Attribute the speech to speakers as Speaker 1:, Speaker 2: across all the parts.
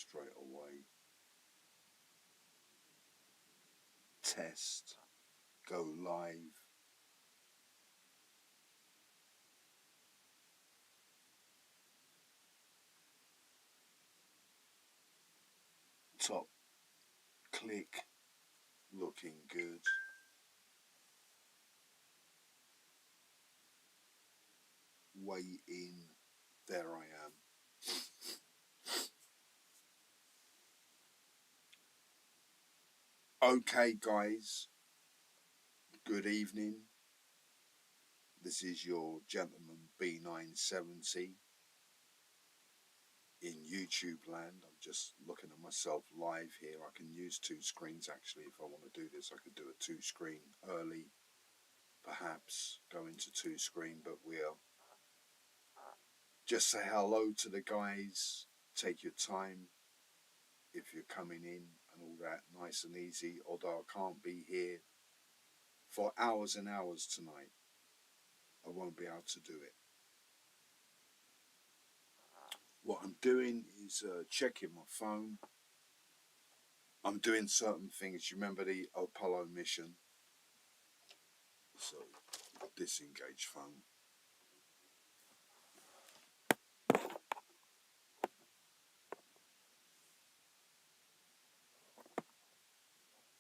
Speaker 1: straight away. Test, go live. Top click, looking good. Way in, there I am. Okay guys, good evening. This is your gentleman B970 in YouTube land. I'm just looking at myself live here. I can use two screens actually. If I want to do this, I could do a two screen early, perhaps go into two screen, but we'll just say hello to the guys. Take your time if you're coming in and all that, nice and easy, although I can't be here for hours and hours tonight. I won't be able to do it. What I'm doing is checking my phone. I'm doing certain things. You remember the Apollo mission? So, disengage phone.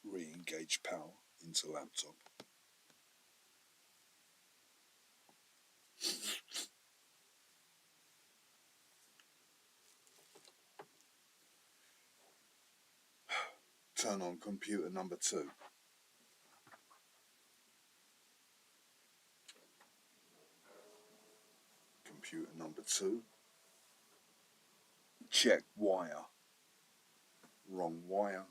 Speaker 1: Re-engage power into laptop. Turn on computer number 2. Computer number 2. Check wire. Wrong wire.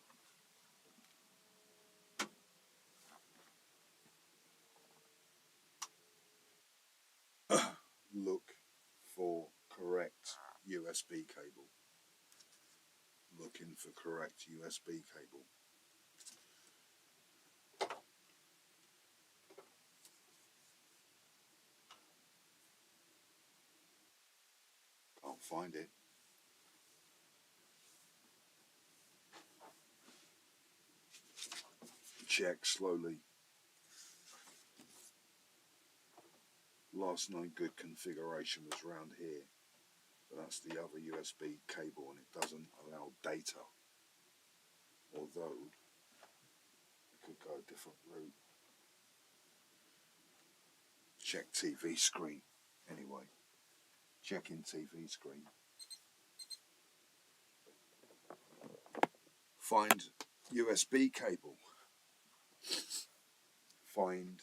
Speaker 1: Look for correct USB cable. Looking for correct USB cable. Can't find it. Check slowly. Last known good configuration was around here, but that's the other USB cable and it doesn't allow data, although it could go a different route. Check TV screen. Anyway, checking TV screen. Find USB cable. Find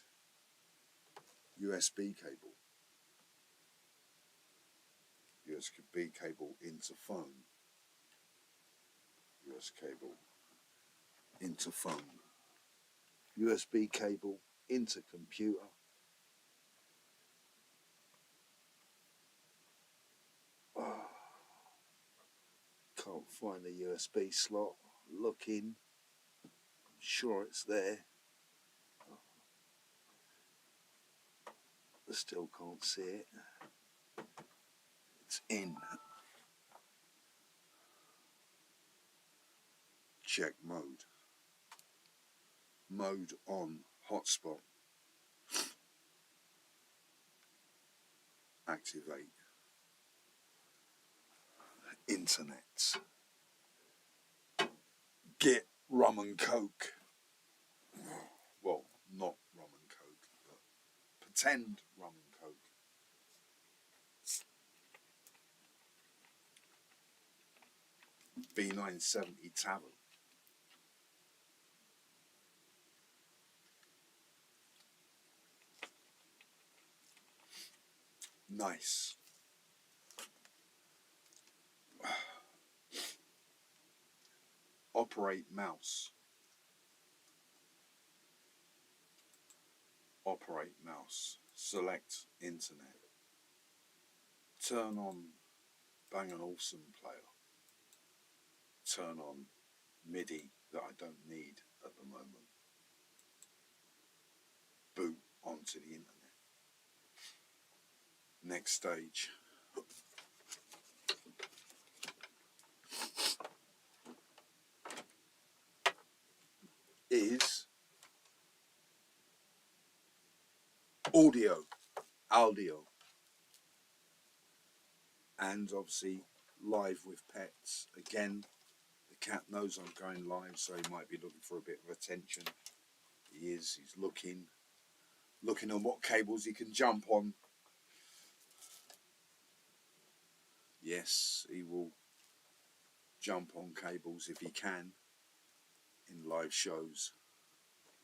Speaker 1: USB cable. USB cable into phone. USB cable into phone. USB cable into computer. Can't find the USB slot. Looking. Sure it's there. I still can't see it. It's in. Check mode. Mode on. Hotspot. Activate. Internet. Get rum and coke. Well, not rum and coke, but pretend rum and coke. B970 Tavern. Nice. Operate mouse. Operate mouse. Select internet. Turn on Bang & Olufsen player. Turn on MIDI that I don't need at the moment. Boot onto the internet. Next stage. audio, and obviously live with pets. Again, the cat knows I'm going live, so he might be looking for a bit of attention. He is. He's looking on what cables he can jump on. Yes, he will jump on cables if he can in live shows.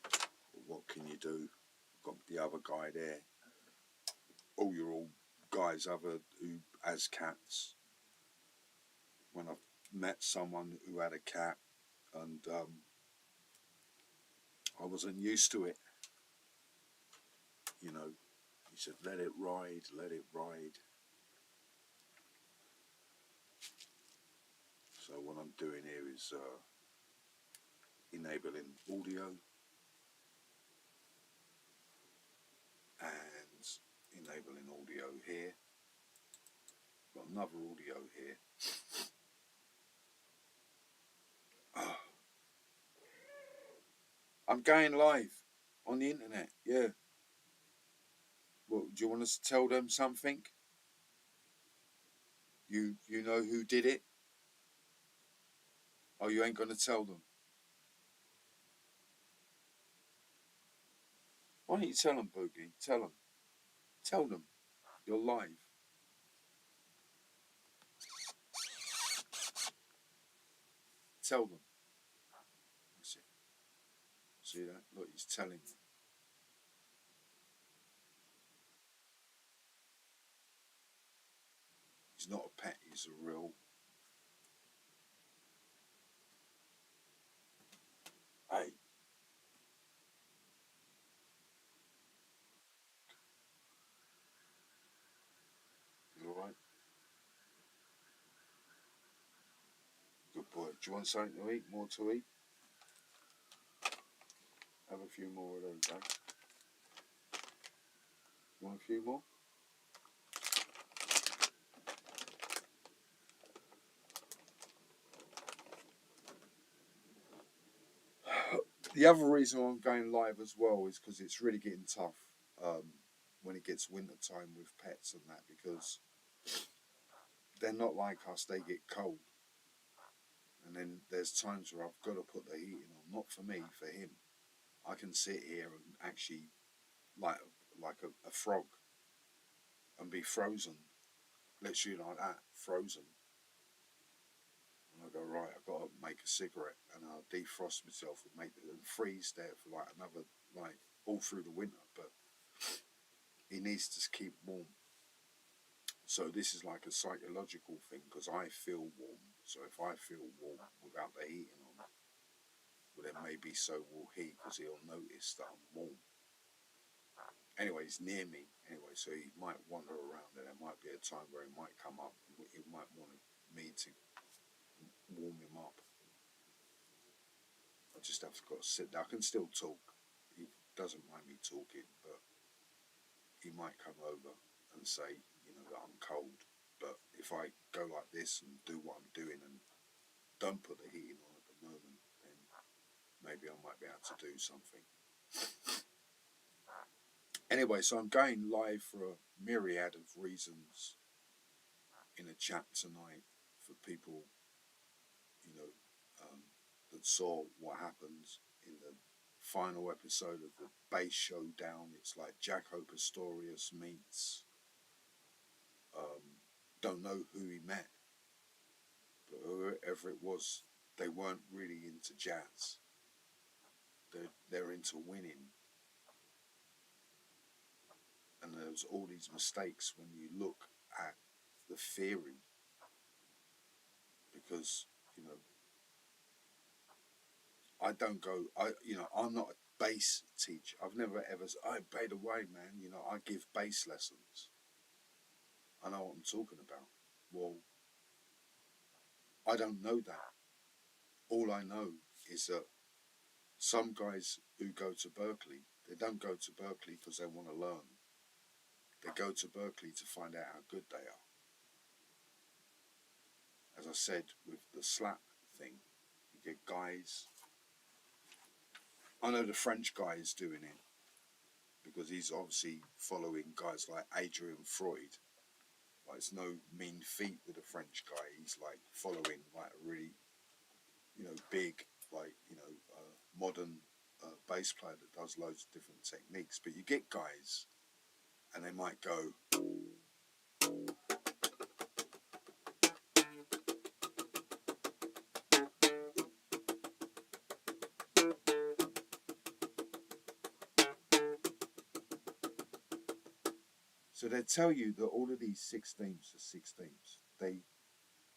Speaker 1: But what can you do? Got the other guy there. Oh, you're all guys who has cats. When I've met someone who had a cat and I wasn't used to it, you know, he said, let it ride, let it ride. So what I'm doing here is enabling audio and enabling audio here. Got another audio here. Oh. I'm going live on the internet, yeah. Well, do you want us to tell them something? You know who did it? Oh, you ain't going to tell them? Why don't you tell them, Boogie? Tell them. Tell them. You're live. Tell them. That's it. See that? Look, he's telling them. He's not a pet, he's a real... Hey. You alright? Good boy. Do you want something to eat? More to eat? Have a few more of those, eh? You want a few more? The other reason I'm going live as well is because it's really getting tough when it gets winter time with pets and that, because they're not like us, they get cold. And then there's times where I've got to put the heating on, not for me, for him. I can sit here and actually, like a frog, and be frozen, literally like that, frozen. And I go, right, I've got to make a cigarette, and I'll defrost myself and freeze there for like another, like all through the winter. But he needs to keep warm. So this is like a psychological thing, because I feel warm. So if I feel warm without the heating on, well, then maybe so will he, because he'll notice that I'm warm. Anyway, he's near me. Anyway, so he might wander around, and there might be a time where he might come up. He might want me to warm him up. I just have to got to sit there. I can still talk. He doesn't mind me talking, but he might come over and say, you know, that I'm cold. But if I go like this and do what I'm doing and don't put the heating on at the moment, then maybe I might be able to do something. Anyway, so I'm going live for a myriad of reasons in a chat tonight for people, you know, that saw what happens in the final episode of the Bass Showdown. It's like Jaco Pastorius meets, don't know who he met, but whoever it was, they weren't really into jazz. They're into winning. And there's all these mistakes when you look at the theory, because, you know, I'm not a bass teacher. I've never ever, by the way, man, you know, I give bass lessons. I know what I'm talking about. Well, I don't know that. All I know is that some guys who go to Berkeley, they don't go to Berkeley because they want to learn. They go to Berkeley to find out how good they are. As I said, with the slap thing, you get guys. I know the French guy is doing it because he's obviously following guys like Adrian Freud. Like, it's no mean feat with a French guy. He's like following like a really, big, like, modern bass player that does loads of different techniques. But you get guys and they might go, so they tell you that all of these 16ths are 16ths. They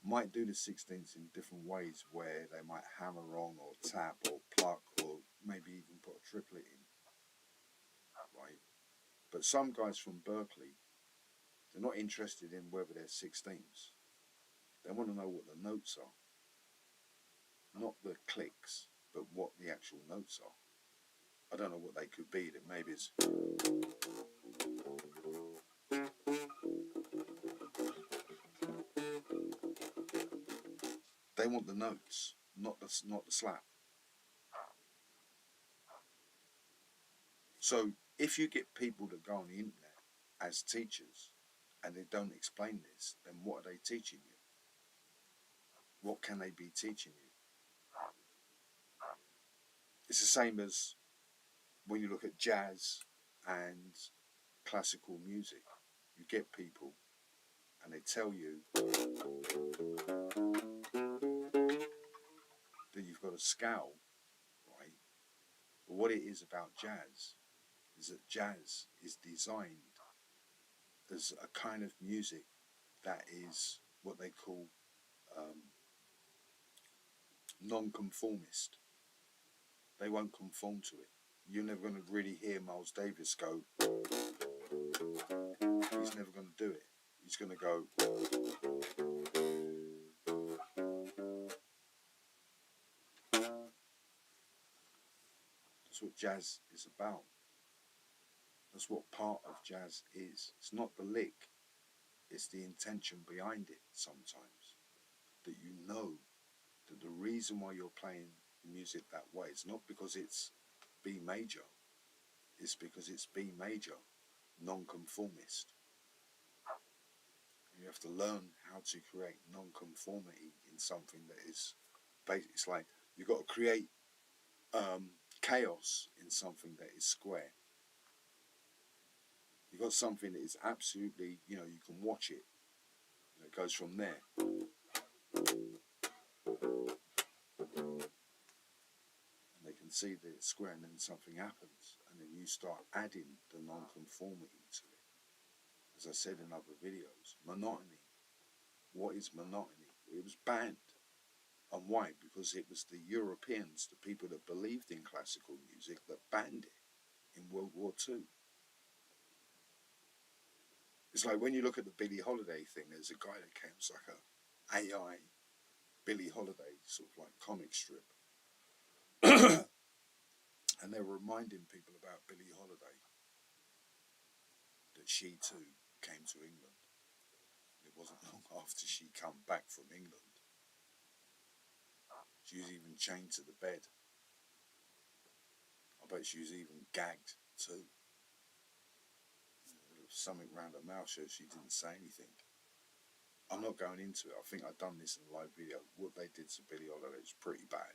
Speaker 1: might do the 16ths in different ways, where they might hammer on or tap or pluck or maybe even put a triplet in, right? But some guys from Berkeley, they're not interested in whether they're 16ths. They want to know what the notes are, not the clicks, but what the actual notes are. I don't know what they could be. That maybe it's, they want the notes, not the slap. So if you get people that go on the internet as teachers and they don't explain this, then what are they teaching you? What can they be teaching you? It's the same as when you look at jazz and classical music. You get people and they tell you that you've got a scale, right? But what it is about jazz is that jazz is designed as a kind of music that is what they call non-conformist. They won't conform to it. You're never going to really hear Miles Davis go. He's never going to do it. He's going to go. That's what jazz is about. That's what part of jazz is. It's not the lick. It's the intention behind it sometimes. That you know that the reason why you're playing the music that way is not because it's B major. It's because it's B major, non-conformist. You have to learn how to create non-conformity in something that is basic. It's like you've got to create chaos in something that is square. You've got something that is absolutely, you can watch it. It goes from there. And they can see that it's square, and then something happens. And then you start adding the non-conformity to it. As I said in other videos, monotony. What is monotony? It was banned. And why? Because it was the Europeans, the people that believed in classical music, that banned it in World War II. It's like when you look at the Billie Holiday thing, there's a guy that came, it's like a AI Billie Holiday sort of like comic strip. And they were reminding people about Billie Holiday, that she too came to England. It wasn't long after she come back from England. She was even chained to the bed. I bet she was even gagged too. Something round her mouth so she didn't say anything. I'm not going into it. I think I've done this in a live video. What they did to Billie Holiday is pretty bad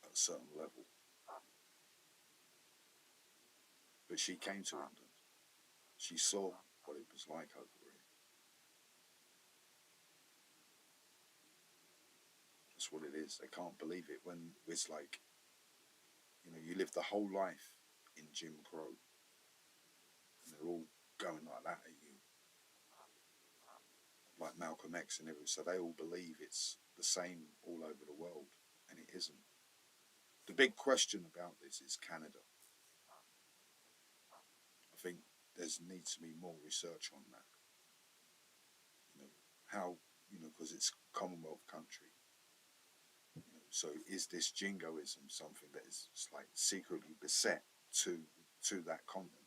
Speaker 1: at a certain level. But she came to England. She saw what it was like over here. That's what it is. They can't believe it when it's like, you live the whole life in Jim Crow. And they're all going like that at you. Like Malcolm X and everything. So they all believe it's the same all over the world. And it isn't. The big question about this is Canada. I think there needs to be more research on that. How, because it's a Commonwealth country. So is this jingoism something that is like secretly beset to that continent?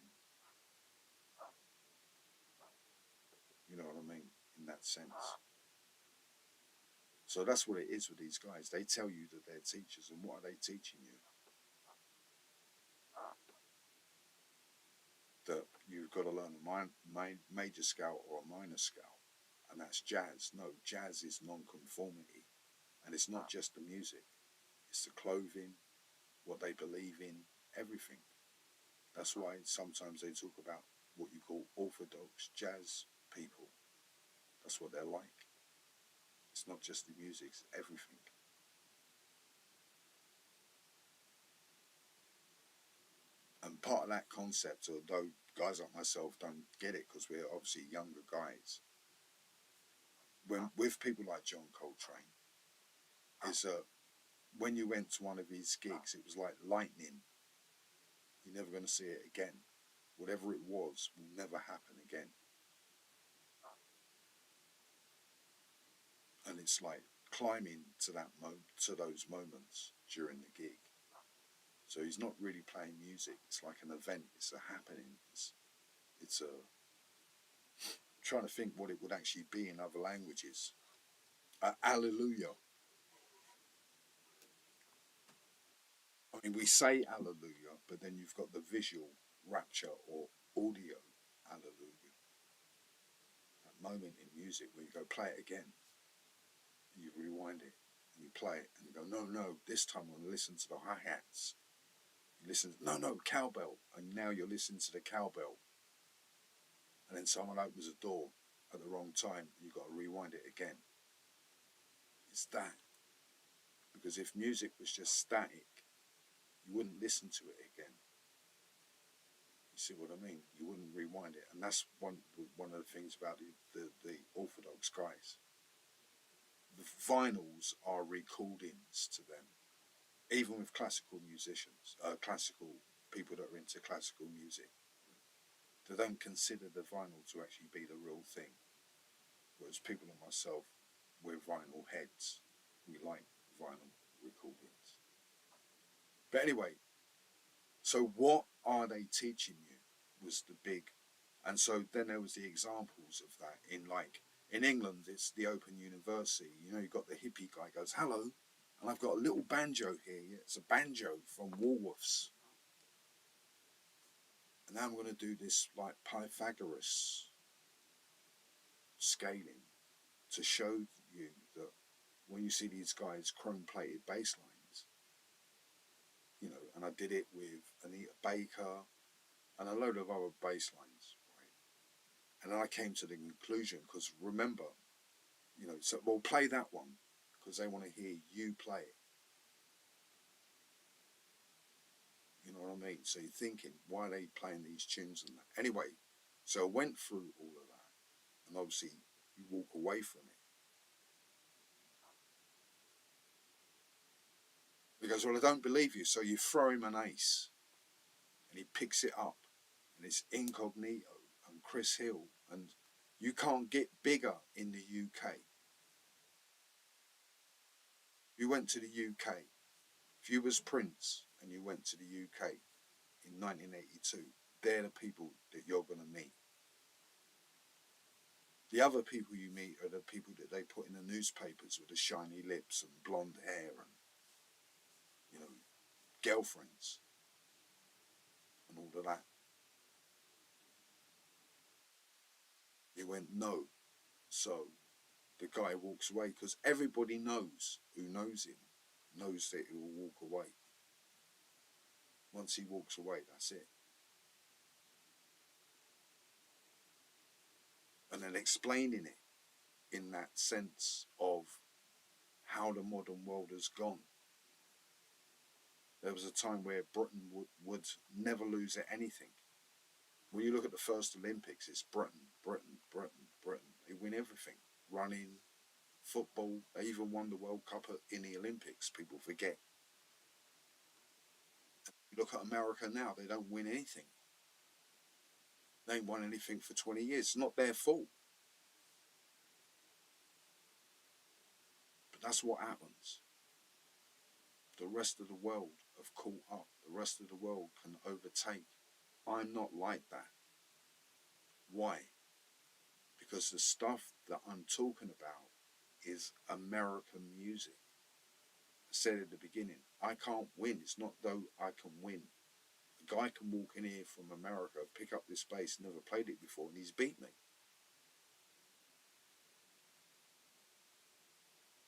Speaker 1: You know what I mean? In that sense. So that's what it is with these guys. They tell you that they're teachers, and what are they teaching you? you've got to learn a major scale or a minor scale, and that's jazz. No, jazz is non-conformity, and it's not just the music; it's the clothing, what they believe in, everything. That's why sometimes they talk about what you call orthodox jazz people. That's what they're like. It's not just the music; it's everything. And part of that concept, although guys like myself don't get it because we're obviously younger guys, when with people like John Coltrane, is when you went to one of his gigs, it was like lightning. You're never going to see it again. Whatever it was will never happen again. And it's like climbing to to those moments during the gig. So he's not really playing music. It's like an event. It's a happening. It's a trying to think what it would actually be in other languages. Alleluia. I mean, we say Alleluia, but then you've got the visual rapture or audio Alleluia. That moment in music where you go play it again, and you rewind it, and you play it, and you go, no, no, this time I'm going to listen to the hi hats. You listen, no, no, cowbell, and now you're listening to the cowbell, and then someone opens a door at the wrong time, and you've got to rewind it again. It's that. Because if music was just static, you wouldn't listen to it again. You see what I mean? You wouldn't rewind it, and that's one of the things about the Orthodox guys. The vinyls are recordings to them, even with classical musicians, classical people that are into classical music. They don't consider the vinyl to actually be the real thing. Whereas people like myself, we're vinyl heads. We like vinyl recordings. But anyway, so what are they teaching you was the big, and so then there was the examples of that in like, in England, it's the Open University. You know, you've got the hippie guy goes, hello, and I've got a little banjo here. Yeah, it's a banjo from Woolworths. And now I'm going to do this like Pythagoras scaling to show you that when you see these guys chrome-plated bass lines, you know, and I did it with Anita Baker and a load of other bass lines, right? And then I came to the conclusion, because remember, you know, so well, play that one because they want to hear you play it. You know what I mean? So you're thinking, why are they playing these tunes and that? Anyway, so I went through all of that, and obviously you walk away from it. He goes, well, I don't believe you. So you throw him an ace, and he picks it up, and it's Incognito and Chris Hill, and you can't get bigger in the UK. You went to the UK. If you was Prince and you went to the UK in 1982, they're the people that you're going to meet. The other people you meet are the people that they put in the newspapers with the shiny lips and blonde hair and, you know, girlfriends and all of that. He went, no. So the guy walks away because everybody knows who knows him, knows that he will walk away. Once he walks away, that's it. And then explaining it in that sense of how the modern world has gone. There was a time where Britain would never lose at anything. When you look at the first Olympics, it's Britain, Britain, Britain, Britain. They win everything. Running, football, they even won the World Cup in the Olympics. People forget. You look at America now, they don't win anything. They ain't won anything for 20 years. It's not their fault. But that's what happens. The rest of the world have caught up. The rest of the world can overtake. I'm not like that. Why? Because the stuff that I'm talking about is American music. I said at the beginning, I can't win. It's not though I can win. The guy can walk in here from America, pick up this bass, never played it before, and he's beat me.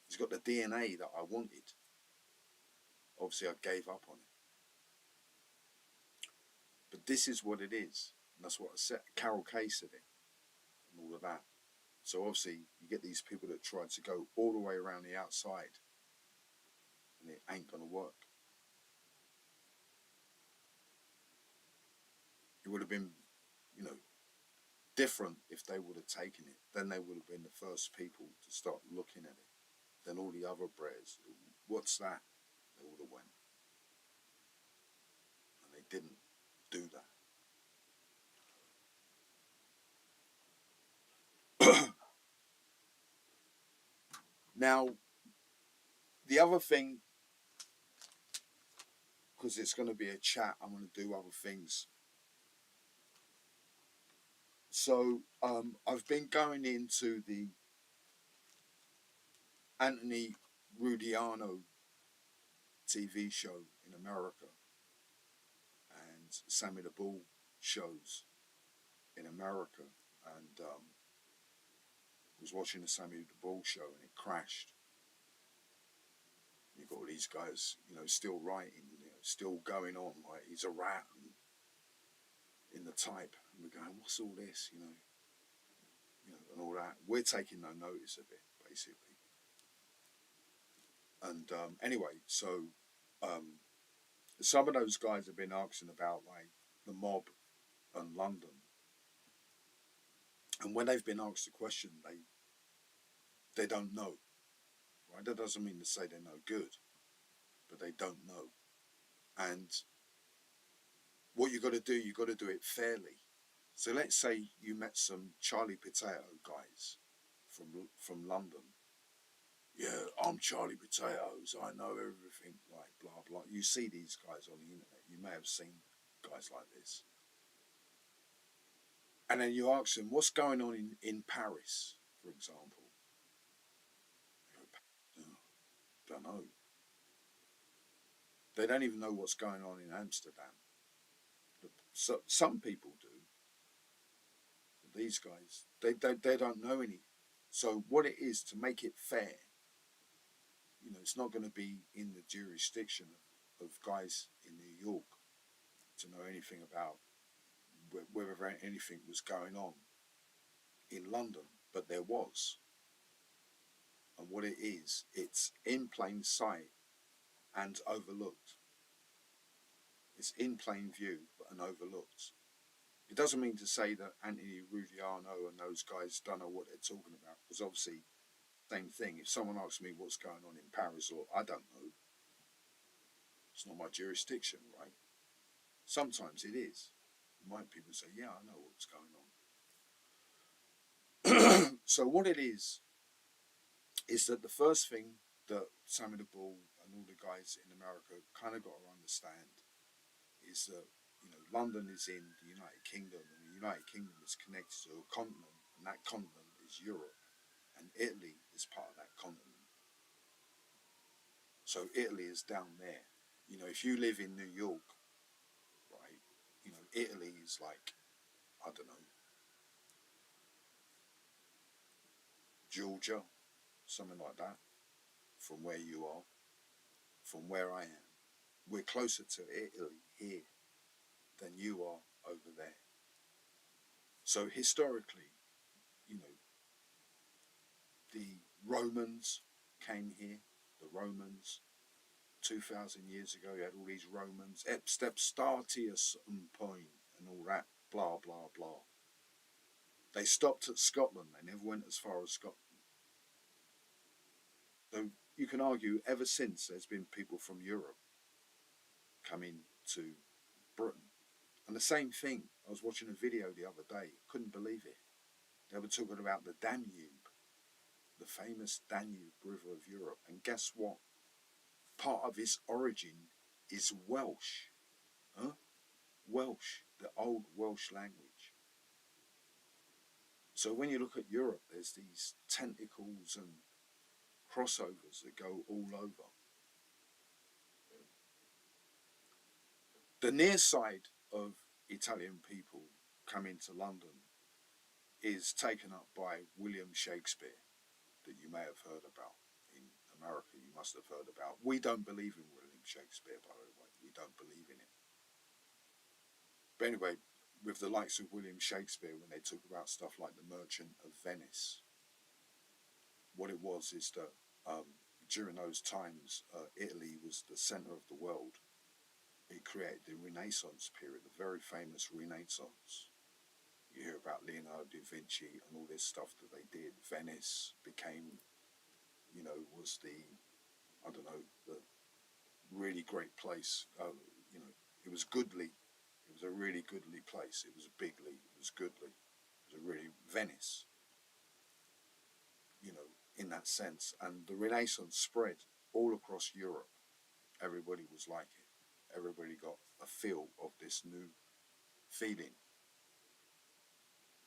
Speaker 1: He's got the DNA that I wanted. Obviously, I gave up on it. But this is what it is. And that's what I said. Carol Kay said it and all of that. So obviously, you get these people that try to go all the way around the outside, and it ain't going to work. It would have been, you know, different if they would have taken it. Then they would have been the first people to start looking at it. Then all the other breads, what's that? They would have went. And they didn't do that. Now, the other thing, because it's going to be a chat, I'm going to do other things. So I've been going into the Anthony Rudiano TV show in America and Sammy the Bull shows in America, and was watching the Sammy the Bull show and it crashed. You've got all these guys, you know, still writing, you know, still going on like he's a rat and in the type, and we're going, what's all this, you know, and all that. We're taking no notice of it, basically. And anyway, so some of those guys have been asking about like the mob and London, and when they've been asked the question, they don't know, right? That doesn't mean to say they're no good, but they don't know. And what you got to do, you got to do it fairly. So let's say you met some Charlie Potato guys from London. Yeah, I'm Charlie Potatoes. I know everything, like blah blah. You see these guys on the internet. You may have seen guys like this. And then you ask them, what's going on in Paris, for example? They go, oh, don't know. They don't even know what's going on in Amsterdam. So, some people do. But these guys, they don't know any. So what it is, to make it fair, you know, it's not going to be in the jurisdiction of guys in New York to know anything about whether anything was going on in London, but there was. And what it is, it's in plain sight and overlooked. It's in plain view and overlooked. It doesn't mean to say that Anthony Rudiano and those guys don't know what they're talking about, because obviously, same thing. If someone asks me what's going on in Paris, or I don't know, it's not my jurisdiction, right? Sometimes it is. Might people say, yeah, I know what's going on. So what it is that the first thing that Sammy the Bull and all the guys in America kind of got to understand is that, you know, London is in the United Kingdom, and the United Kingdom is connected to a continent, and that continent is Europe, and Italy is part of that continent. So Italy is down there. You know, if you live in New York, right, you know, Italy is like, I don't know, Georgia, something like that, from where you are, from where I am. We're closer to Italy here than you are over there. So historically, you know, the Romans came here, the Romans, 2,000 years ago, you had all these Romans, Epstep Statius and Point and all that, blah, blah, blah. They stopped at Scotland, they never went as far as Scotland. So you can argue ever since there's been people from Europe coming to Britain. And the same thing, I was watching a video the other day, couldn't believe it. They were talking about the Danube, the famous Danube River of Europe. And guess what? Part of its origin is Welsh. Huh? Welsh, the old Welsh language. So when you look at Europe, there's these tentacles and crossovers that go all over. The near side of Italian people coming to London is taken up by William Shakespeare, that you may have heard about in America. You must have heard about. We don't believe in William Shakespeare, by the way. We don't believe in it. But anyway, with the likes of William Shakespeare, when they talk about stuff like the Merchant of Venice, what it was is that during those times, Italy was the center of the world. It created the Renaissance period, the very famous Renaissance. You hear about Leonardo da Vinci and all this stuff that they did. Venice became, was the, I don't know, the really great place. It was goodly. It was a really goodly place. It was bigly. It was goodly. It was a really Venice, in that sense. And the Renaissance spread all across Europe. Everybody was like it. Everybody got a feel of this new feeling.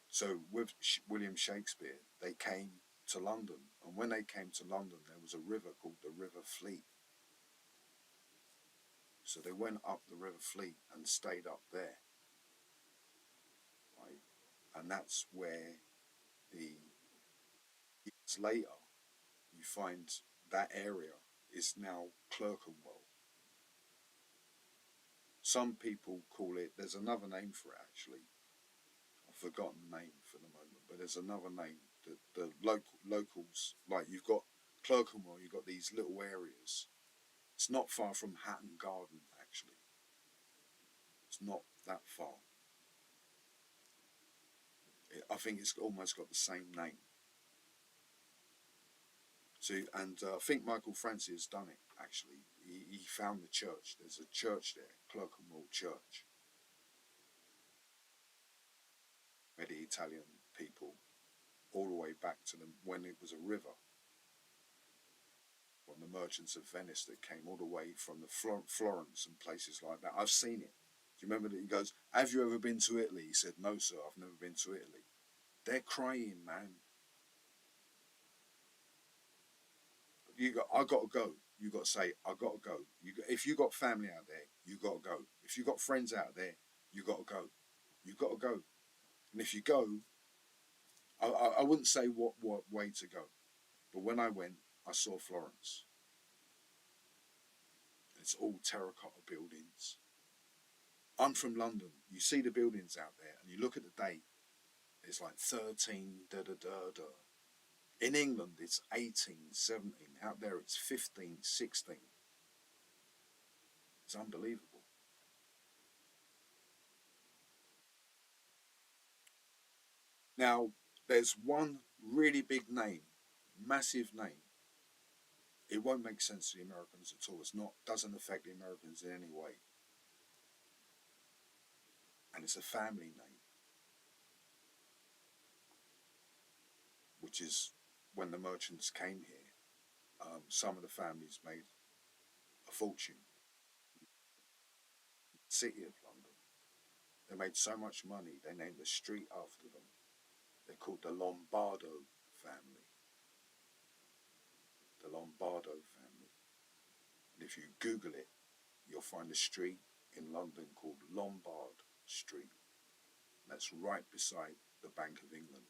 Speaker 1: So with William Shakespeare, they came to London. And when they came to London, there was a river called the River Fleet. So they went up the River Fleet and stayed up there. Right? And that's where years later, you find that area is now Clerkenwell. Some people call it, there's another name for it actually. I've forgotten the name for the moment, but there's another name. The locals, like you've got Clerkenwell, you've got these little areas. It's not far from Hatton Garden, actually. It's not that far. I think it's almost got the same name. So, and I think Michael Francis has done it, actually. He found the church. There's a church there, Clerkenwell Church, where the Italian people, all the way back to when it was a river, when the merchants of Venice that came all the way from the Florence and places like that. I've seen it. Do you remember that? He goes, "Have you ever been to Italy?" He said, "No, sir, I've never been to Italy." They're crying, man. I got to go. You got to say, I got to go. If you got family out there, you got to go. If you got friends out there, you got to go. You got to go. And if you go, I wouldn't say what way to go, but when I went, I saw Florence. It's all terracotta buildings. I'm from London. You see the buildings out there, and you look at the date. It's like 13 da da da da. In England, it's 18, 17. Out there, it's 15, 16. It's unbelievable. Now, there's one really big name, massive name. It won't make sense to the Americans at all. Doesn't affect the Americans in any way. And it's a family name, which is when the merchants came here, some of the families made a fortune. City of London. They made so much money, they named a street after them. They're called the Lombardo family. The Lombardo family. And if you Google it, you'll find a street in London called Lombard Street. And that's right beside the Bank of England.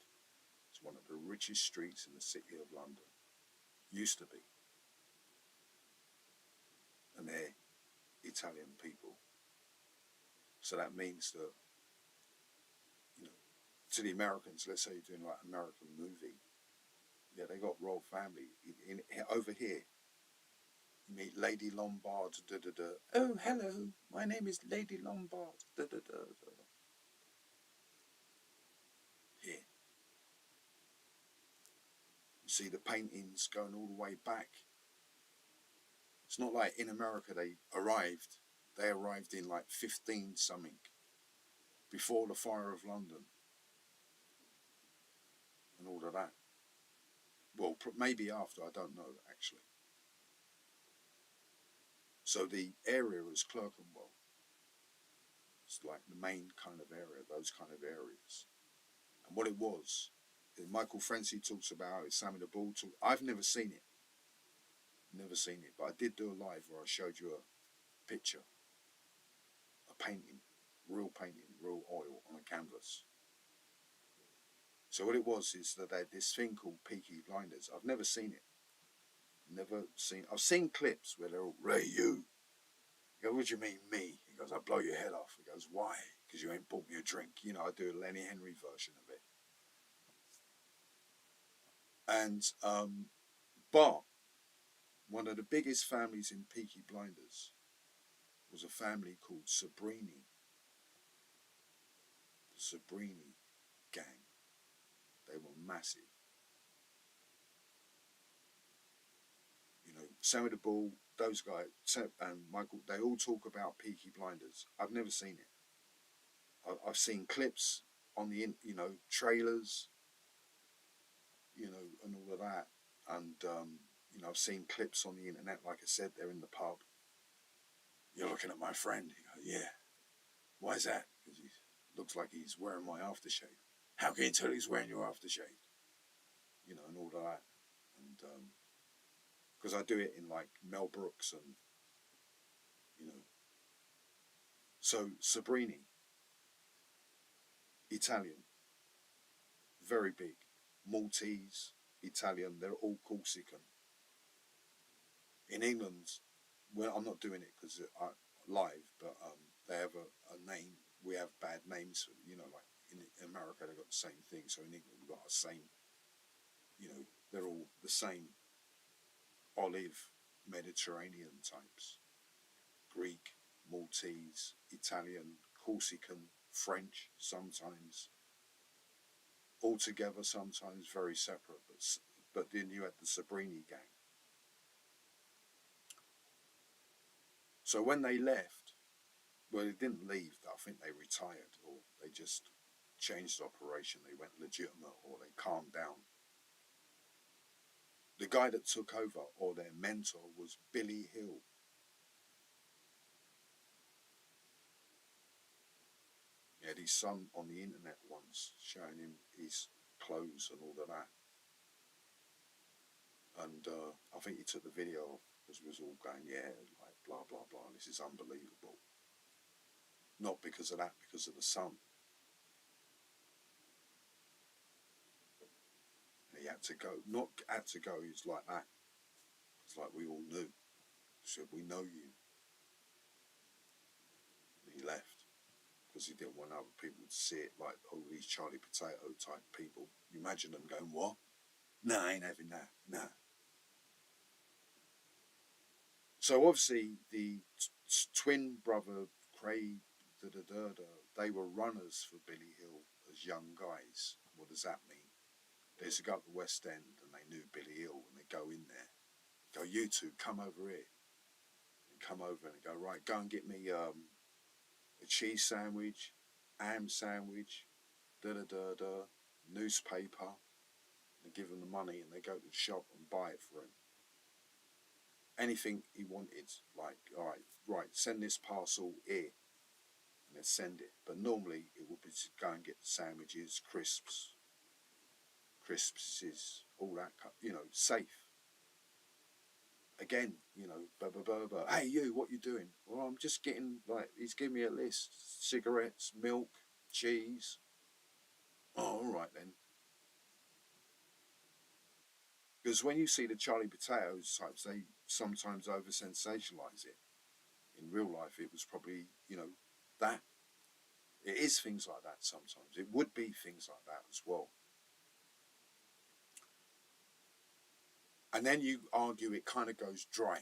Speaker 1: It's one of the richest streets in the City of London. Used to be. And they're Italian people. So that means that, to the Americans, let's say you're doing like an American movie, yeah, they got royal family. Over here, you meet Lady Lombard, da da da. Oh, hello, my name is Lady Lombard, da da da da. Here, you see the paintings going all the way back. It's not like in America they arrived. They arrived in like 15 something, before the fire of London and all of that. Well, maybe after, I don't know actually. So the area is Clerkenwell. It's like the main kind of area, those kind of areas. And what it was, Michael Francis talks about it, Sammy the Bull talk. I've never seen it. Never seen it, but I did do a live where I showed you a picture, a painting. real painting, real oil on a canvas. So what it was is that they had this thing called Peaky Blinders. I've never seen it. I've seen clips where they're all, Ray, you. He goes, what do you mean, me? He goes, I'll blow your head off. He goes, why? Because you ain't bought me a drink. You know, I do a Lenny Henry version of it. And, but one of the biggest families in Peaky Blinders was a family called Sabrini. The Sabrini gang. They were massive. You know, Sammy the Bull, those guys, and Michael, they all talk about Peaky Blinders. I've never seen it. I've seen clips on the, you know, trailers, you know, and all of that. And, you know, I've seen clips on the internet. Like I said, they're in the pub. You're looking at my friend. He goes, yeah. Why is that? Because he looks like he's wearing my aftershave. How can you tell he's wearing your aftershave? You know, and all of that. And, because I do it in like Mel Brooks and, you know. So Sabrini, Italian, very big. Maltese, Italian, they're all Corsican. In England, well, I'm not doing it because I live, but they have a name. We have bad names, you know, like in America they've got the same thing. So in England we've got the same, you know, they're all the same olive Mediterranean types. Greek, Maltese, Italian, Corsican, French sometimes. All together, sometimes very separate, but then you had the Sabrini gang. So when they left, well, they didn't leave. I think they retired, or they just changed operation. They went legitimate, or they calmed down. The guy that took over, or their mentor, was Billy Hill. He had his son on the internet once, showing him his clothes and all of that. And I think he took the video off because we was all going, yeah, like blah, blah, blah. This is unbelievable. Not because of that, because of the son. And he had to go. Not had to go, he was like that. It's like we all knew. Said, we know you. And he left because he didn't want other people to see it like, oh, these Charlie Potato type people. You imagine them going, what? No, I ain't having that. No. So obviously the twin brother Craig, they were runners for Billy Hill as young guys. What does that mean? They used to go up the West End and they knew Billy Hill and they go in there, go, you two, come over here. And come over and they go, right, go and get me a cheese sandwich, ham sandwich, newspaper. They give him the money and they go to the shop and buy it for him. Anything he wanted, like, all right, right, send this parcel here. And they'd send it. But normally it would be to go and get the sandwiches, crisps, all that, you know, safe. Again, you know, blah, blah, blah, blah. Hey, you, what you doing? Well, I'm just getting, like, he's giving me a list. Cigarettes, milk, cheese. Oh, all right then. Because when you see the Charlie Potatoes types, they sometimes over-sensationalise it. In real life, it was probably, you know, that. It is things like that sometimes. It would be things like that as well. And then you argue it kind of goes dry.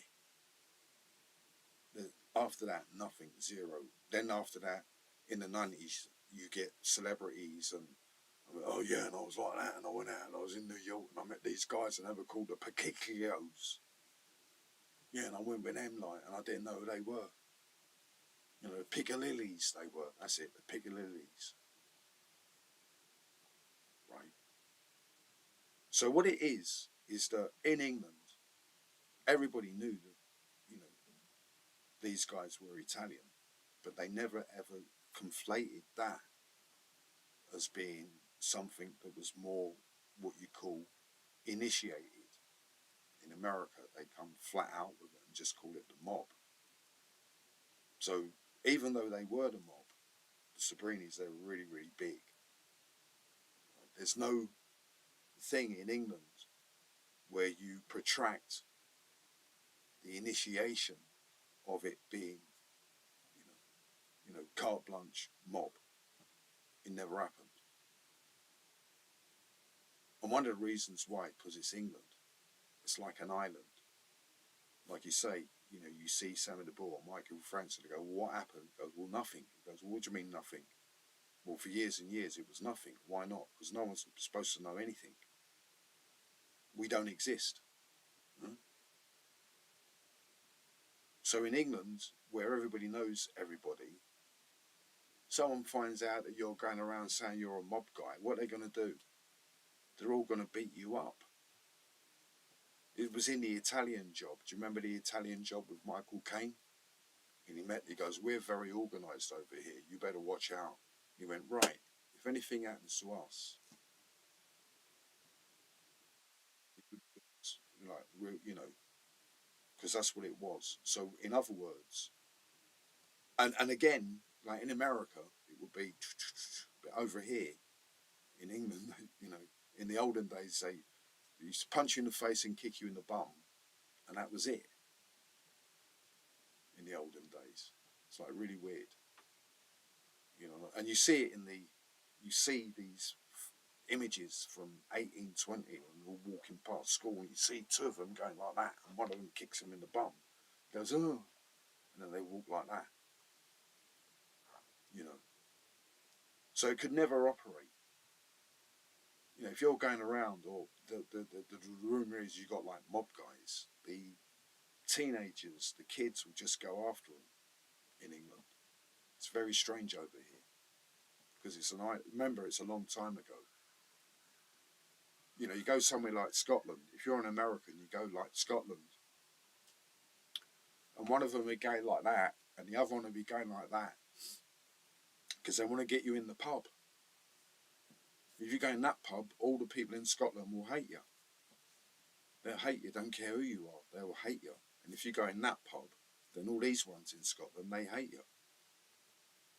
Speaker 1: After that, nothing, zero. Then after that, in the 90s, you get celebrities and, oh yeah, and I was like that, and I went out, and I was in New York, and I met these guys, and they were called the Paquicos. Yeah, and I went with them, like, and I didn't know who they were. You know, the Piccalillis, they were. That's it, the Piccalillis. Right? So what it is that in England, everybody knew that, you know, these guys were Italian, but they never ever conflated that as being something that was more what you call initiated. In America, they come flat out with it and just call it the mob. So even though they were the mob, The Sobrinis, they're really, really big. There's no thing in England where you protract the initiation of it being, carte blanche mob. It never happened. And one of the reasons why, because it's England. It's like an island. Like you say, you see Sammy the Bull or Michael Francis, they go, well, what happened? He goes, well, nothing. He goes, well, what do you mean nothing? Well, for years and years it was nothing. Why not? Because no one's supposed to know anything. We don't exist. Hmm? So in England, where everybody knows everybody, someone finds out that you're going around saying you're a mob guy, what are they going to do? They're all going to beat you up. It was in the Italian Job. Do you remember the Italian Job with Michael Caine? And he goes, we're very organised over here. You better watch out. He went, right, if anything happens to us, like, because that's what it was. So in other words, and again, like in America, it would be, but over here in England, in the olden days, they used to punch you in the face and kick you in the bum, and that was it. In the olden days, it's like really weird, and you see it you see these images from 1820 when we're walking past school, and you see two of them going like that, and one of them kicks him in the bum, goes, oh, and then they walk like that, So it could never operate. If you're going around, or the rumor is you got like mob guys, the teenagers, the kids will just go after them in England. It's very strange over here because remember, it's a long time ago. You go somewhere like Scotland. If you're an American, you go like Scotland, and one of them will be going like that, and the other one will be going like that, because they want to get you in the pub. If you go in that pub, all the people in Scotland will hate you. They'll hate you, don't care who you are, they will hate you. And if you go in that pub, then all these ones in Scotland, they hate you.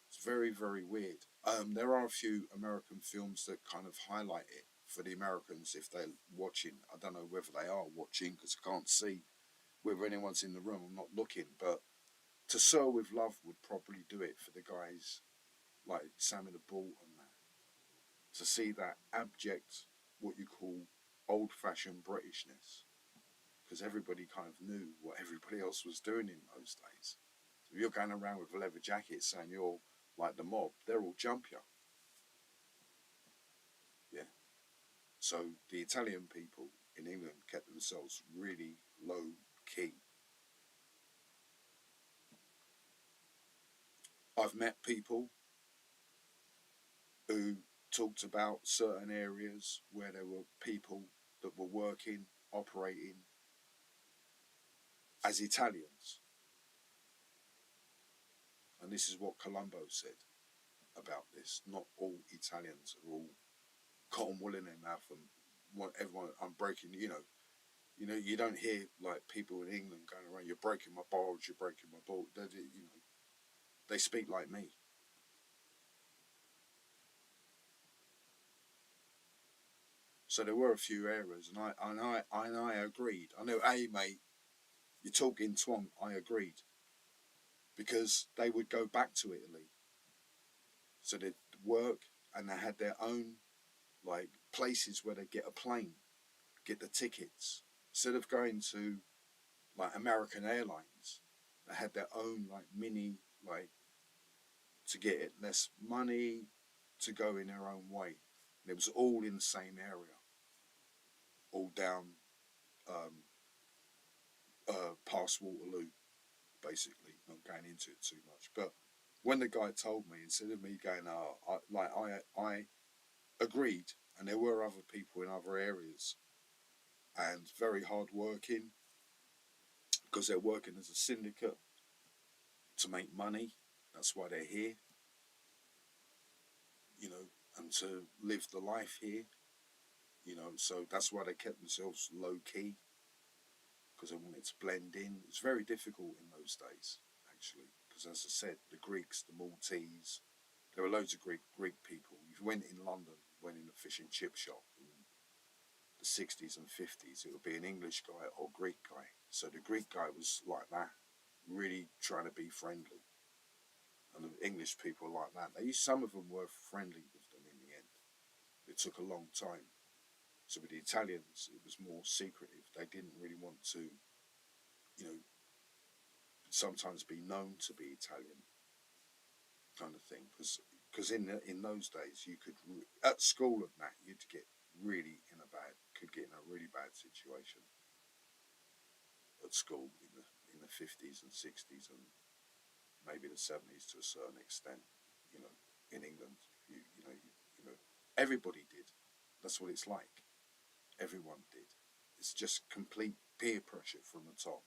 Speaker 1: It's very, very weird. There are a few American films that kind of highlight it for the Americans if they're watching. I don't know whether they are watching because I can't see whether anyone's in the room. I'm not looking, but To Sir With Love would probably do it for the guys like Sammy the Bull and that. To see that abject, what you call old-fashioned Britishness, because everybody kind of knew what everybody else was doing in those days. So if you're going around with a leather jacket saying you're like the mob, they'll all jump you. Yeah. So the Italian people in England kept themselves really low key. I've met people who talked about certain areas where there were people that were working, operating as Italians. And this is what Colombo said about this. Not all Italians are all cotton wool in their mouth and want everyone, I'm breaking, you don't hear like people in England going around, you're breaking my balls, you're breaking my balls. They speak like me. So there were a few areas, and I agreed. I know, hey mate, you're talking twang. I agreed because they would go back to Italy, so they'd work, and they had their own like places where they get a plane, get the tickets instead of going to like American Airlines. They had their own like mini like to get it less money to go in their own way. And it was all in the same area, all down past Waterloo, basically. Not going into it too much, but when the guy told me, instead of me going, I agreed, and there were other people in other areas, and very hard working because they're working as a syndicate to make money. That's why they're here, and to live the life here, So that's why they kept themselves low key because they wanted to blend in. It's very difficult in those days, actually, because as I said, the Greeks, the Maltese, There were loads of Greek people. If you went in London, went in a fish and chip shop in the 60s and 50s, it would be an English guy or Greek guy. So the Greek guy was like that, really trying to be friendly. And the English people like that. Some of them were friendly with them in the end. It took a long time. So with the Italians, it was more secretive. They didn't really want to, you know, sometimes be known to be Italian, kind of thing. Because in those days, you could at school and that you'd get really could get in a really bad situation at school in the 50s and 60s and maybe the 70s to a certain extent. You know, in England, you know, everybody did. That's what it's like. Everyone did. It's just complete peer pressure from the top.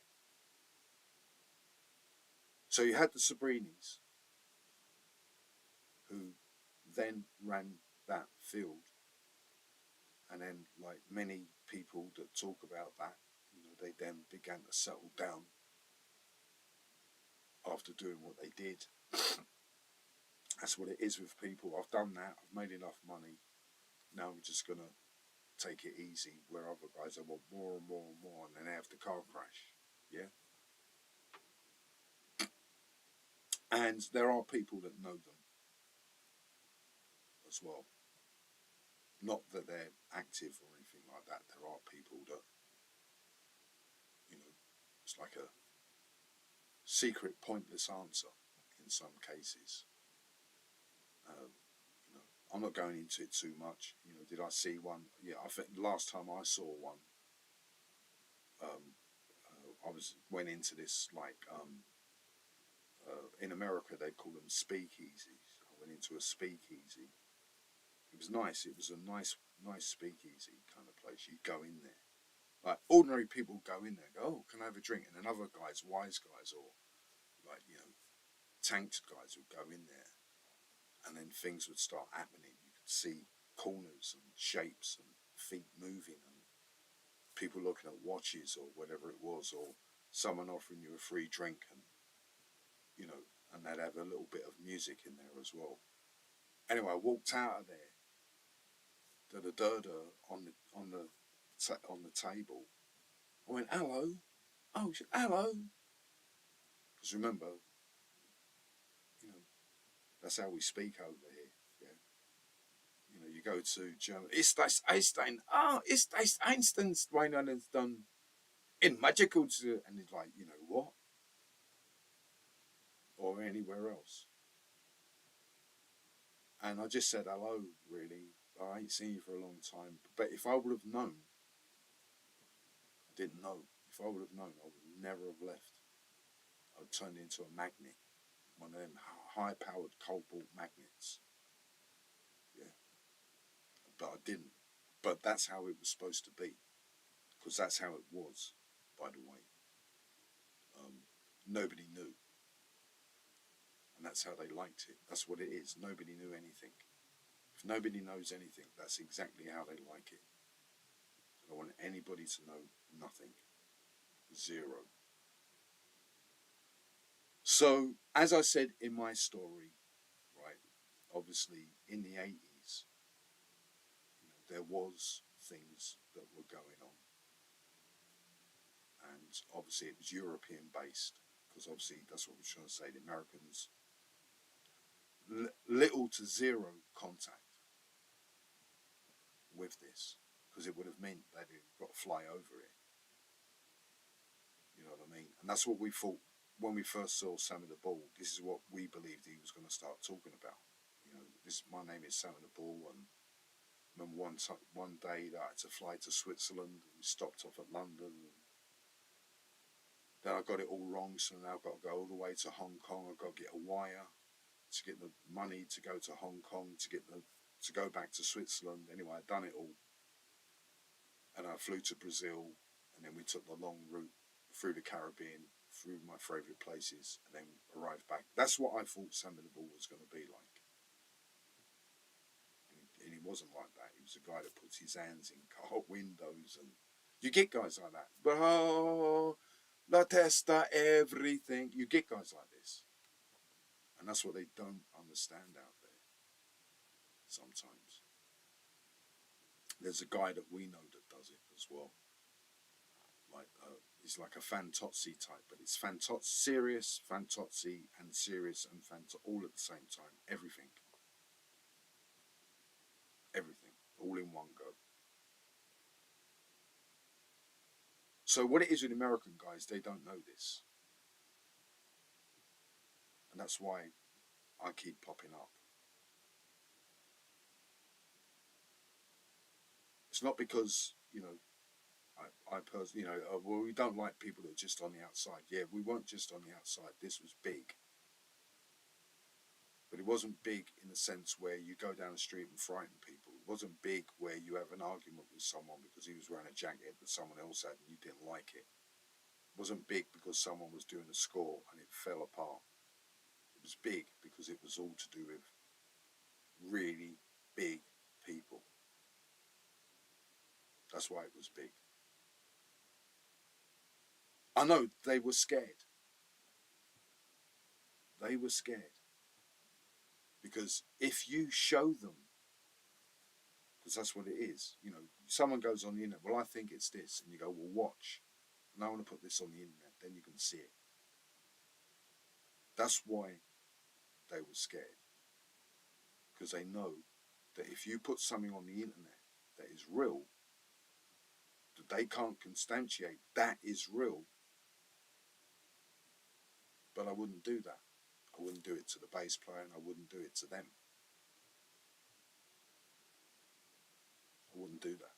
Speaker 1: So you had the Sabrinis, who then ran that field, and then, like many people that talk about that, they then began to settle down after doing what they did. That's what it is with people. I've done that. I've made enough money. Now I'm just gonna take it easy. Where other guys, I want more and more and more, and then they have the car crash. Yeah. And there are people that know them as well. Not that they're active or anything like that. There are people that, it's like a secret, pointless answer in some cases. I'm not going into it too much. Did I see one? Yeah, I think the last time I saw one, I went into this in America they call them speakeasies. I went into a speakeasy. It was nice. It was a nice speakeasy kind of place. You go in there, like ordinary people go in there, go, oh, can I have a drink? And then other guys, wise guys, or tanked guys would go in there, and then things would start happening. You could see corners and shapes and feet moving, and people looking at watches or whatever it was, or someone offering you a free drink, and and they'd have a little bit of music in there as well. Anyway, I walked out of there, on the table. I went, hello. Oh, hello. Because remember, that's how we speak over here. Yeah. You go to German. Ist das Einstein? Ah, ist das Einstein's Dwayne and done in magical, and it's like, what? Or anywhere else. And I just said hello, really. I ain't seen you for a long time. But if I would have known, I didn't know. If I would have known, I would never have left. I would turn into a magnet. One of them high-powered cobalt magnets. Yeah. But I didn't. But that's how it was supposed to be. Because that's how it was, by the way. Nobody knew. And that's how they liked it. That's what it is. Nobody knew anything. If nobody knows anything, that's exactly how they like it. I don't want anybody to know nothing. Zero. So, as I said in my story, right, obviously in the 80s, there was things that were going on. And obviously it was European based, because obviously that's what we're trying to say. The Americans, little to zero contact with this, because it would have meant they'd got to fly over it. You know what I mean? And that's what we thought when we first saw Sammy the Bull. This is what we believed he was going to start talking about. My name is Sammy the Bull, and I remember one day that I had to fly to Switzerland. We stopped off at London. And then I got it all wrong, so now I've got to go all the way to Hong Kong. I've got to get a wire to get the money to go to Hong Kong, to go back to Switzerland. Anyway, I'd done it all. And I flew to Brazil, and then we took the long route through the Caribbean, through my favourite places, and then arrived back. That's what I thought Sammy the Bull was going to be like. And he wasn't like that. He was a guy that puts his hands in car windows, and you get guys like that. Bro, la testa, everything. You get guys like this. And that's what they don't understand out there. sometimes. There's a guy that we know that does it as well. He's like a Fantozzi type, but it's serious, Fantozzi, and serious and all at the same time. Everything, all in one go. So what it is with American guys, they don't know this, and that's why I keep popping up. It's not because, I personally, well, we don't like people that are just on the outside. Yeah, we weren't just on the outside. This was big. But it wasn't big in the sense where you go down the street and frighten people. It wasn't big where you have an argument with someone because he was wearing a jacket that someone else had and you didn't like it. It wasn't big because someone was doing a score and it fell apart. It was big because it was all to do with really big people. That's why it was big. I know they were scared. They were scared. Because if you show them, because that's what it is, someone goes on the internet, well, I think it's this, and you go, well, watch. And I want to put this on the internet, then you can see it. That's why they were scared. Because they know that if you put something on the internet that is real, that they can't substantiate that is real, but I wouldn't do that. I wouldn't do it to the bass player and I wouldn't do it to them. I wouldn't do that.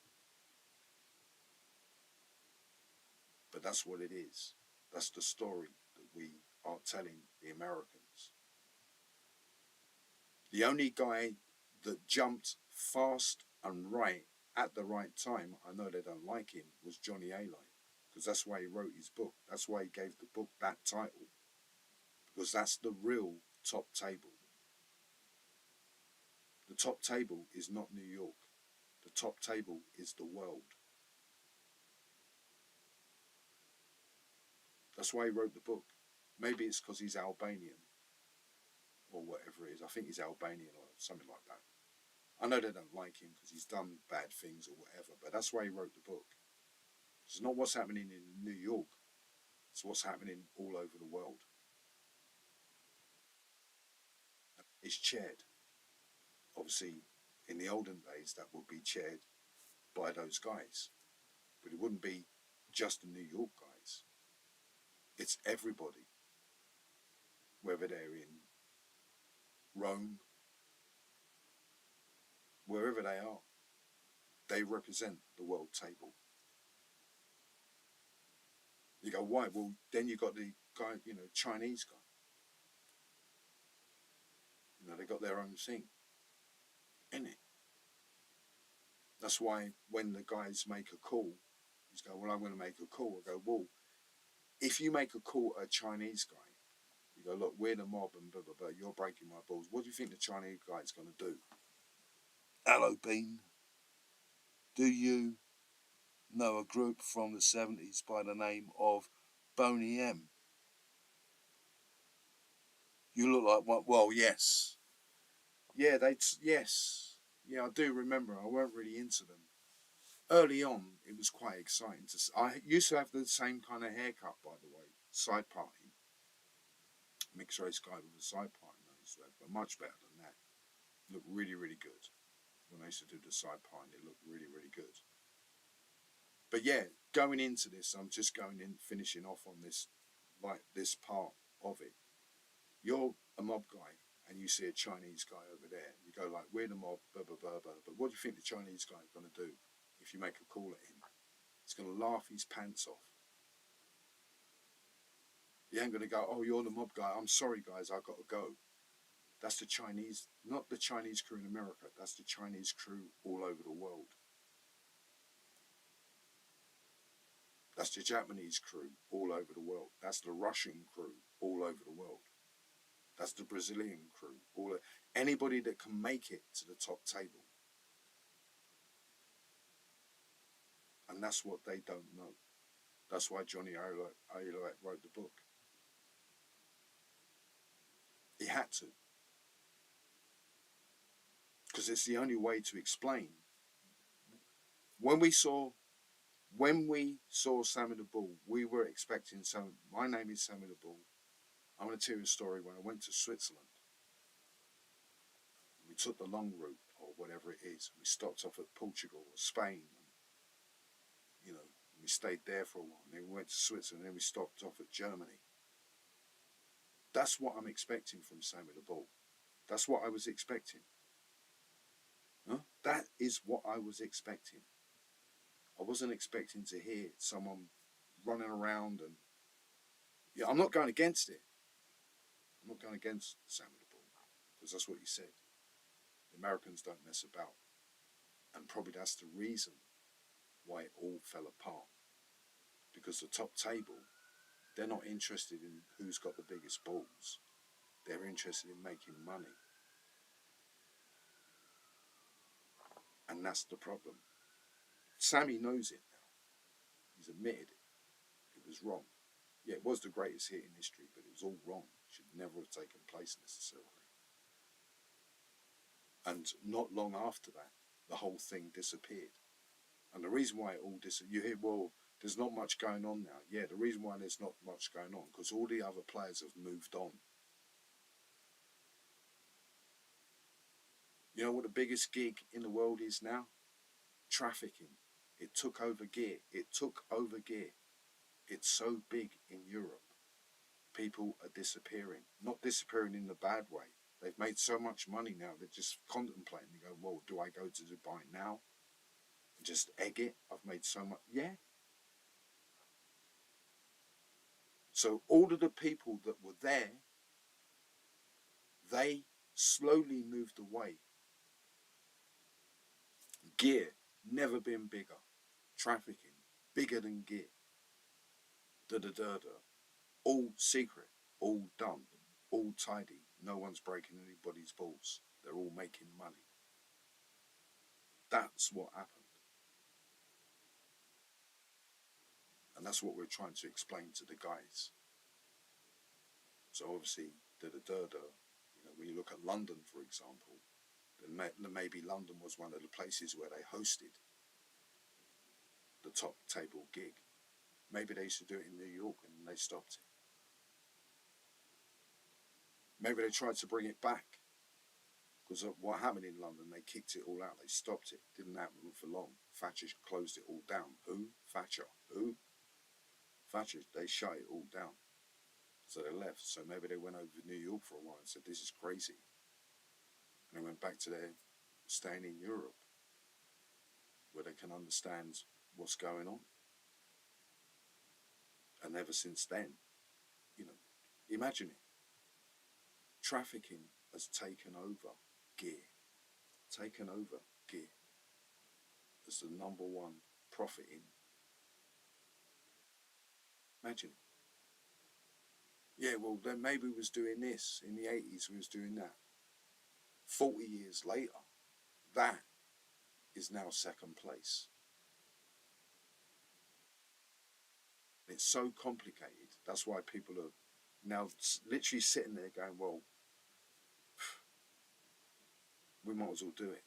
Speaker 1: But that's what it is. That's the story that we are telling the Americans. The only guy that jumped fast and right at the right time, I know they don't like him, was Johnny Alite. Because that's why he wrote his book. That's why he gave the book that title. Because that's the real top table. The top table is not New York. The top table is the world. That's why he wrote the book. Maybe it's because he's Albanian or whatever it is. I think he's Albanian or something like that. I know they don't like him because he's done bad things or whatever, but that's why he wrote the book. It's not what's happening in New York. It's what's happening all over the world. It's chaired. Obviously, in the olden days, that would be chaired by those guys. But it wouldn't be just the New York guys. It's everybody. Whether they're in Rome, wherever they are, they represent the world table. You go, why? Well, then you got the guy, Chinese guy. They got their own thing, innit? That's why when the guys make a call, he's go, well, I'm going to make a call. I go, well, if you make a call at a Chinese guy, you go, look, we're the mob and blah, blah, blah, you're breaking my balls. What do you think the Chinese guy's going to do? Hello, Bean. Do you know a group from the 70s by the name of Boney M? You look like one. Well, yes. Yeah, yes. Yeah, I do remember. I weren't really into them. Early on, it was quite exciting. I used to have the same kind of haircut, by the way. Side parting. Mixed race guy with a side parting, I used to have, but much better than that. Looked really, really good. When I used to do the side parting, it looked really, really good. But yeah, going into this, I'm just finishing off on this, like this part of it. You're a mob guy and you see a Chinese guy over there. You go like, we're the mob, blah, blah, blah, blah. But what do you think the Chinese guy is going to do if you make a call at him? He's going to laugh his pants off. He ain't going to go, oh, you're the mob guy. I'm sorry, guys, I've got to go. That's the Chinese, not the Chinese crew in America. That's the Chinese crew all over the world. That's the Japanese crew all over the world. That's the Russian crew all over the world. That's the Brazilian crew. Anybody that can make it to the top table. And that's what they don't know. That's why Johnny Alite wrote the book. He had to. because it's the only way to explain. When we saw Sammy the Bull, we were expecting some. My name is Sammy the Bull. I'm going to tell you a story. When I went to Switzerland, we took the long route or whatever it is. We stopped off at Portugal or Spain. And, you know, we stayed there for a while. And then we went to Switzerland. And then we stopped off at Germany. That's what I'm expecting from Sammy the Bull. That's what I was expecting. Huh? That is what I was expecting. I wasn't expecting to hear someone running around and yeah, I'm not going against it. I'm not going against Sammy the Bull because that's what you said. The Americans don't mess about, and probably that's the reason why it all fell apart. Because the top table, they're not interested in who's got the biggest balls. They're interested in making money, and that's the problem. Sammy knows it now. He's admitted it. It was wrong. Yeah, it was the greatest hit in history, but it was all wrong. It should never have taken place necessarily. And not long after that, the whole thing disappeared. And the reason why it all disappeared, you hear, well, there's not much going on now. Yeah, the reason why there's not much going on, because all the other players have moved on. You know what the biggest gig in the world is now? Trafficking. It took over gear. It took over gear. It's so big in Europe. People are disappearing. Not disappearing in the bad way. They've made so much money now, they're just contemplating. They go, well, do I go to Dubai now? And just egg it? I've made so much. Yeah. So all of the people that were there, they slowly moved away. Gear, never been bigger. Trafficking, bigger than gear. Da-da-da-da. All secret, all done, all tidy. No one's breaking anybody's balls. They're all making money. That's what happened. And that's what we're trying to explain to the guys. So obviously, you know, when you look at London, for example, then maybe London was one of the places where they hosted the top table gig. Maybe they used to do it in New York and they stopped it. Maybe they tried to bring it back because of what happened in London. They kicked it all out. They stopped it. Didn't happen for long. Thatcher closed it all down. Who? Thatcher. Who? Thatcher. They shut it all down. So they left. So maybe they went over to New York for a while and said, this is crazy. And they went back to their staying in Europe where they can understand what's going on. And ever since then, you know, imagine it. Trafficking has taken over gear. Taken over gear. As the number one profiting. Imagine it. Yeah, well, then maybe we was doing this. In the 80s, we was doing that. 40 years later, that is now second place. It's so complicated. That's why people are now literally sitting there going, well, we might as well do it.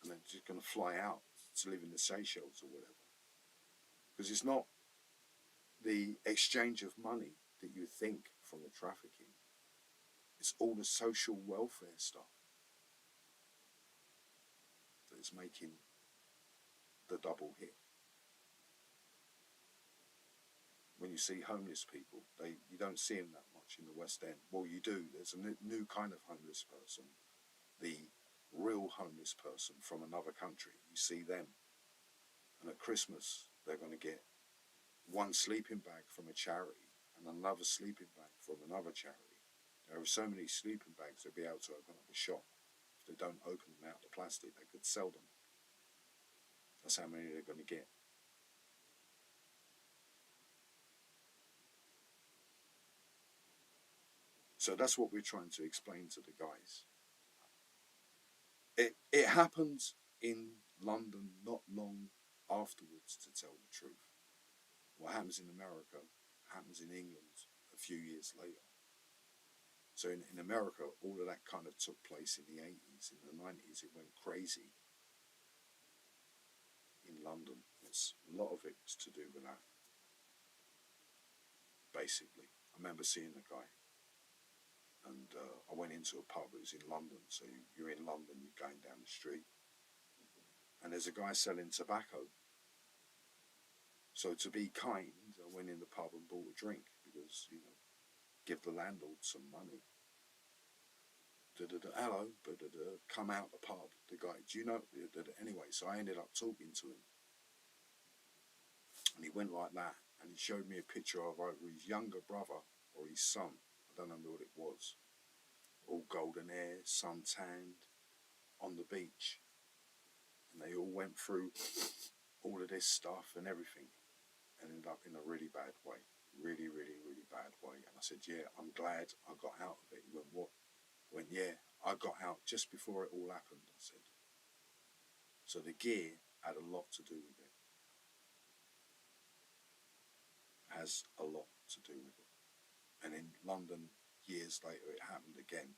Speaker 1: And they're just going to fly out to live in the Seychelles or whatever. Because it's not the exchange of money that you think from the trafficking. It's all the social welfare stuff that is making the double hit. When you see homeless people, you don't see them that much in the West End. Well, you do. There's a new kind of homeless person, the real homeless person from another country. You see them. And at Christmas, they're going to get one sleeping bag from a charity and another sleeping bag from another charity. There are so many sleeping bags, they'll be able to open up a shop. If they don't open them out of the plastic, they could sell them. That's how many they're going to get. So that's what we're trying to explain to the guys. It happened in London not long afterwards, to tell the truth. What happens in America happens in England a few years later. So in America, all of that kind of took place in the 80s. In the 90s, it went crazy in London. A lot of it was to do with that, basically. I remember seeing a guy, and I went into a pub. It was in London, so you're in London, you're going down the street, and there's a guy selling tobacco. So to be kind, I went in the pub and bought a drink because, give the landlord some money. Hello, come out the pub. The guy, do you know? Anyway, so I ended up talking to him, and he went like that, and he showed me a picture of either his younger brother or his son. I don't know what it was. All golden hair, sun tanned, on the beach, and they all went through all of this stuff and everything, and ended up in a really bad way, really, really, really bad way. And I said, yeah, I'm glad I got out of it. He went, what? I went, yeah, I got out just before it all happened, I said. So the gear had a lot to do with it. Has a lot to do with it. And in London, years later, it happened again.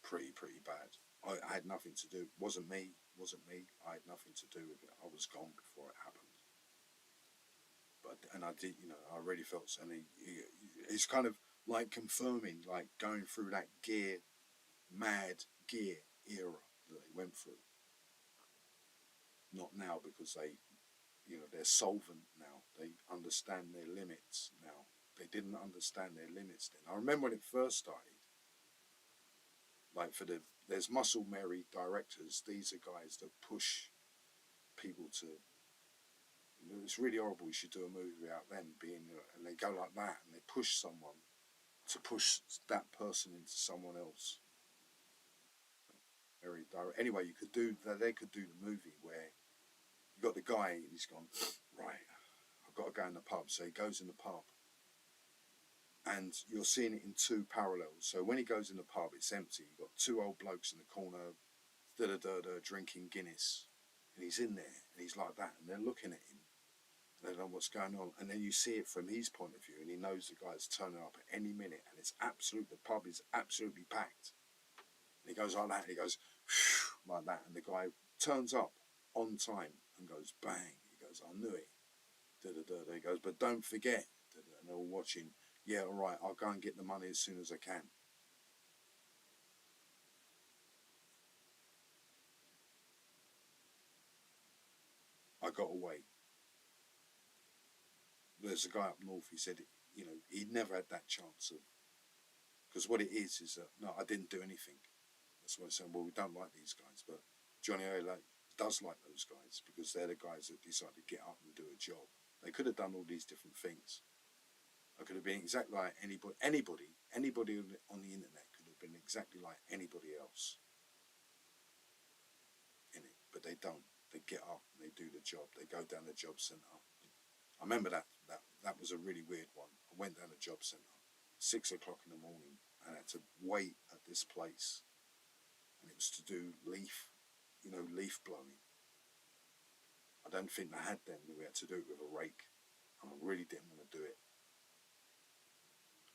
Speaker 1: Pretty bad. I had nothing to do. Wasn't me. I had nothing to do with it. I was gone before it happened. And I did, I really felt, and it's kind of like confirming, like going through that mad gear era that they went through. Not now, because they're solvent now. They understand their limits now. They didn't understand their limits then. I remember when it first started, like there's muscle Mary directors. These are guys that push people to, it's really horrible. You should do a movie about them and they go like that, and they push someone to push that person into someone else. Very direct. Anyway, they could do the movie where you got the guy and he's gone, right, I've got to go in the pub. So he goes in the pub, and you're seeing it in two parallels. So when he goes in the pub, it's empty. You've got two old blokes in the corner, drinking Guinness, and he's in there, and he's like that, and they're looking at him. They don't know what's going on, and then you see it from his point of view, and he knows the guy's turning up at any minute, and the pub is absolutely packed. And he goes like that, and he goes like that, and the guy turns up on time and goes bang. He goes, I knew it. He goes, but don't forget. And they're all watching. Yeah, all right, I'll go and get the money as soon as I can. I got away. There's a guy up north, he said, he'd never had that chance of, because what it is that, no, I didn't do anything. That's why I said, well, we don't like these guys, but Johnny O does like those guys, because they're the guys that decide to get up and do a job. They could have done all these different things. I could have been exactly like anybody on the internet could have been exactly like anybody else in it, but they don't. They get up and they do the job. They go down the job centre. I remember that was a really weird one. I went down the job centre, 6 o'clock in the morning, and I had to wait at this place, and it was to do leaf blowing. I don't think they had then. We had to do it with a rake, and I really didn't want to do it.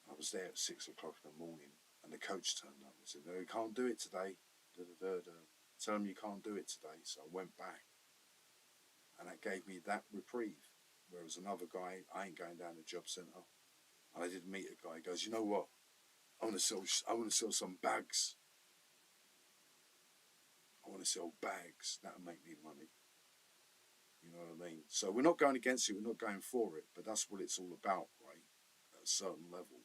Speaker 1: I was there at 6 o'clock in the morning, and the coach turned up and said, no, you can't do it today. Tell him you can't do it today. So I went back, and that gave me that reprieve. Whereas another guy, I ain't going down the job centre. And I did meet a guy. He goes, you know what? I want to sell some bags. I want to sell bags. That'll make me money. You know what I mean? So we're not going against it. We're not going for it. But that's what it's all about, right? At a certain level.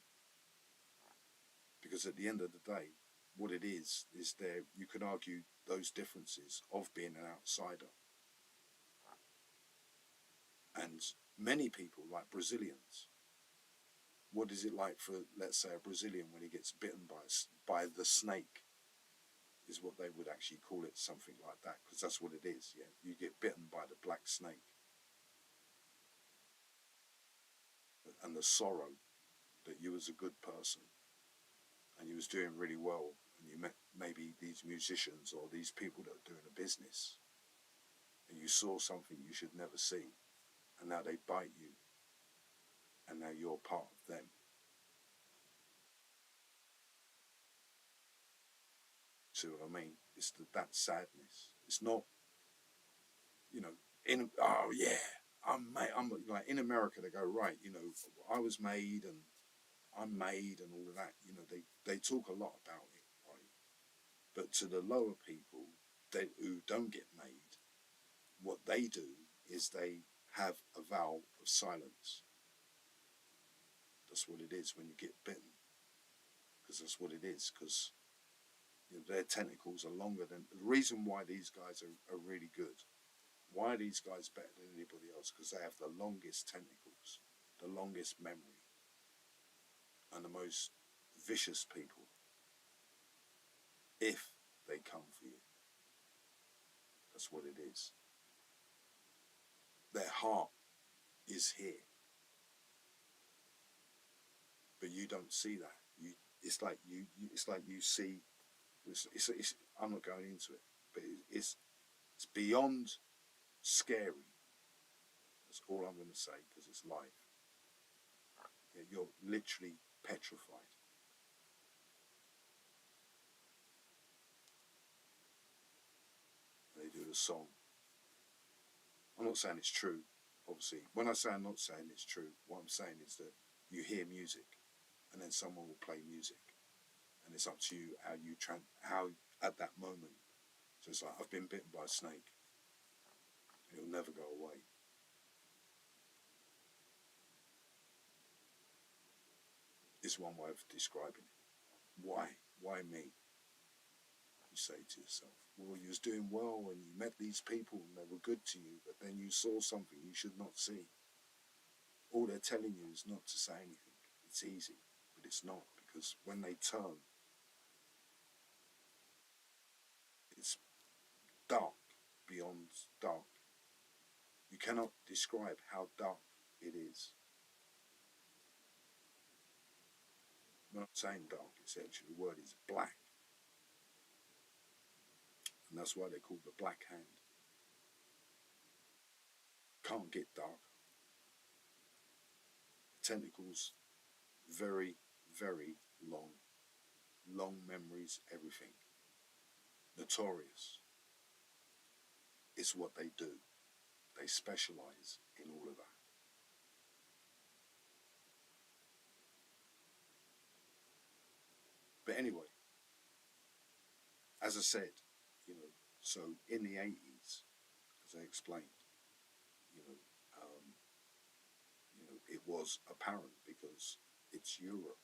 Speaker 1: Because at the end of the day, what it is you can argue those differences of being an outsider. And many people, like Brazilians, what is it like for, let's say, a Brazilian when he gets bitten by the snake, is what they would actually call it, something like that, because that's what it is. Yeah, you get bitten by the black snake, and the sorrow that you was a good person and you was doing really well, and you met maybe these musicians or these people that are doing a business, and you saw something you should never see, and now they bite you, and now you're part of them. See what I mean? It's that sadness. It's not, you know, in, oh yeah, I'm made. I'm like, in America, they go, right, you know, I was made and I'm made and all of that. You know, they talk a lot about it, right? But to the lower people, who don't get made, what they do is they have a vow of silence. That's what it is when you get bitten, because that's what it is. Because, you know, their tentacles are longer than the reason why these guys are really good. Why are these guys better than anybody else? Because they have the longest tentacles, the longest memory, and the most vicious people. If they come for you, that's what it is. Their heart is here, but you don't see that. It's like it's like you see. I'm not going into it, but it's beyond scary. That's all I'm going to say because it's live. Yeah, you're literally petrified. They do the song. I'm not saying it's true, obviously. When I say I'm not saying it's true, what I'm saying is that you hear music, and then someone will play music, and it's up to you how at that moment. So it's like, I've been bitten by a snake. It'll never go away. It's one way of describing it. Why? Why me? You say to yourself. Well, you was doing well and you met these people and they were good to you, but then you saw something you should not see. All they're telling you is not to say anything. It's easy, but it's not, because when they turn, it's dark beyond dark. You cannot describe how dark it is. I'm not saying dark, it's actually, the word is black. And that's why they're called the Black Hand. Can't get dark. Tentacles, very, very long. Long memories, everything. Notorious. It's what they do. They specialize in all of that. But anyway, as I said, you know, so in the 80s, as I explained, you know, um, it was apparent because it's Europe.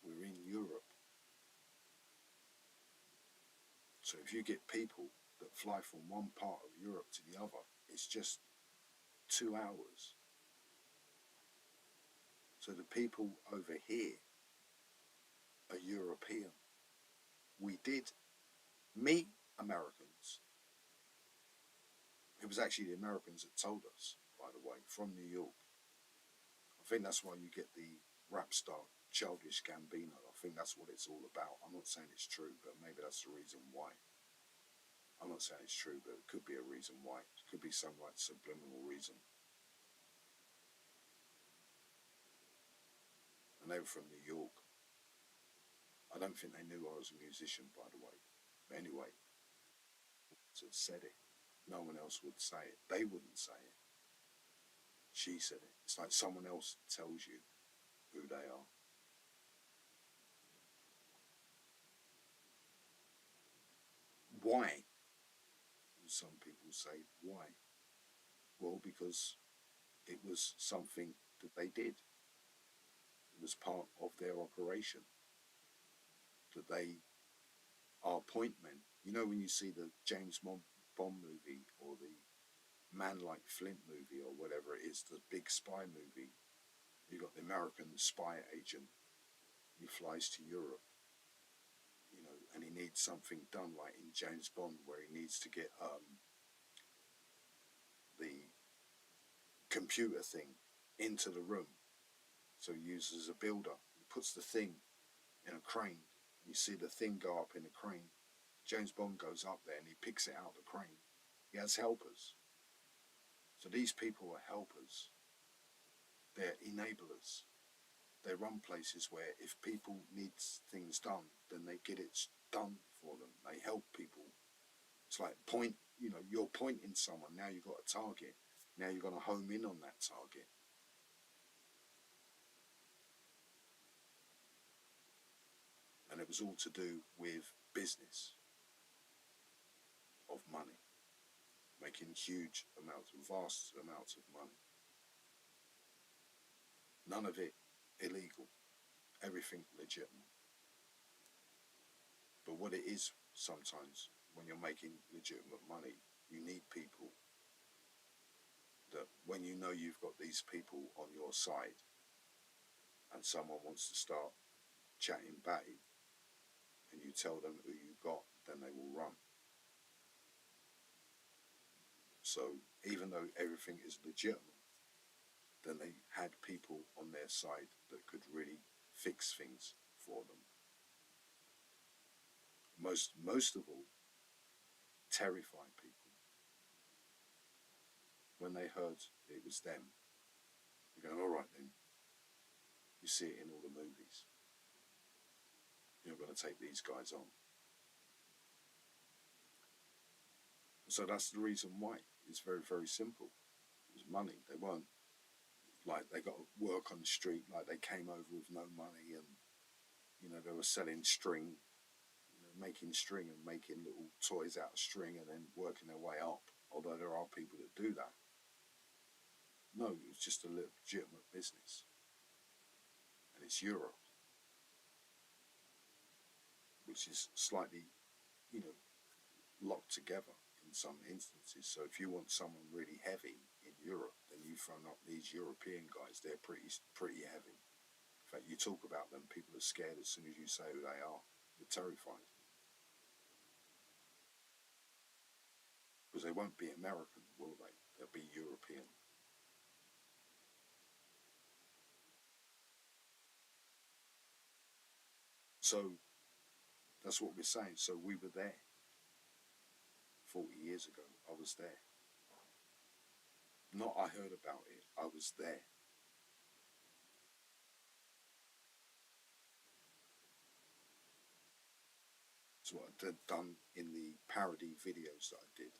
Speaker 1: We're in Europe. So if you get people that fly from one part of Europe to the other, it's just 2 hours. So the people over here are European. We did meet Americans. It was actually the Americans that told us, by the way, from New York. I think that's why you get the rap star Childish Gambino. I think that's what it's all about. I'm not saying it's true, but maybe that's the reason why. I'm not saying it's true, but it could be a reason why. It could be some like subliminal reason. And they were from New York. I don't think they knew I was a musician, by the way. But anyway, so said it. No one else would say it. They wouldn't say it. She said it. It's like someone else tells you who they are. Why? Some people say, why? Well, because it was something that they did. It was part of their operation. That they are point men. You know, when you see the James Bond movie or the Man Like Flint movie or whatever it is, the big spy movie, you got the American spy agent. He flies to Europe, you know, and he needs something done, like in James Bond, where he needs to get the computer thing into the room. So he uses a builder. He puts the thing in a crane. You see the thing go up in a crane. James Bond goes up there and he picks it out of the crane. He has helpers. So these people are helpers. They're enablers. they run places where if people need things done, then they get it done for them. They help people. It's like you're pointing someone, now you've got a target. Now you're going to home in on that target. And it was all to do with business, of money, making huge amounts, vast amounts of money. None of it illegal, everything legitimate. But what it is sometimes when you're making legitimate money, you need people that when you know you've got these people on your side and someone wants to start chatting batty and you tell them who you got, then they will run. So even though everything is legitimate, then they had people on their side that could really fix things for them. Most of all, terrify people. When they heard it was them, you're going, all right then, you see it in all the movies. You're going to take these guys on. So that's the reason why. It's very, very simple. It was money. They weren't like they got to work on the street, like they came over with no money and, they were selling string, making string and making little toys out of string and then working their way up. Although there are people that do that. No, it was just a legitimate business. And it's Europe, which is slightly, locked together in some instances. So if you want someone really heavy in Europe, then you phone up these European guys. They're pretty heavy. In fact, you talk about them, people are scared as soon as you say who they are. They're terrified. Because they won't be American, will they? They'll be European. So that's what we're saying. So we were there 40 years ago. I was there. Not I heard about it, I was there. It's what I'd done in the parody videos that I did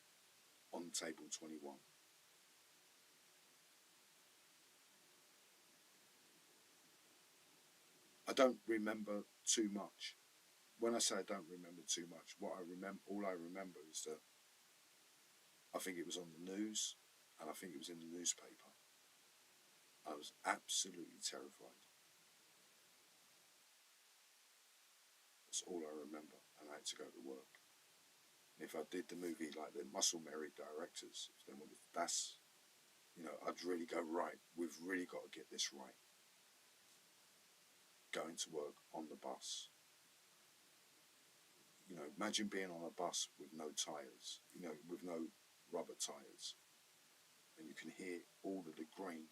Speaker 1: on Table 21. I don't remember too much. When I say I don't remember too much, all I remember is that I think it was on the news and I think it was in the newspaper. I was absolutely terrified. That's all I remember, and I had to go to work. And if I did the movie like the Muscle Mary directors, I'd really go, right, we've really got to get this right. Going to work on the bus. Imagine being on a bus with no tyres, with no rubber tyres. And you can hear all of the grain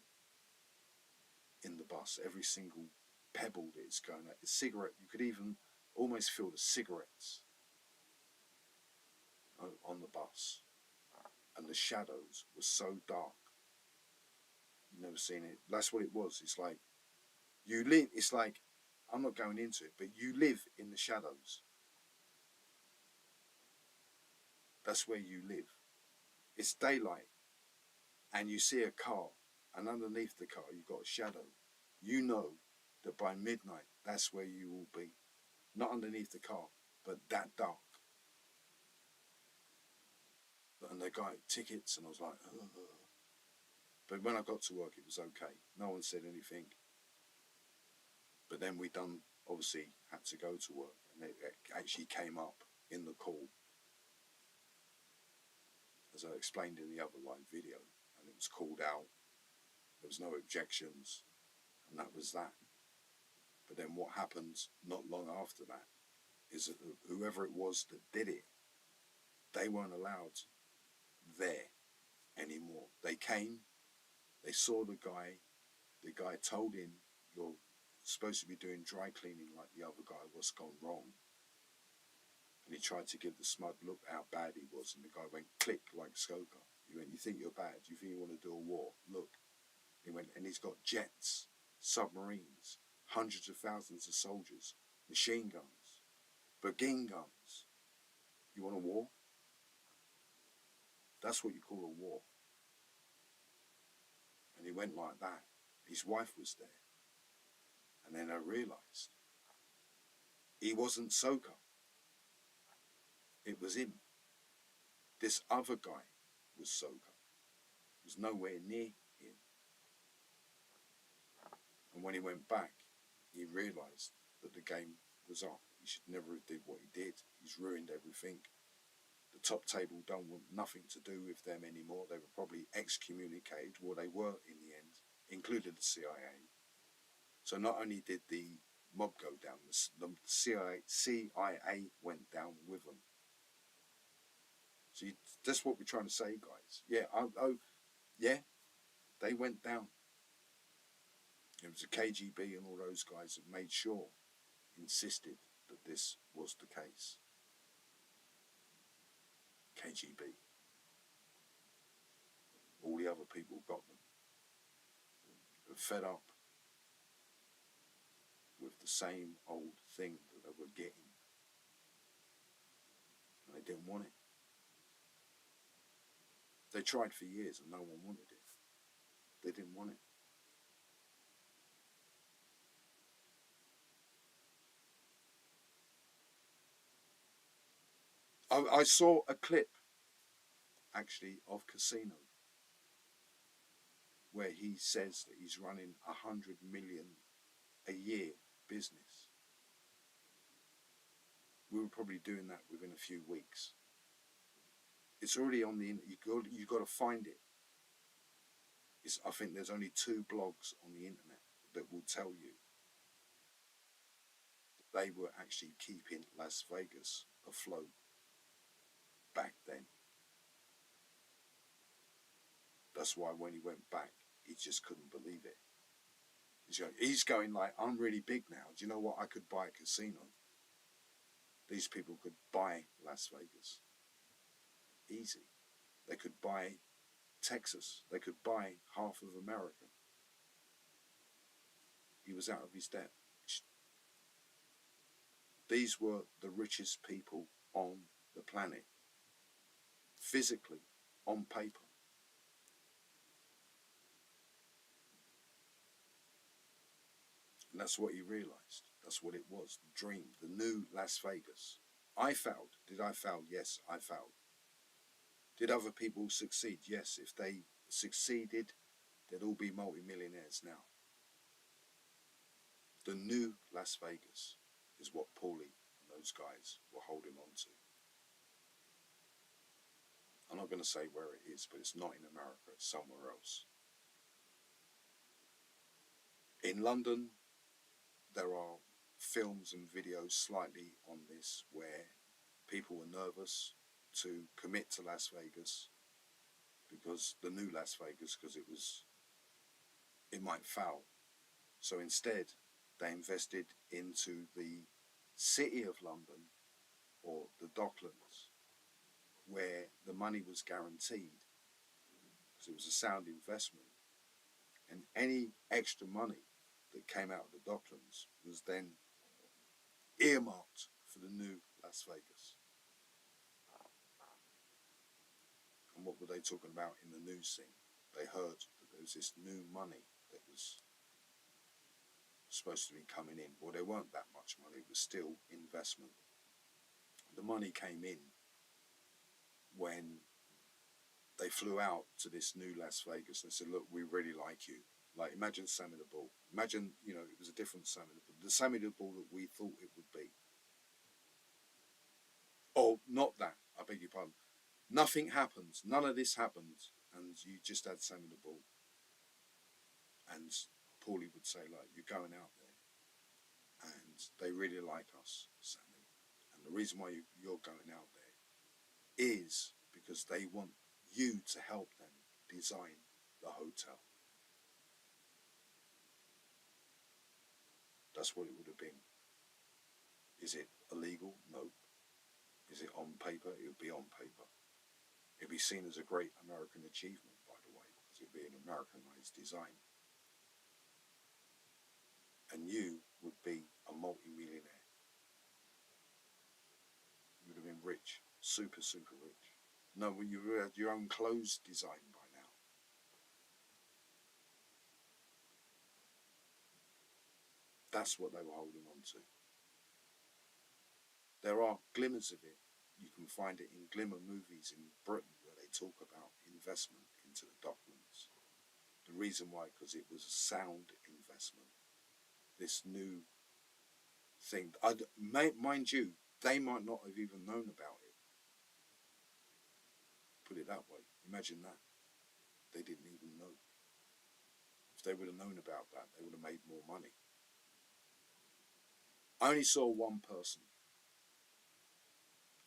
Speaker 1: in the bus, every single pebble that it's going at. The cigarette, you could even almost feel the cigarettes on the bus. And the shadows were so dark. You've never seen it. That's what it was. It's like, I'm not going into it, but you live in the shadows. That's where you live. It's daylight, and you see a car, and underneath the car you've got a shadow. You know that by midnight, that's where you will be. Not underneath the car, but that dark. And they got tickets, and I was like, ugh. But when I got to work, it was okay. No one said anything. But then we obviously had to go to work, and it actually came up in the call, as I explained in the other live video, and it was called out. There was no objections, and that was that. But then what happened not long after that is that whoever it was that did it, they weren't allowed there anymore. They came, they saw the guy told him, you're supposed to be doing dry cleaning like the other guy, what's gone wrong? And he tried to give the smug look how bad he was, and the guy went click like Skoker. He went, you think you're bad? You think you want to do a war? Look. He went, and he's got jets, submarines, hundreds of thousands of soldiers, machine guns, begin guns. You want a war? That's what you call a war. And he went like that. His wife was there. And then I realised he wasn't Soka. It was him. This other guy was Soka. Was nowhere near him. And when he went back, he realised that the game was up. He should never have did what he did. He's ruined everything. The top table don't want nothing to do with them anymore. They were probably excommunicated, well, they were in the end, including the CIA. So not only did the mob go down, the CIA went down with them. So that's what we're trying to say, guys. Yeah, yeah, they went down. It was the KGB and all those guys that made sure, insisted that this was the case. KGB. All the other people got them. They're fed up with the same old thing that they were getting. And they didn't want it. They tried for years and no one wanted it. They didn't want it. I saw a clip, actually, of Casino, where he says that he's running 100 million a year business. We were probably doing that within a few weeks. It's already on the internet. You've got to find it. I think there's only 2 blogs on the internet that will tell you that they were actually keeping Las Vegas afloat back then. That's why when he went back, he just couldn't believe it. He's going like, I'm really big now. Do you know what? I could buy a casino. These people could buy Las Vegas. Easy. They could buy Texas. They could buy half of America. He was out of his depth. These were the richest people on the planet. Physically, on paper. And that's what he realised. That's what it was. The dream. The new Las Vegas. I failed. Did I fail? Yes, I failed. Did other people succeed? Yes. If they succeeded, they'd all be multi-millionaires now. The new Las Vegas is what Paulie and those guys were holding on to. I'm not going to say where it is, but it's not in America. It's somewhere else. In London, there are films and videos slightly on this where people were nervous to commit to Las Vegas because the new Las Vegas, because it might foul. So instead, they invested into the city of London or the Docklands, where the money was guaranteed because it was a sound investment, and any extra money that came out of the Docklands was then earmarked for the new Las Vegas. And what were they talking about in the news scene? They heard that there was this new money that was supposed to be coming in. Well, there weren't that much money. It was still investment. The money came in when they flew out to this new Las Vegas and said, look, we really like you. Like, imagine Sammy the Bull. Imagine, it was a different Sammy the Bull. The Sammy the Bull that we thought it would be. Oh, not that. I beg your pardon. Nothing happens. None of this happens. And you just had Sammy the Bull. And Paulie would say, like, you're going out there. And they really like us, Sammy. And the reason why you're going out there is because they want you to help them design the hotel. That's what it would have been. Is it illegal? No. Is it on paper? It would be on paper. It would be seen as a great American achievement, by the way, because it would be an Americanized design. And you multi-millionaire. You would have been rich, super, super rich. No, well, you had your own clothes designed by now. That's what they were holding on to. There are glimmers of it. You can find it in glimmer movies in Britain where they talk about investment into the Docklands. The reason why, because it was a sound investment. This new thing. Mind you, they might not have even known about it. Put it that way. Imagine that. They didn't even know. If they would have known about that, they would have made more money. I only saw one person.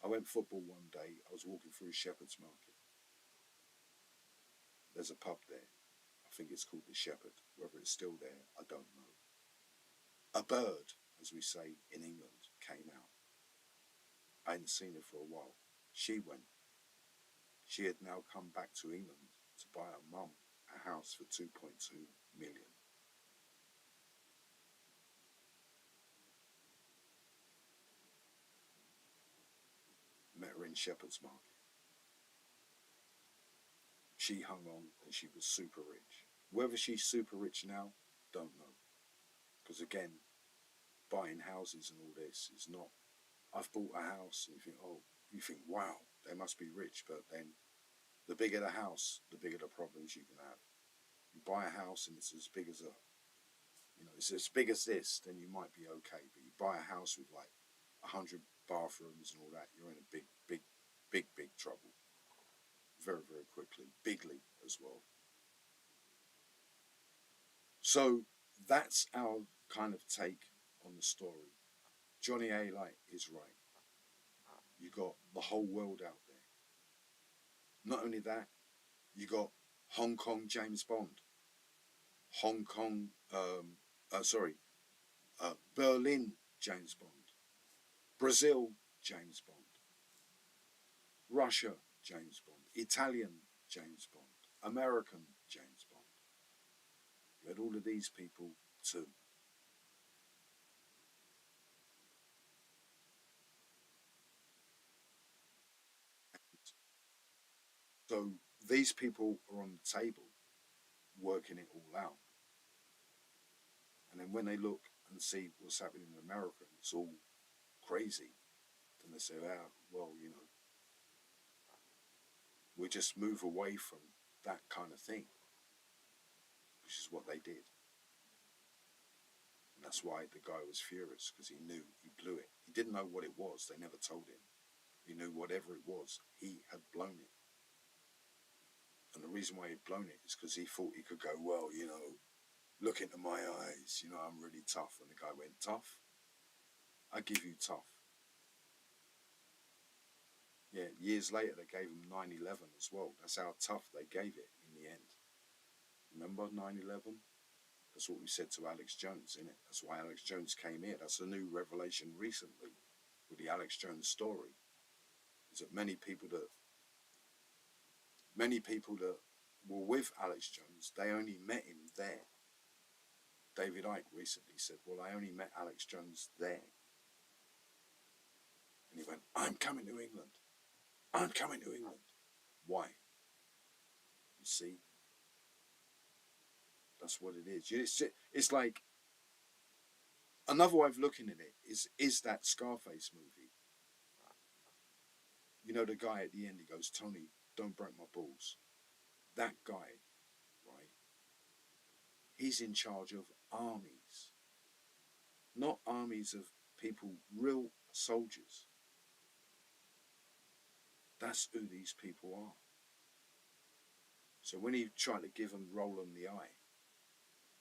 Speaker 1: I went football one day. I was walking through Shepherd's Market. There's a pub there. I think it's called the Shepherd. Whether it's still there, I don't know. A bird, as we say in England, came out. I hadn't seen her for a while. She went. She had now come back to England to buy her mum a house for 2.2 million. Met her in Shepherd's Market. She hung on and she was super rich. Whether she's super rich now, don't know. Because again, buying houses and all this is not. I've bought a house and you think, wow, they must be rich. But then the bigger the house, the bigger the problems you can have. You buy a house and it's as big as it's as big as this, then you might be okay. But you buy a house with like 100 bathrooms and all that, you're in a big trouble. Very, very quickly. Bigly as well. So that's our kind of take on the story. Johnny A. Light is right. You got the whole world out there. Not only that, you got Hong Kong James Bond, Hong Kong, Berlin James Bond, Brazil James Bond, Russia James Bond, Italian James Bond, American James Bond. You had all of these people too. So these people are on the table working it all out. And then when they look and see what's happening in America, and it's all crazy, then they say, well, we just move away from that kind of thing, which is what they did. And that's why the guy was furious, because he knew he blew it. He didn't know what it was. They never told him. He knew whatever it was, he had blown it. And the reason why he'd blown it is because he thought he could go, well, look into my eyes, I'm really tough. And the guy went, tough? I give you tough. Yeah, years later they gave him 9/11 as well. That's how tough they gave it in the end. Remember 9/11? That's what we said to Alex Jones, isn't it? That's why Alex Jones came here. That's a new revelation recently with the Alex Jones story. Is that many people that were with Alex Jones, they only met him there. David Icke recently said, well, I only met Alex Jones there. And he went, I'm coming to England. I'm coming to England. Why? You see? That's what it is. It's like, another way of looking at it is that Scarface movie. The guy at the end, he goes, Tony, don't break my balls. That guy, right, he's in charge of armies. Not armies of people, real soldiers. That's who these people are. So when he tried to give them Roland the eye,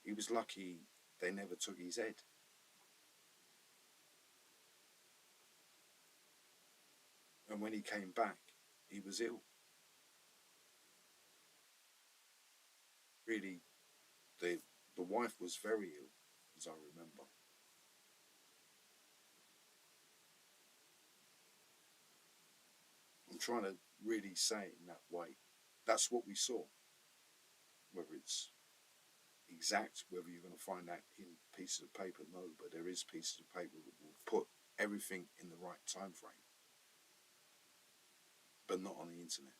Speaker 1: he was lucky they never took his head. And when he came back, he was ill. Really, the wife was very ill, as I remember. I'm trying to really say it in that way. That's what we saw. Whether it's exact whether you're going to find that in pieces of paper. No, but there is pieces of paper that will put everything in the right time frame, but not on the internet.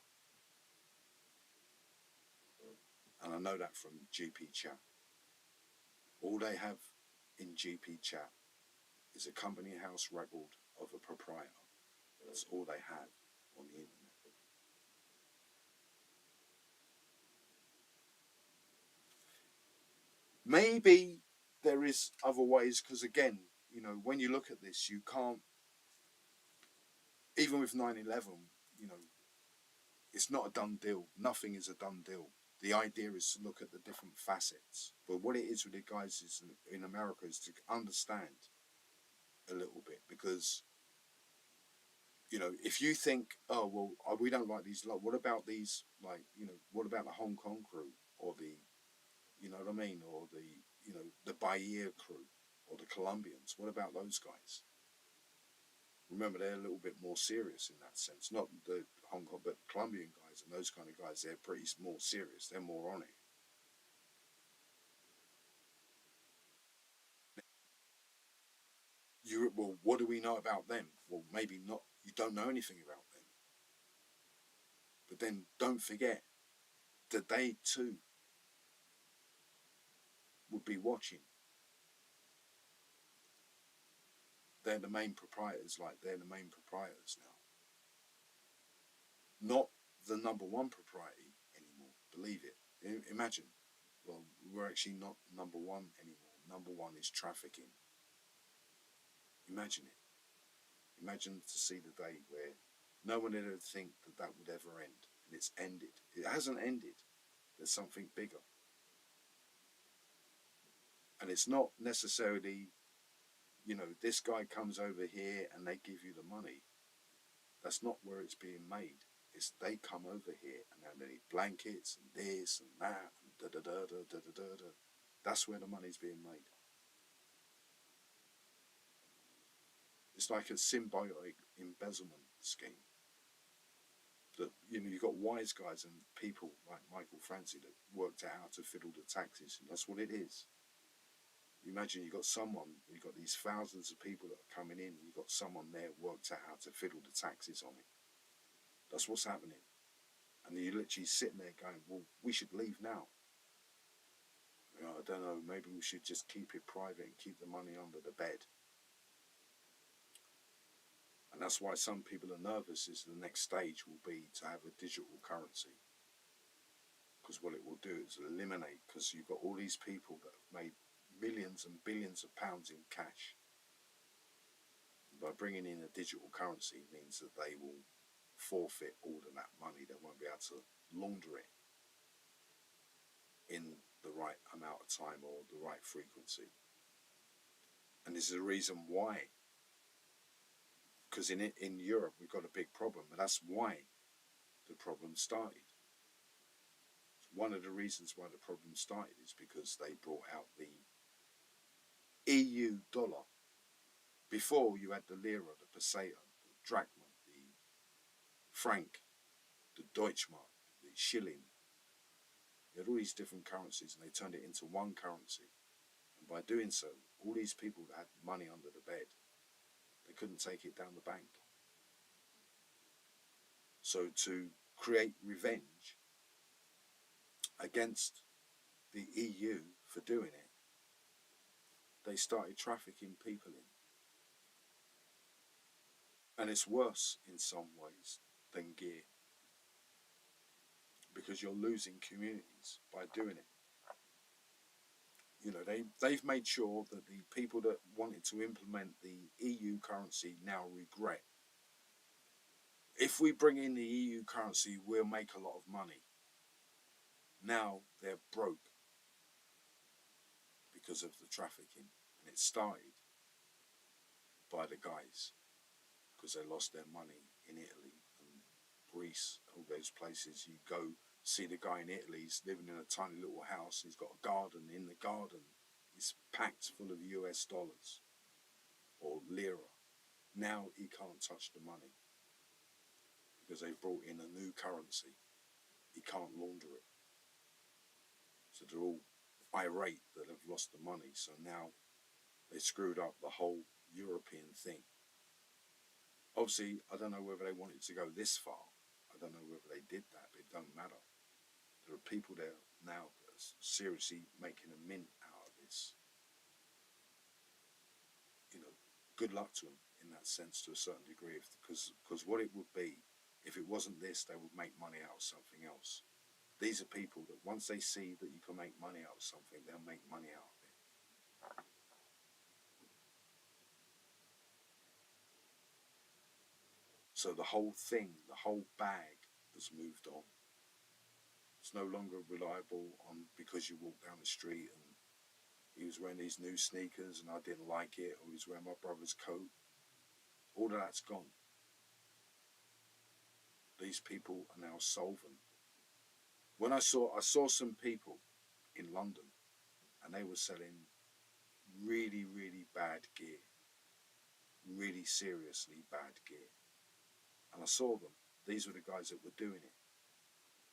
Speaker 1: And I know that from GP chat. All they have in GP chat is a company house record of a proprietor. That's all they have on the internet. Maybe there is other ways, because again, when you look at this, you can't, even with 9/11, you know, it's not a done deal. Nothing is a done deal. The idea is to look at the different facets. But what it is with the guys is in America is to understand a little bit, because if you think, oh well, we don't like these, what about these, like, what about the Hong Kong crew, or the, you know what I mean, or the, the Bahia crew, or the Colombians? What about those guys? Remember, they're a little bit more serious in that sense. Not the Hong Kong, but Colombian guys and those kind of guys, they're pretty more serious. They're more on it. Well, what do we know about them? Well, maybe not. You don't know anything about them. But then don't forget that they too would be watching. They're the main proprietors, like they're the main proprietors now. Not the number one propriety anymore. Believe it. Imagine. Well, we're actually not number one anymore. Number one is trafficking. Imagine it. Imagine to see the day where no one ever think that that would ever end, and it's ended. It hasn't ended. There's something bigger, and it's not necessarily, this guy comes over here and they give you the money. That's not where it's being made. It's they come over here and they need blankets and this and that and da da da da da da da. That's where the money's being made. It's like a symbiotic embezzlement scheme. That you've got wise guys and people like Michael Francie that worked out how to fiddle the taxes. And that's what it is. You imagine you've got these thousands of people that are coming in, and you've got someone there worked out how to fiddle the taxes on it. That's what's happening. And you're literally sitting there going, well, we should leave now. I don't know, maybe we should just keep it private and keep the money under the bed. And that's why some people are nervous, is the next stage will be to have a digital currency. Because what it will do is eliminate, because you've got all these people that have made millions and billions of pounds in cash. By bringing in a digital currency means that they will forfeit all of that money. They won't be able to launder it in the right amount of time or the right frequency. And this is the reason why, because in Europe we've got a big problem, but that's why the problem started. One of the reasons why the problem started is because they brought out the EU dollar. Before, you had the lira, the peseta, the drachma, the franc, the Deutschmark, the shilling. You had all these different currencies, and they turned it into one currency. And by doing so, all these people that had money under the bed, they couldn't take it down the bank. So to create revenge against the EU for doing it, they started trafficking people in. And it's worse in some ways than gear, because you're losing communities by doing it. They've made sure that the people that wanted to implement the EU currency now regret. If we bring in the EU currency, we'll make a lot of money. Now they're broke because of the trafficking. And it started by the guys, because they lost their money in Italy and Greece, all those places. You go see the guy in Italy, he's living in a tiny little house, he's got a garden. In the garden is packed full of US dollars or lira. Now he can't touch the money because they brought in a new currency. He can't launder it. So they're all irate that they've lost the money. So now they screwed up the whole European thing. Obviously, I don't know whether they wanted to go this far. I don't know whether they did that, but it don't matter. There are people there now that are seriously making a mint out of this. You know, good luck to them in that sense to a certain degree, because what it would be, if it wasn't this, they would make money out of something else. These are people that once they see that you can make money out of something, they'll make money out of it. So the whole thing, the whole bag has moved on. It's no longer reliable on because you walk down the street and he was wearing these new sneakers and I didn't like it, or he was wearing my brother's coat. All of that's gone. These people are now solvent. When I saw some people in London and they were selling really, really bad gear, really seriously bad gear. And I saw them. These were the guys that were doing it.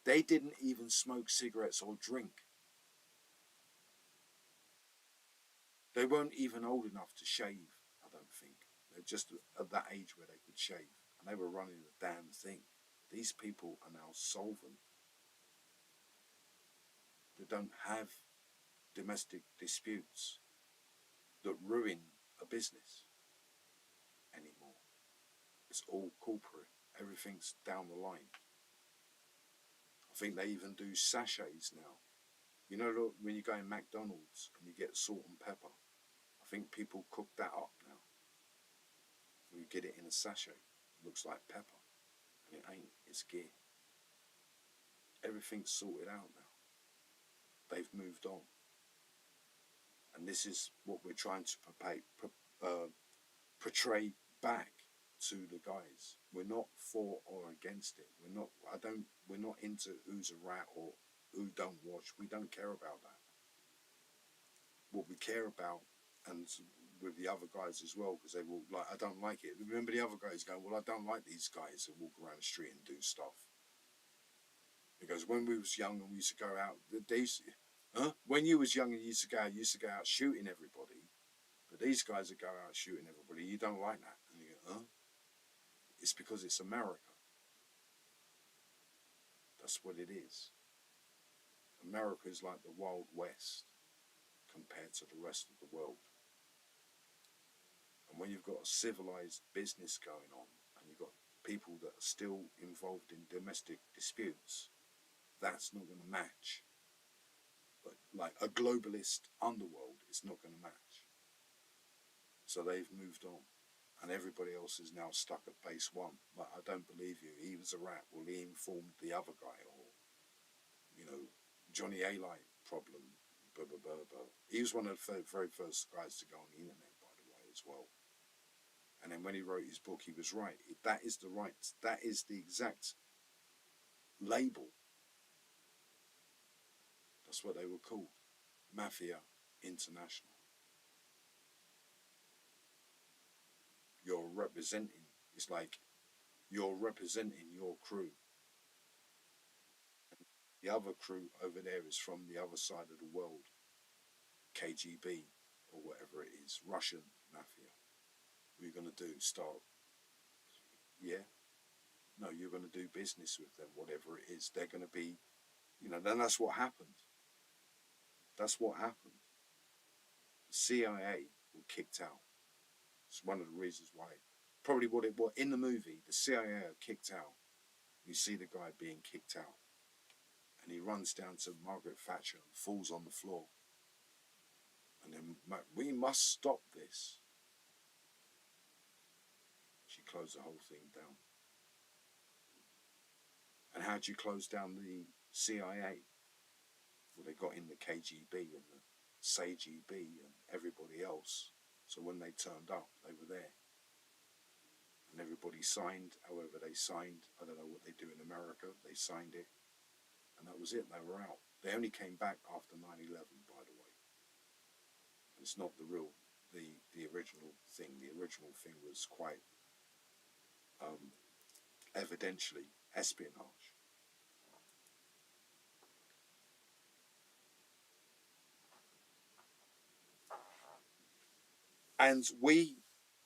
Speaker 1: They didn't even smoke cigarettes or drink. They weren't even old enough to shave, I don't think. They're just at that age where they could shave. And they were running the damn thing. These people are now solvent. They don't have domestic disputes that ruin a business anymore. It's all corporate. Everything's down the line. I think they even do sachets now. You know, look, when you go in McDonald's and you get salt and pepper, I think people cook that up now. You get it in a sachet. It looks like pepper. And it ain't. It's gear. Everything's sorted out now. They've moved on. And this is what we're trying to portray back to the guys. We're not for or against it. We're not into who's a rat or who don't watch. We don't care about that. What we care about, and with the other guys as well, because they will like, I don't like it. Remember the other guys going, well, I don't like these guys that walk around the street and do stuff. Because when we was young and we used to go out, when you was young and you used to go out shooting everybody, but these guys that go out shooting everybody, you don't like that. And you go, huh? It's because it's America. That's what it is. America is like the Wild West compared to the rest of the world. And when you've got a civilized business going on and you've got people that are still involved in domestic disputes, that's not going to match. But like a globalist underworld, it's not going to match. So they've moved on. And everybody else is now stuck at base one. Like, I don't believe you. He was a rat. Well, he informed the other guy. Or, you know, Johnny A-Light problem. Blah, blah, blah, blah. He was one of the very first guys to go on the internet, by the way, as well. And then when he wrote his book, he was right. That is the exact label. That's what they were called. Mafia International. It's like you're representing your crew. The other crew over there is from the other side of the world, KGB or whatever it is, Russian mafia. What are you going to do? Start? Yeah? No, you're going to do business with them, whatever it is. They're going to be, then that's what happened. That's what happened. The CIA were kicked out. It's one of the reasons why. Probably what it was in the movie, the CIA are kicked out. You see the guy being kicked out. And he runs down to Margaret Thatcher and falls on the floor. And then, we must stop this. She closed the whole thing down. And how do you close down the CIA? Well, they got in the KGB and the SAGB and everybody else. So when they turned up, they were there. And everybody signed, however they signed. I don't know what they do in America. They signed it. And that was it. They were out. They only came back after 9/11, by the way. It's not the original thing. The original thing was quite evidentially espionage. And we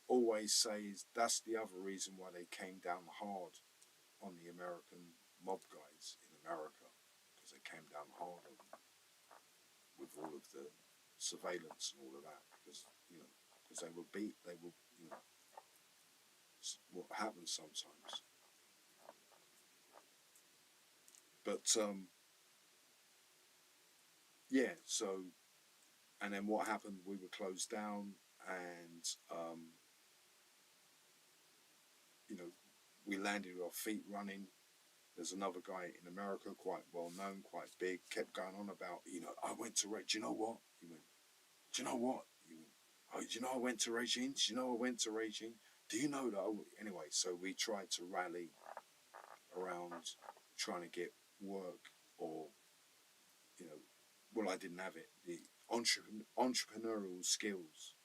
Speaker 1: always say that's the other reason why they came down hard on the American mob guys in America, because they came down hard on them with all of the surveillance and all of that, because because they were beat, they were what happens sometimes. But yeah, so and then what happened? We were closed down, and we landed with our feet running. There's another guy in America, quite well known, quite big, kept going on about, I went to Regine. Do you know what? He went, do you know what? He went, oh, do you know I went to Regine? Do you know I went to Regine? Do you know that? Anyway, so we tried to rally around trying to get work, or, well, I didn't have it. The entrepreneurial skills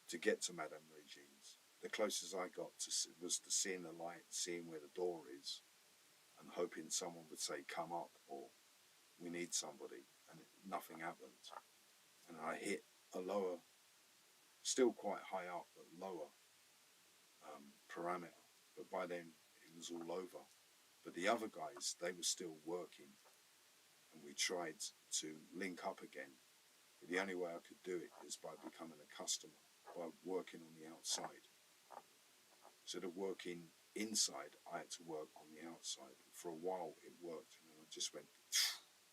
Speaker 1: to get to Madame Regine's. The closest I got was to seeing the light, seeing where the door is, and hoping someone would say, come up, or we need somebody, and nothing happened. And I hit a lower, still quite high up, but lower parameter. But by then, it was all over. But the other guys, they were still working, and we tried to link up again. But the only way I could do it is by becoming a customer, by working on the outside. Instead of working inside, I had to work on the outside. And for a while, it worked, and then I just went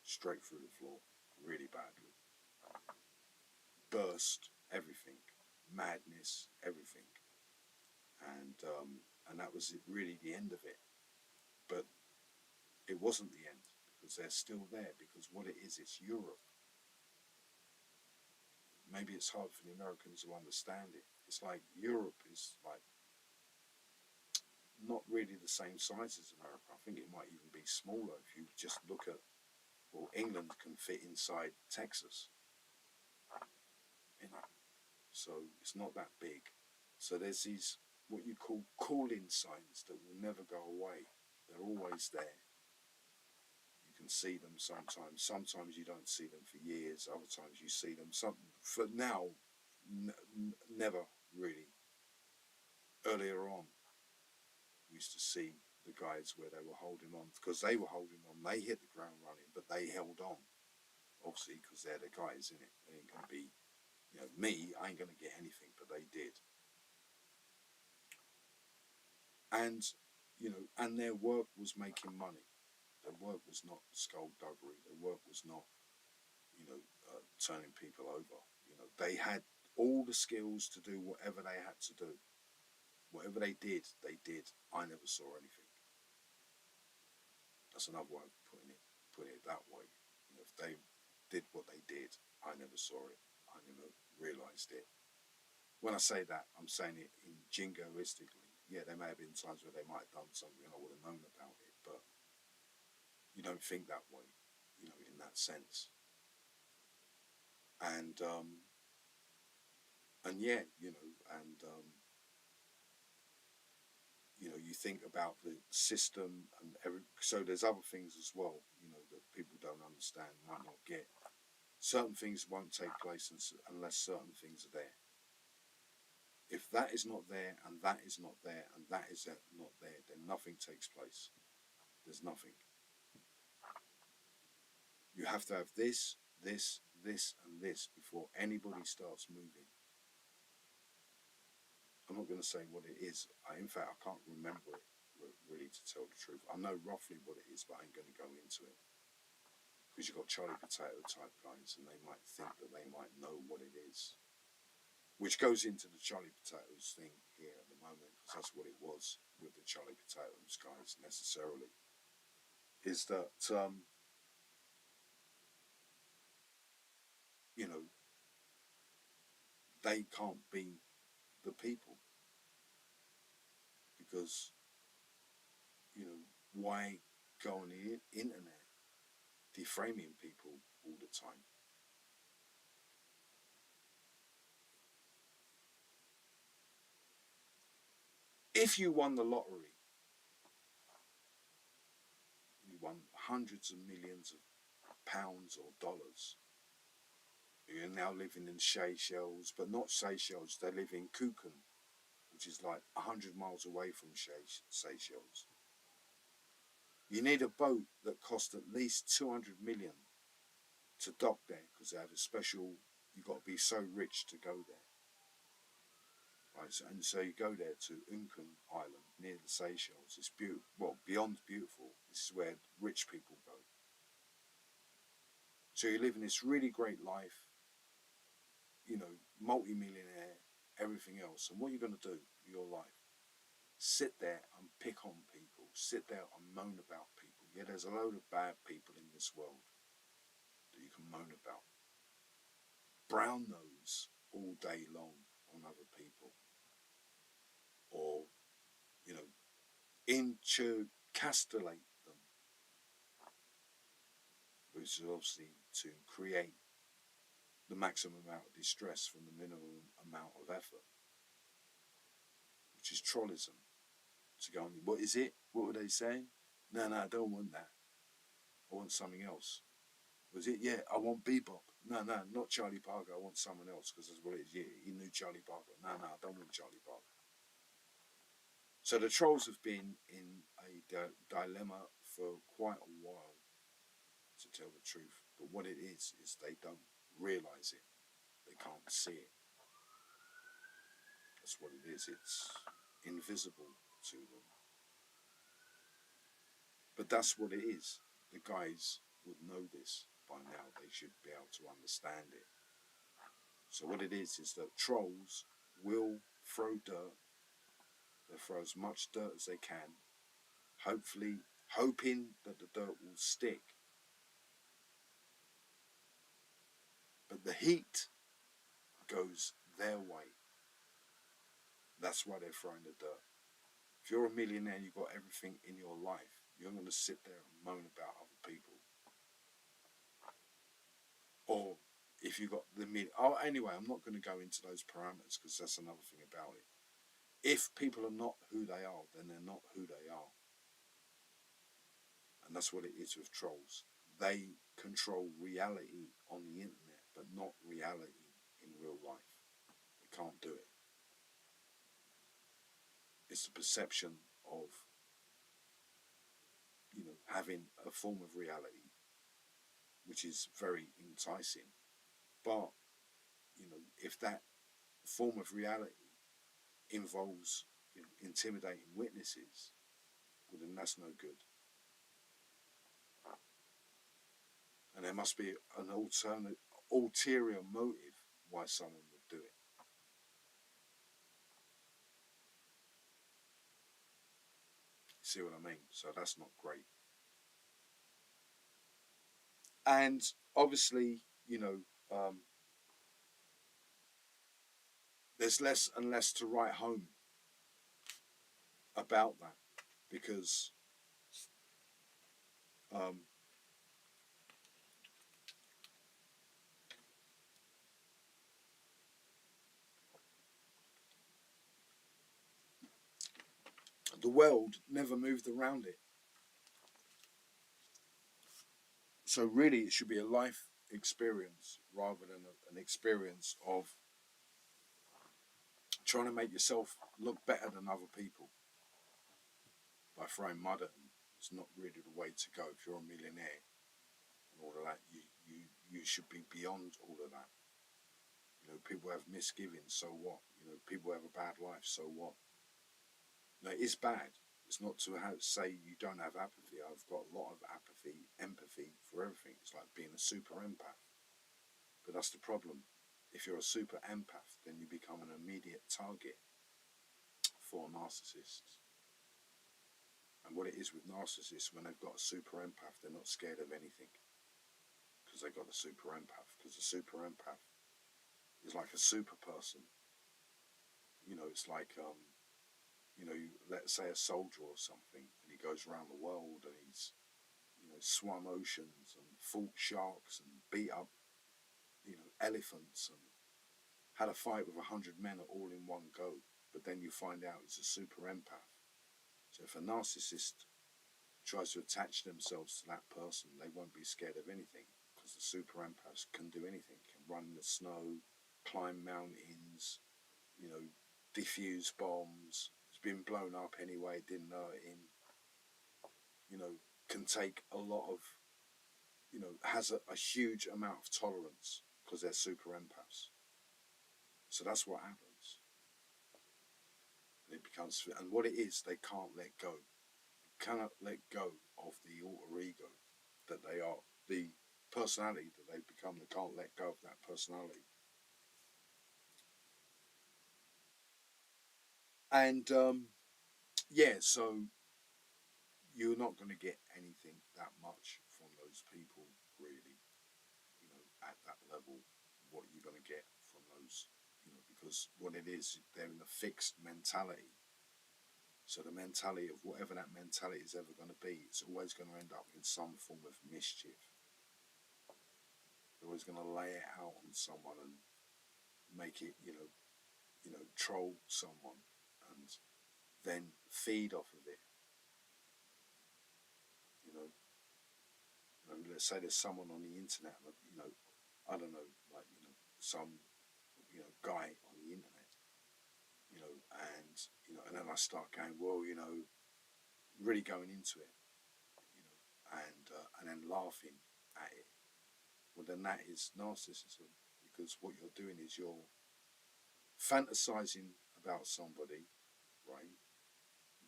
Speaker 1: straight through the floor, really badly. Burst, everything, madness, everything, and that was really the end of it. But it wasn't the end, because they're still there. Because what it is, it's Europe. Maybe it's hard for the Americans to understand it. It's like Europe is like not really the same size as America. I think it might even be smaller if you just look at, well, England can fit inside Texas, so it's not that big. So there's these what you call call-in signs that will never go away. They're always there. You can see them sometimes. Sometimes you don't see them for years. Other times you see them. For now, never really. Earlier on, we used to see the guys where they were holding on, because they were holding on. They hit the ground running, but they held on. Obviously, because they're the guys in it. They ain't going to be, me, I ain't going to get anything, but they did. And, and their work was making money. Their work was not skullduggery. Their work was not, turning people over. They had all the skills to do whatever they had to do. Whatever they did, they did. I never saw anything. That's another way of putting it that way. If they did what they did, I never saw it. I never realised it. When I say that, I'm saying it in jingoistically. Yeah, there may have been times where they might have done something and I would have known about it, but you don't think that way, in that sense. And yeah, you think about the system and so there's other things as well, that people don't understand, might not get. Certain things won't take place unless certain things are there. If that is not there, and that is not there, and that is not there, then nothing takes place. There's nothing. You have to have this, this, this, and this before anybody starts moving. I'm not going to say what it is. In fact, I can't remember it, really, to tell the truth. I know roughly what it is, but I ain't going to go into it. Because you've got Charlie Potato type guys, and they might think that they might know what it is. Which goes into the Charlie Potatoes thing here at the moment, because that's what it was with the Charlie Potatoes guys, necessarily. Is that, they can't be the people. Because, why go on the internet deframing people all the time? If you won the lottery, you won hundreds of millions of pounds or dollars, You're now living in Seychelles, but not Seychelles. They live in Kuken, which is like 100 miles away from Seychelles. You need a boat that cost at least 200 million to dock there, because they have a special, you've got to be so rich to go there. Right, so you go there to Unken Island near the Seychelles. It's beautiful, well, beyond beautiful. This is where rich people go. So you're living this really great life, you know, multi-millionaire, everything else. And what you're going to do with your life? Sit there and pick on people. Sit there and moan about people. Yeah, there's a load of bad people in this world that you can moan about. Brown nose all day long on other people. Or, you know, incapsulate them, which is obviously to create the maximum amount of distress from the minimum amount of effort, which is trollism. To go on, what is it? What were they saying? No, I don't want that. I want something else. Was it? Yeah, I want bebop. No, not Charlie Parker. I want someone else, because that's what it is. Yeah, he knew Charlie Parker. No, I don't want Charlie Parker. So the trolls have been in a dilemma for quite a while, to tell the truth. But what it is they don't realise it. They can't see it. That's what it is. It's invisible to them. But that's what it is. The guys would know this by now. They should be able to understand it. So what it is that trolls will throw dirt. They'll throw as much dirt as they can, hopefully hoping that the dirt will stick. But the heat goes their way. That's why they're throwing the dirt. If you're a millionaire and you've got everything in your life, you're going to sit there and moan about other people. Or if you've got the anyway, I'm not going to go into those parameters, because that's another thing about it. If people are not who they are, then they're not who they are. And that's what it is with trolls. They control reality on the internet, but not reality in real life. They can't do it. It's the perception of, you know, having a form of reality, which is very enticing. But, you know, if that form of reality involves, you know, intimidating witnesses, well, then that's no good. And there must be an ulterior motive why someone would do it. You see what I mean? So that's not great. And obviously, you know, there's less and less to write home about that, because the world never moved around it. So really, it should be a life experience rather than an experience of trying to make yourself look better than other people by throwing mud at them. It's not really the way to go. If you're a millionaire and all of that, you should be beyond all of that. You know, people have misgivings, so what? You know, people have a bad life, so what? No, it's bad. It's not to say you don't have apathy. I've got a lot of apathy, empathy for everything. It's like being a super empath. But that's the problem. If you're a super empath, then you become an immediate target for narcissists. And what it is with narcissists, when they've got a super empath, they're not scared of anything, because they've got a super empath. Because a super empath is like a super person. You know, it's like, you know, let's say a soldier or something, and he goes around the world and he's, you know, swum oceans and fought sharks and beat up, you know, elephants and had a fight with 100 men all in one go. But then you find out he's a super empath. So if a narcissist tries to attach themselves to that person, they won't be scared of anything, because the super empaths can do anything, can run in the snow, climb mountains, you know, defuse bombs. It's been blown up anyway, didn't hurt him. You know, can take a lot of, has a huge amount of tolerance because they're super empaths. So that's what happens. It becomes, and what it is, they can't let go. Cannot let go of the alter ego that they are, the personality that they become. They can't let go of that personality. And yeah, so you're not going to get anything that much from those people, really, at that level. What you're going to get from those, because what it is, they're in a fixed mentality. So the mentality of whatever that mentality is ever going to be, it's always going to end up in some form of mischief. They're always going to lay it out on someone and make it, troll someone and then feed off of it. You know, let's say there's someone on the internet, I don't know, like, some, guy on the internet, and, and then I start going, well, really going into it, and then laughing at it. Well, then that is narcissism, because what you're doing is you're fantasizing about somebody, right?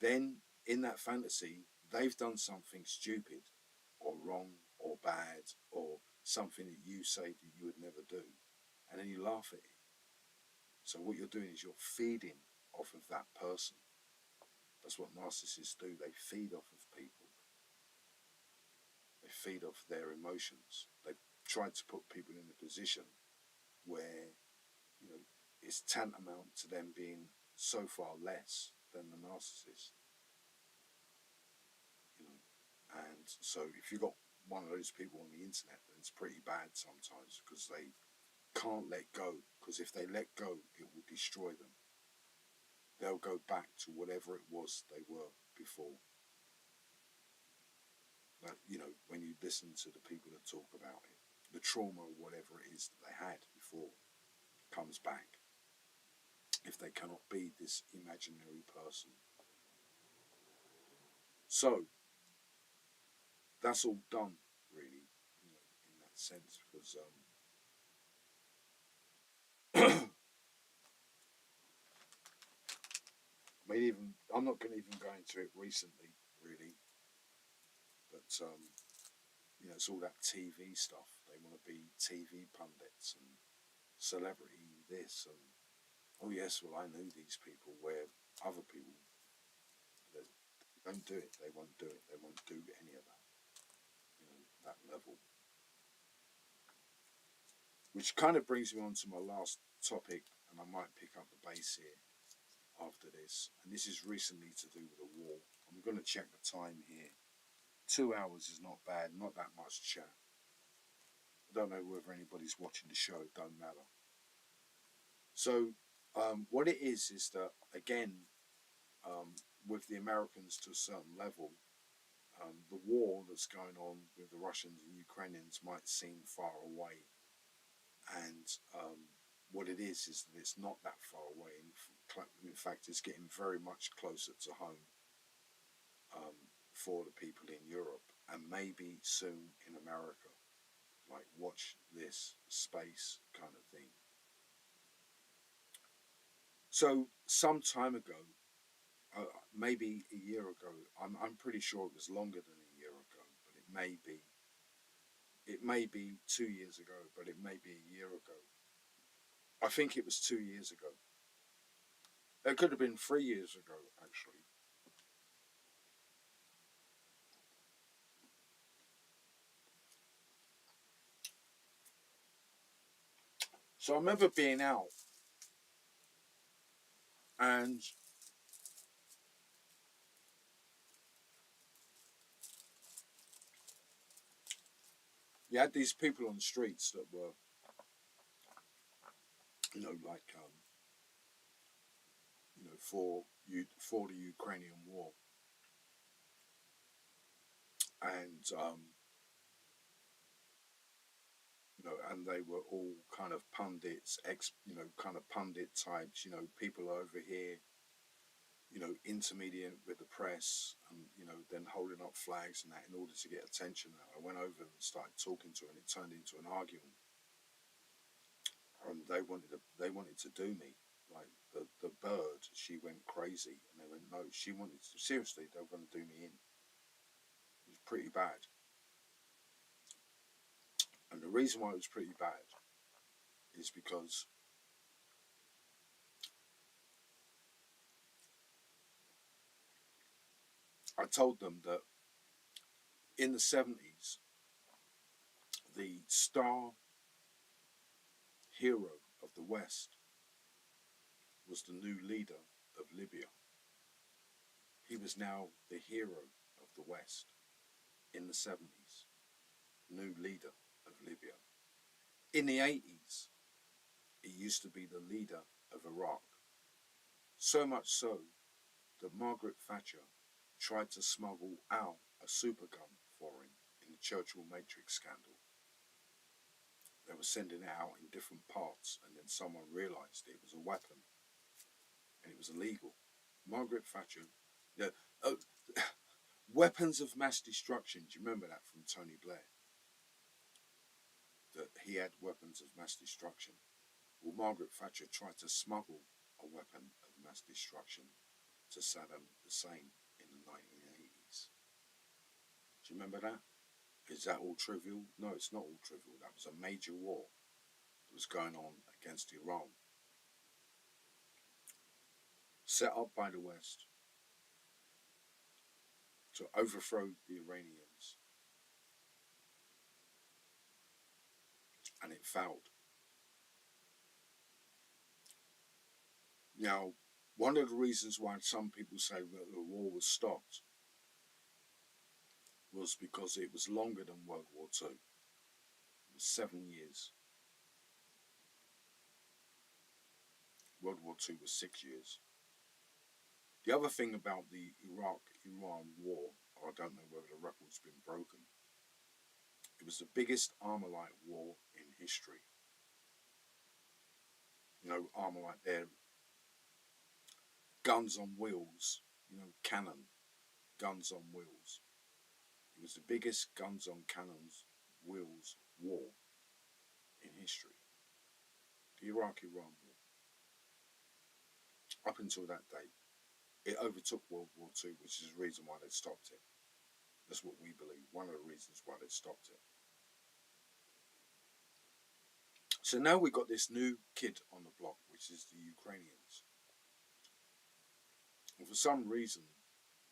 Speaker 1: Then in that fantasy, they've done something stupid or wrong or bad or something that you say that you would never do, and then you laugh at it. So what you're doing is you're feeding off of that person. That's what narcissists do. They feed off of people. They feed off their emotions. They've tried to put people in a position where, it's tantamount to them being so far less than the narcissist. And so if you've got one of those people on the internet, then it's pretty bad sometimes, because they can't let go, because if they let go, it will destroy them. They'll go back to whatever it was they were before. Like, when you listen to the people that talk about it, the trauma or whatever it is that they had before comes back if they cannot be this imaginary person. So that's all done, really, in that sense, because I mean, even I'm not going to even go into it recently, really, but it's all that TV stuff. They want to be TV pundits and celebrity this and, oh yes, well, I know these people, where other people that don't do it, they won't do it, they won't do any of that, that level. Which kind of brings me on to my last topic, and I might pick up the pace here after this. And this is recently to do with the war. I'm going to check the time here. 2 hours is not bad, not that much chat. I don't know whether anybody's watching the show, it don't matter. So what it is that, again, with the Americans to a certain level, the war that's going on with the Russians and Ukrainians might seem far away. And what it is that it's not that far away. In fact, it's getting very much closer to home for the people in Europe, and maybe soon in America. Like, watch this space kind of thing. So some time ago, maybe a year ago, I'm pretty sure it was longer than a year ago, but it may be 2 years ago, but it may be a year ago. I think it was 2 years ago. It could have been 3 years ago, actually. So I remember being out, and you had these people on the streets that were, like, for the Ukrainian war, and and they were all kind of pundits, kind of pundit types, people over here, intermediate with the press, and, then holding up flags and that in order to get attention. And I went over and started talking to her, and it turned into an argument. And they wanted to do me. Like the bird, she went crazy, and they went, no, she wanted to, seriously, they were going to do me in. It was pretty bad. And the reason why it was pretty bad is because I told them that in the 70s, the star hero of the West was the new leader of Libya. He was now the hero of the West in the 70s, new leader of Libya. In the 80s, he used to be the leader of Iraq. So much so that Margaret Thatcher tried to smuggle out a super gun for him in the Churchill Matrix scandal. They were sending it out in different parts, and then someone realised it was a weapon and it was illegal. Margaret Thatcher, weapons of mass destruction. Do you remember that from Tony Blair? That he had weapons of mass destruction. Well, Margaret Thatcher tried to smuggle a weapon of mass destruction to Saddam Hussein in the 1980s. Do you remember that? Is that all trivial? No, it's not all trivial. That was a major war that was going on against Iran, set up by the West to overthrow the Iranians, and it failed. Now, one of the reasons why some people say that the war was stopped was because it was longer than World War II. It was 7 years. World War II was 6 years. The other thing about the Iraq-Iran war, I don't know whether the record's been broken, it was the biggest Armalite war in history. Armalite, they're guns on wheels, cannon, guns on wheels. It was the biggest guns on cannons, wheels war in history. The Iraq-Iran war. Up until that date, it overtook World War II, which is the reason why they stopped it. That's what we believe, one of the reasons why they stopped it. So now we've got this new kid on the block, which is the Ukrainians. And for some reason,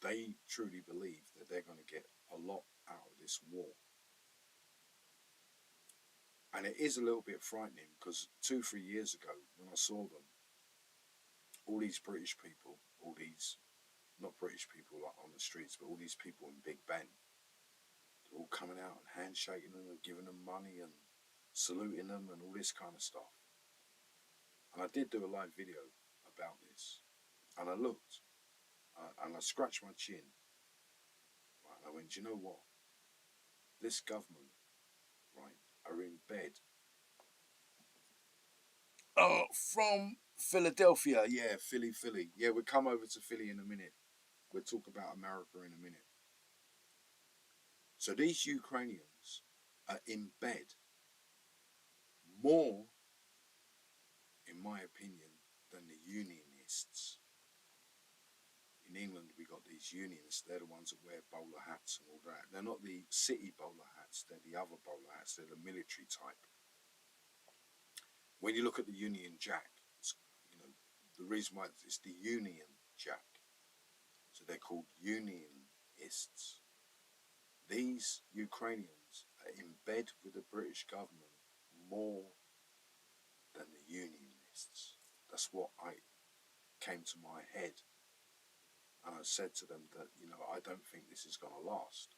Speaker 1: they truly believe that they're going to get a lot out of this war. And it is a little bit frightening because 2-3 years ago, when I saw them, all these British people, all these, not British people like on the streets, but all these people in Big Ben, they're all coming out and handshaking them and giving them money and saluting them and all this kind of stuff. And I did do a live video about this, and I looked and I scratched my chin, right, and I went, do you know what, this government, right, are in bed. From Philadelphia, yeah, Philly. Yeah, we'll come over to Philly in a minute. We'll talk about America in a minute. So these Ukrainians are in bed more, in my opinion, than the unionists. In England, we got these unionists. They're the ones that wear bowler hats and all that. They're not the city bowler hats. They're the other bowler hats. They're the military type. When you look at the Union Jack, it's, the reason why it's the Union Jack. So they're called unionists. These Ukrainians are in bed with the British government more than the unionists. That's what came to my head. And I said to them that, I don't think this is going to last.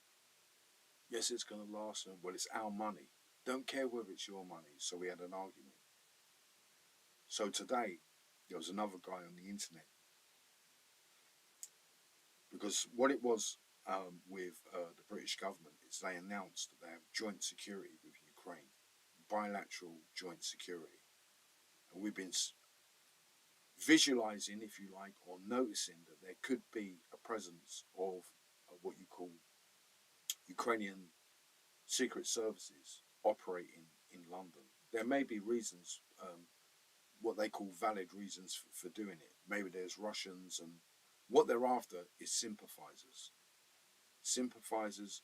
Speaker 1: Yes, it's going to last. And, well, it's our money. Don't care whether it's your money. So we had an argument. So today, there was another guy on the internet. Because what it was with the British government is they announced that they have joint security with Ukraine. bilateral joint security. And we've been visualizing, if you like, or noticing that there could be a presence of what you call Ukrainian secret services operating in London. There may be reasons, what they call valid reasons for doing it. Maybe there's Russians, and what they're after is sympathizers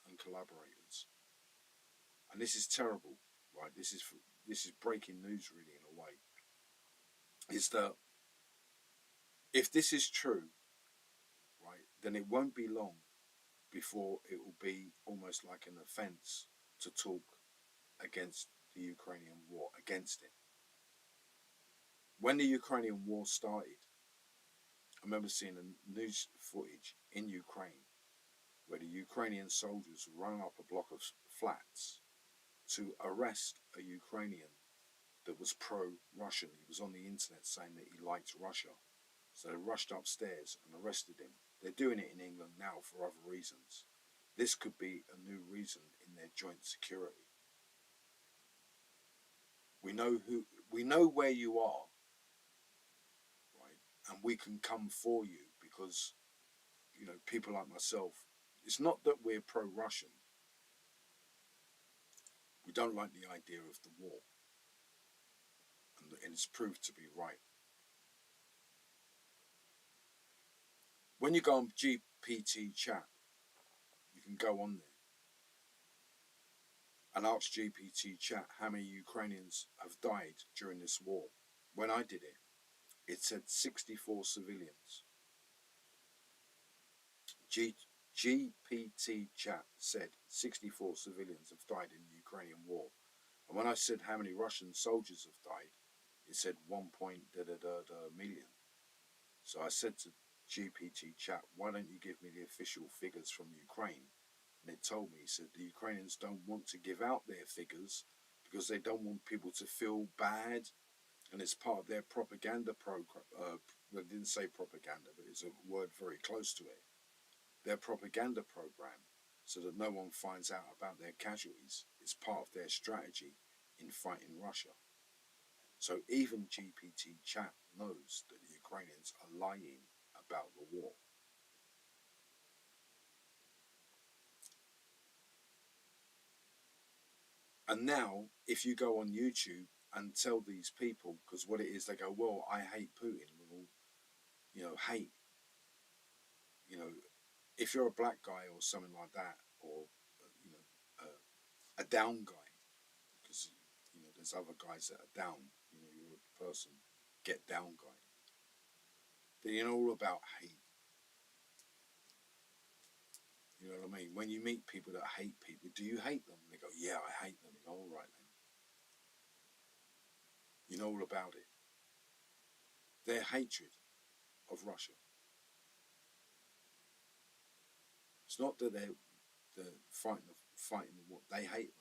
Speaker 1: and collaborators. And this is terrible, right? This is breaking news, really, in a way. Is that if this is true, right, then it won't be long before it will be almost like an offence to talk against the Ukrainian war, against it. When the Ukrainian war started, I remember seeing a news footage in Ukraine where the Ukrainian soldiers ran up a block of flats to arrest a Ukrainian that was pro-Russian. He was on the internet saying that he liked Russia. So they rushed upstairs and arrested him. They're doing it in England now for other reasons. This could be a new reason in their joint security. We know where you are, right? And we can come for you because, you know, people like myself, it's not that we're pro-Russian. We don't like the idea of the war. And it's proved to be right. When you go on GPT chat, you can go on there and ask GPT chat how many Ukrainians have died during this war. When I did it, it said 64 civilians. GPT chat said 64 civilians have died in the Ukrainian war. And when I said how many Russian soldiers have died, it said 1 million. So I said to GPT chat, why don't you give me the official figures from Ukraine? And it told me, he said, the Ukrainians don't want to give out their figures because they don't want people to feel bad. And it's part of their propaganda program. They didn't say propaganda, but it's a word very close to it. Their propaganda program, so that no one finds out about their casualties. It's part of their strategy in fighting Russia. So even GPT chat knows that the Ukrainians are lying about the war. And now, if you go on YouTube and tell these people, because what it is, they go, well, I hate Putin. Well, you know, hate. You know, if you're a black guy or something like that, or, you know, a down guy, because, you know, there's other guys that are down, you know, you're a person, get down guy. Then you know all about hate. You know what I mean? When you meet people that hate people, do you hate them? They go, yeah, I hate them. You go, all right then. You know all about it. Their hatred of Russia. It's not that they're fighting the war. They hate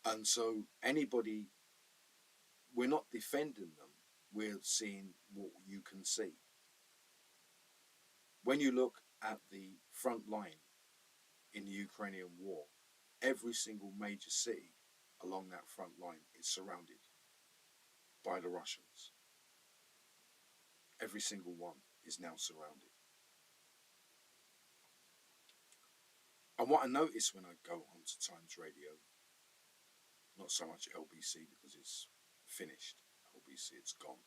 Speaker 1: them. And so anybody, we're not defending them. We're seeing what you can see. When you look at the front line in the Ukrainian war, every single major city along that front line is surrounded by the Russians. Every single one is now surrounded. And what I notice when I go onto Times Radio, not so much LBC because it's finished. LBC, it's gone.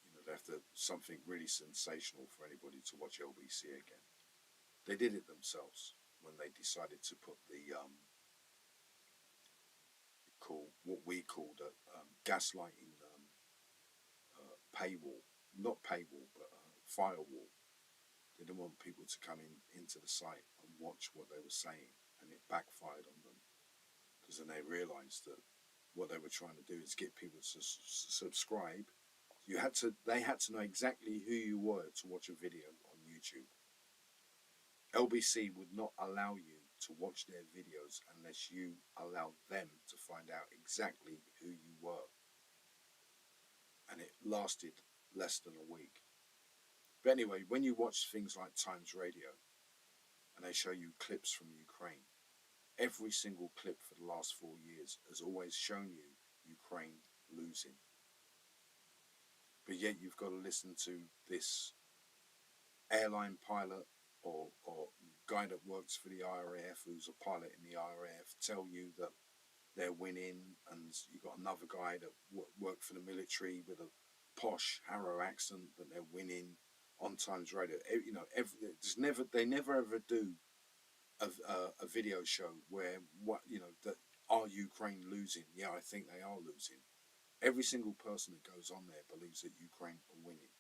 Speaker 1: You know, they have to something really sensational for anybody to watch LBC again. They did it themselves when they decided to put the what we called a gaslighting paywall, not paywall, but firewall. They didn't want people to come into the site and watch what they were saying, and it backfired on them because then they realised that what they were trying to do is get people to subscribe. They had to know exactly who you were to watch a video on YouTube. LBC would not allow you to watch their videos unless you allowed them to find out exactly who you were. And it lasted less than a week. But anyway, when you watch things like Times Radio and they show you clips from Ukraine. Every single clip for the last 4 years has always shown you Ukraine losing. But yet you've got to listen to this airline pilot or guy that works for the RAF, who's a pilot in the RAF, tell you that they're winning, and you've got another guy that worked for the military with a posh Harrow accent that they're winning on Times Radio. You know, they never ever do a video show where that are Ukraine losing? Yeah, I think they are losing. Every single person that goes on there believes that Ukraine are winning.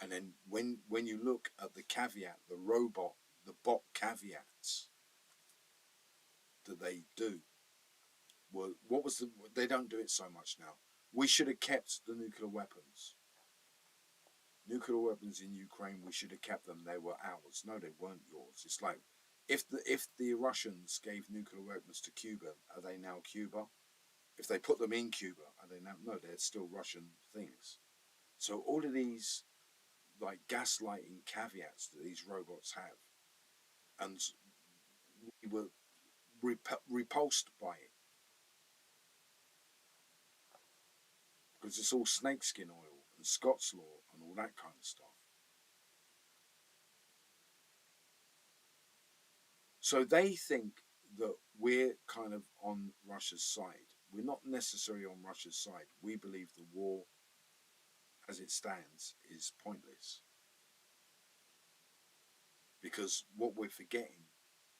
Speaker 1: And then when you look at the caveat, the bot caveats that they do, well, they don't do it so much now. We should have kept the nuclear weapons. Nuclear weapons in Ukraine, we should have kept them. They were ours. No, they weren't yours. It's like, if the Russians gave nuclear weapons to Cuba, are they now Cuba? If they put them in Cuba, are they now? No, they're still Russian things. So all of these like gaslighting caveats that these robots have, and we were repulsed by it because it's all snakeskin oil and Scots law and all that kind of stuff. So they think that we're kind of on Russia's side. We're not necessarily on Russia's side. We believe the war, as it stands, is pointless. Because what we're forgetting,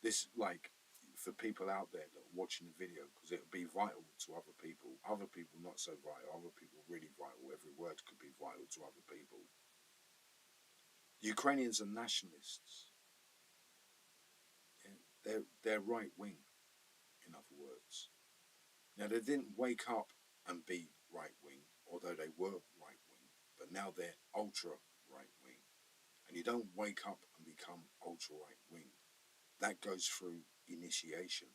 Speaker 1: this, like, for people out there that are watching the video, because it will be vital to other people not so vital, other people really vital, every word could be vital to other people. Ukrainians are nationalists. Yeah? They're right wing, in other words. Now, they didn't wake up and be right wing, although they were right wing, but now they're ultra right wing. And you don't wake up and become ultra right wing. That goes through initiation.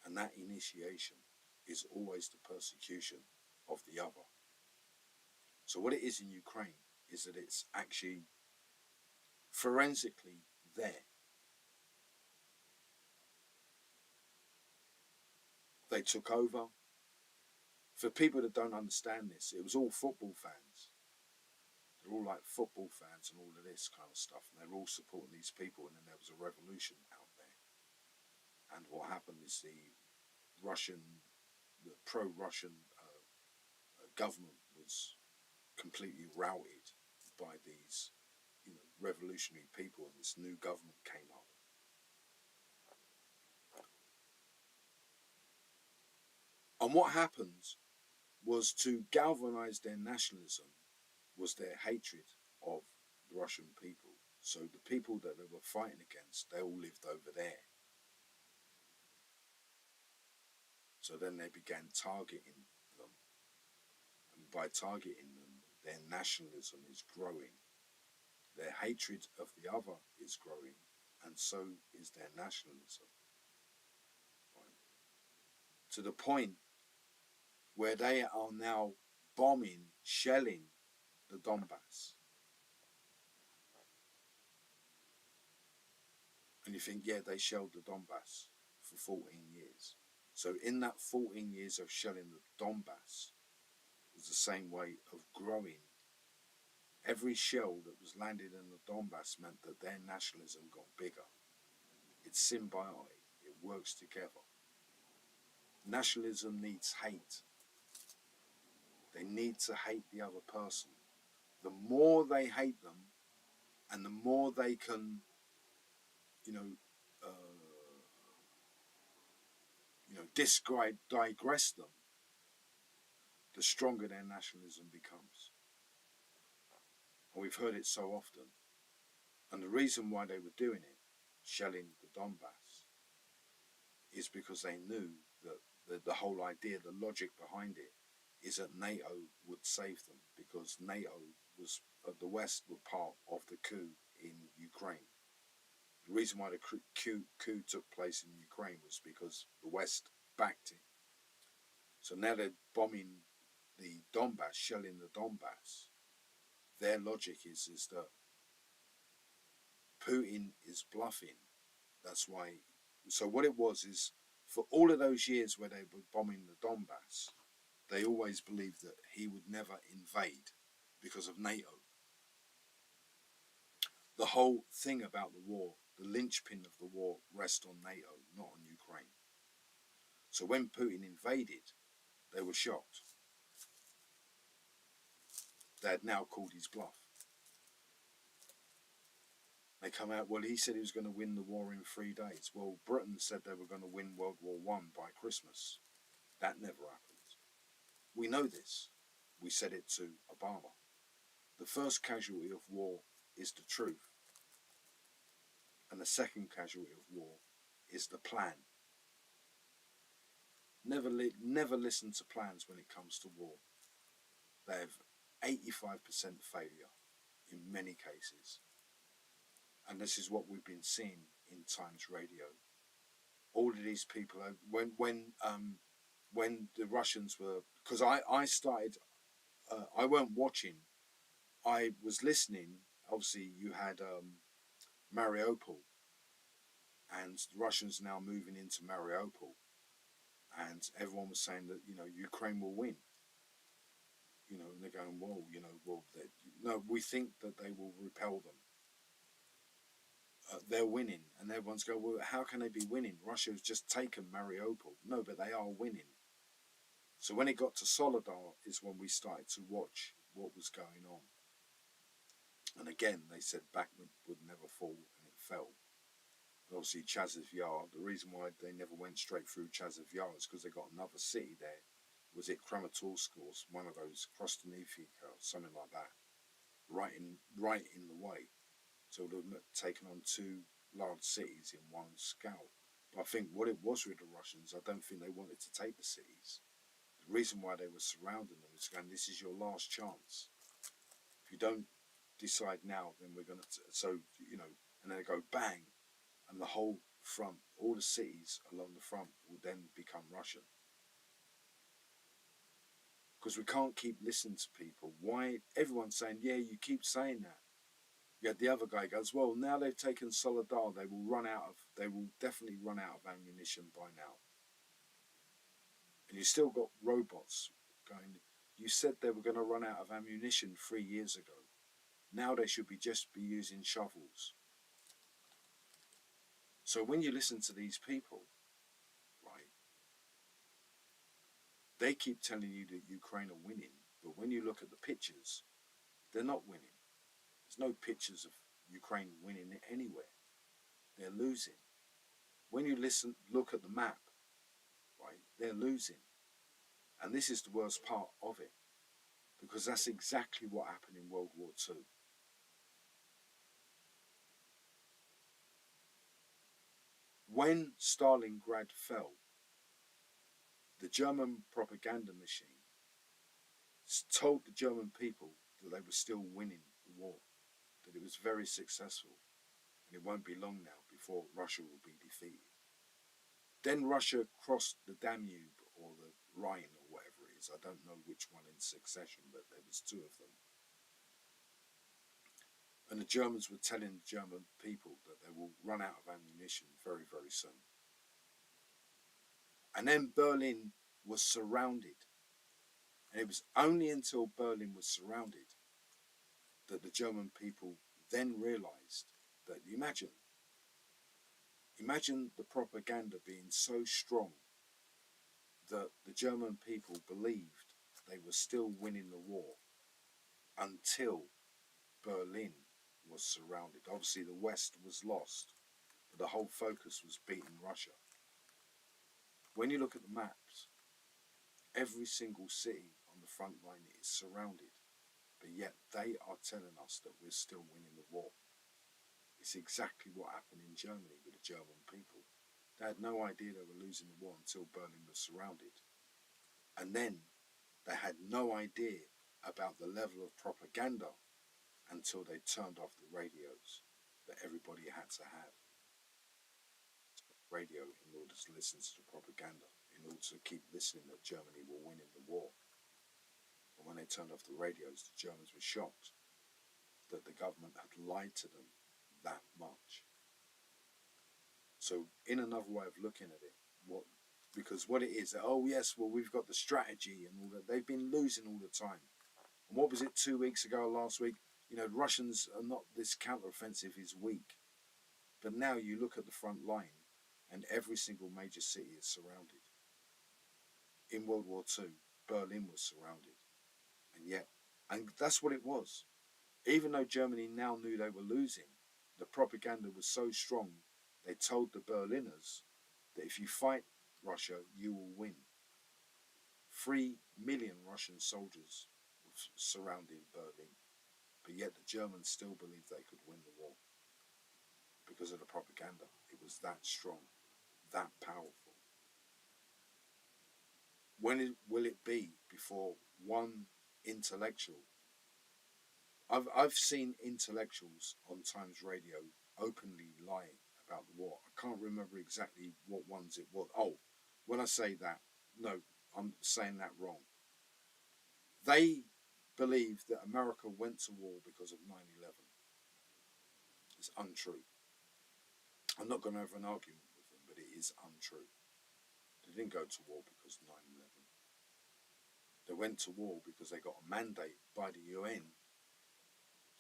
Speaker 1: And that initiation is always the persecution of the other. So what it is in Ukraine is that it's actually forensically there. They took over. For people that don't understand this, it was all football fans. They're all like football fans and all of this kind of stuff, and they're all supporting these people, and then there was a revolution out there. And what happened is the pro-Russian government was completely routed by these, revolutionary people, and this new government came up. And what happened was, to galvanize their nationalism was their hatred of the Russian people. So the people that they were fighting against, they all lived over there. So then they began targeting them. And by targeting them, their nationalism is growing. Their hatred of the other is growing, and so is their nationalism. Right? To the point where they are now bombing, shelling the Donbass. And you think, yeah, they shelled the Donbass for 14 years. So in that 14 years of shelling the Donbass was the same way of growing. Every shell that was landed in the Donbass meant that their nationalism got bigger. It's symbiotic. It works together. Nationalism needs hate. They need to hate the other person. The more they hate them, and the more they can, digress them, the stronger their nationalism becomes. And we've heard it so often. And the reason why they were doing it, shelling the Donbass, is because they knew that the whole idea, the logic behind it, is that NATO would save them, because NATO the West were part of the coup in Ukraine. The reason why the coup took place in Ukraine was because the West backed it. So now they're bombing the Donbass, shelling the Donbass. Their logic is that Putin is bluffing. That's why. So what it was is, for all of those years where they were bombing the Donbass, they always believed that he would never invade because of NATO. The whole thing about the war, the linchpin of the war, rests on NATO, not on Ukraine. So when Putin invaded, they were shocked. They had now called his bluff. They come out, well, he said he was going to win the war in 3 days. Well, Britain said they were going to win World War I by Christmas. That never happened. We know this. We said it to Obama. The first casualty of war is the truth. And the second casualty of war is the plan. Never listen to plans when it comes to war. They have 85% failure in many cases. And this is what we've been seeing in Times Radio. All of these people, when the Russians were, because I started, I weren't watching, I was listening. Obviously, you had Mariupol, and the Russians now moving into Mariupol, and everyone was saying that, you know, Ukraine will win. You know, and they're going, well, you know, well, no, we think that they will repel them. They're winning, and everyone's going, well, how can they be winning? Russia's just taken Mariupol. No, but they are winning. So when it got to Soledar is when we started to watch what was going on. And again, they said Bakhmut would never fall, and it fell. And obviously, Chasiv Yar, the reason why they never went straight through Chasiv Yar is because they got another city there. Was it Kramatorsk or one of those, Krostanivka or something like that, right in the way. So it would have taken on 2 large cities in one scout. But I think what it was with the Russians, I don't think they wanted to take the cities. The reason why they were surrounding them is going, this is your last chance. If you don't decide now, then we're going to, so, you know, and then they go bang, and the whole front, all the cities along the front will then become Russian. Because we can't keep listening to people. Why? Everyone's saying, yeah, you keep saying that. Yet the other guy goes, well, now they've taken Soledar, they will definitely run out of ammunition by now. And you still got robots going, you said they were going to run out of ammunition 3 years ago. Now they should just be using shovels. So when you listen to these people, right, they keep telling you that Ukraine are winning, but when you look at the pictures, they're not winning. There's no pictures of Ukraine winning anywhere. They're losing. When you look at the map, right, they're losing. And this is the worst part of it, because that's exactly what happened in World War II. When Stalingrad fell, the German propaganda machine told the German people that they were still winning the war, that it was very successful, and it won't be long now before Russia will be defeated. Then Russia crossed the Danube or the Rhine or whatever it is. I don't know which one in succession, but there was 2 of them. And the Germans were telling the German people that they will run out of ammunition very, very soon. And then Berlin was surrounded. And it was only until Berlin was surrounded that the German people then realized that, imagine the propaganda being so strong that the German people believed they were still winning the war until Berlin was surrounded. Obviously the West was lost, but the whole focus was beating Russia. When you look at the maps, every single city on the front line is surrounded, but yet they are telling us that we're still winning the war. It's exactly what happened in Germany with the German people. They had no idea they were losing the war until Berlin was surrounded. And then they had no idea about the level of propaganda until they turned off the radios that everybody had to have. Radio in order to listen to the propaganda, in order to keep listening that Germany will win in the war. And when they turned off the radios, the Germans were shocked that the government had lied to them that much. So in another way of looking at it, because what it is, oh yes, well we've got the strategy and all that. They've been losing all the time. And what was it 2 weeks ago, last week? You know, Russians are not, this counteroffensive is weak. But now you look at the front line and every single major city is surrounded. In World War II, Berlin was surrounded. And that's what it was. Even though Germany now knew they were losing, the propaganda was so strong, they told the Berliners that if you fight Russia, you will win. 3 million Russian soldiers were surrounding Berlin, but yet the Germans still believed they could win the war because of the propaganda. It was that strong, that powerful. When will it be before one intellectual? I've seen intellectuals on Times Radio openly lying about the war. I can't remember exactly what ones it was. Oh, when I say that, no, I'm saying that wrong. They believe that America went to war because of 9/11. It's untrue. I'm not going to have an argument with them, but it is untrue. They didn't go to war because of 9/11. They went to war because they got a mandate by the UN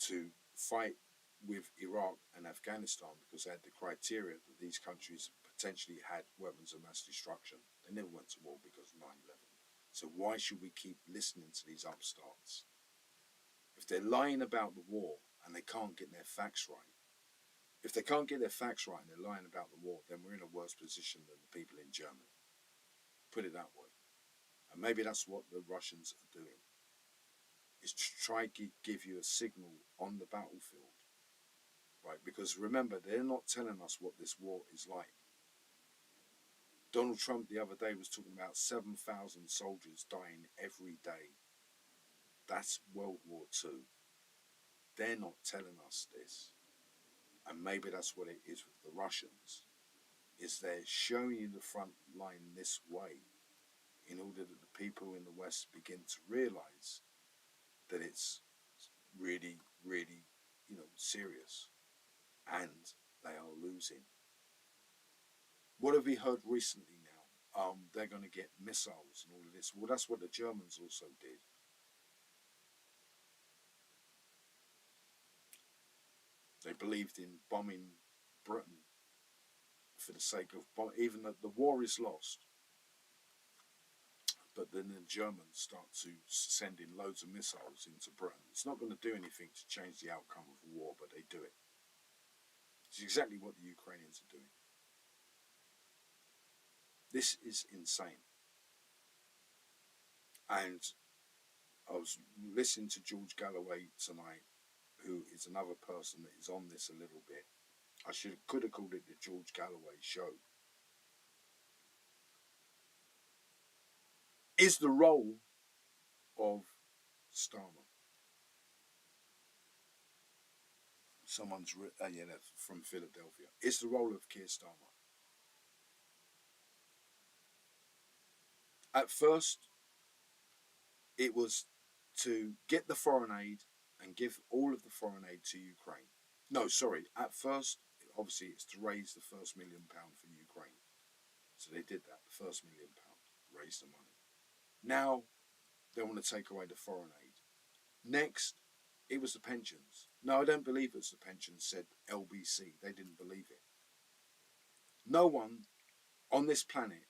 Speaker 1: to fight with Iraq and Afghanistan because they had the criteria that these countries potentially had weapons of mass destruction. They never went to war because of 9/11. So why should we keep listening to these upstarts? If they're lying about the war and they can't get their facts right, if they can't get their facts right and they're lying about the war, then we're in a worse position than the people in Germany. Put it that way. And maybe that's what the Russians are doing, is to try to give you a signal on the battlefield, right? Because remember, they're not telling us what this war is like. Donald Trump the other day was talking about 7,000 soldiers dying every day. That's World War II. They're not telling us this. And maybe that's what it is with the Russians, is they're showing you the front line this way in order that the people in the West begin to realize that it's really, really, serious, and they are losing. What have we heard recently now? They're going to get missiles and all of this. Well, that's what the Germans also did. They believed in bombing Britain for the sake of even though the war is lost. But then the Germans start to send in loads of missiles into Britain. It's not going to do anything to change the outcome of the war, but they do it. It's exactly what the Ukrainians are doing. This is insane. And I was listening to George Galloway tonight, who is another person that is on this a little bit. I could have called it the George Galloway Show. Is the role of Starmer. Someone's from Philadelphia. Is the role of Keir Starmer. At first, it was to get the foreign aid and give all of the foreign aid to Ukraine. No, sorry. At first, obviously, it's to raise the first £1 million for Ukraine. So they did that. The first £1 million, raised the money. Now, they want to take away the foreign aid. Next, it was the pensions. No, I don't believe it was the pensions, said LBC. They didn't believe it. No one on this planet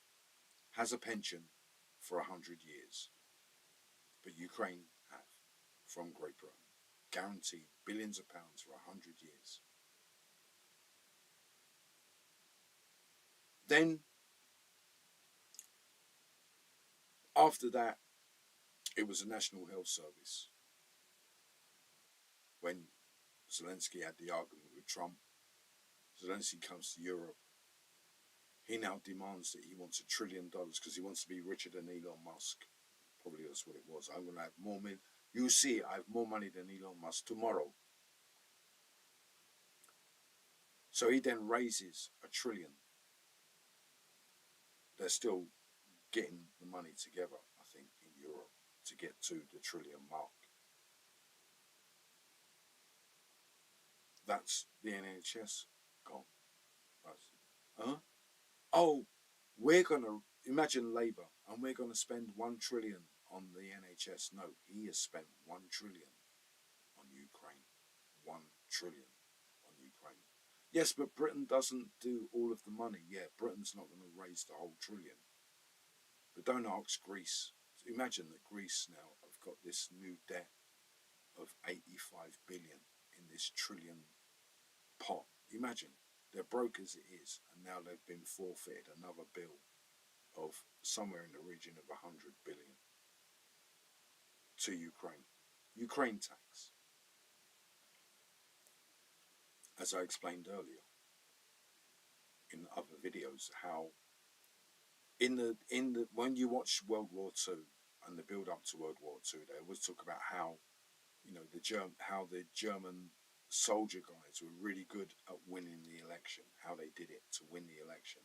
Speaker 1: has a pension for 100 years. But Ukraine have, from Great Britain. Guaranteed billions of pounds for 100 years. Then, after that, it was a National Health Service. When Zelensky had the argument with Trump, Zelensky comes to Europe. He now demands that he wants $1 trillion because he wants to be richer than Elon Musk. Probably that's what it was. I'm going to have more money. You see, I have more money than Elon Musk tomorrow. So he then raises $1 trillion. They're still getting the money together, I think, in Europe to get to the $1 trillion mark. That's the NHS gone. That's, huh? Oh, we're going to imagine Labour and we're going to spend 1 trillion on the NHS. No, he has spent 1 trillion on Ukraine. 1 trillion on Ukraine. Yes, but Britain doesn't do all of the money. Yeah, Britain's not going to raise the whole trillion. But don't ask Greece. Imagine that Greece now have got this new debt of 85 billion in this trillion pot. Imagine, they're broke as it is, and now they've been forfeited another bill of somewhere in the region of 100 billion to Ukraine. Ukraine tax. As I explained earlier in other videos, how in the when you watch World War II and the build up to World War II, they always talk about how, you know, how the German soldier guys were really good at winning the election, how they did it to win the election.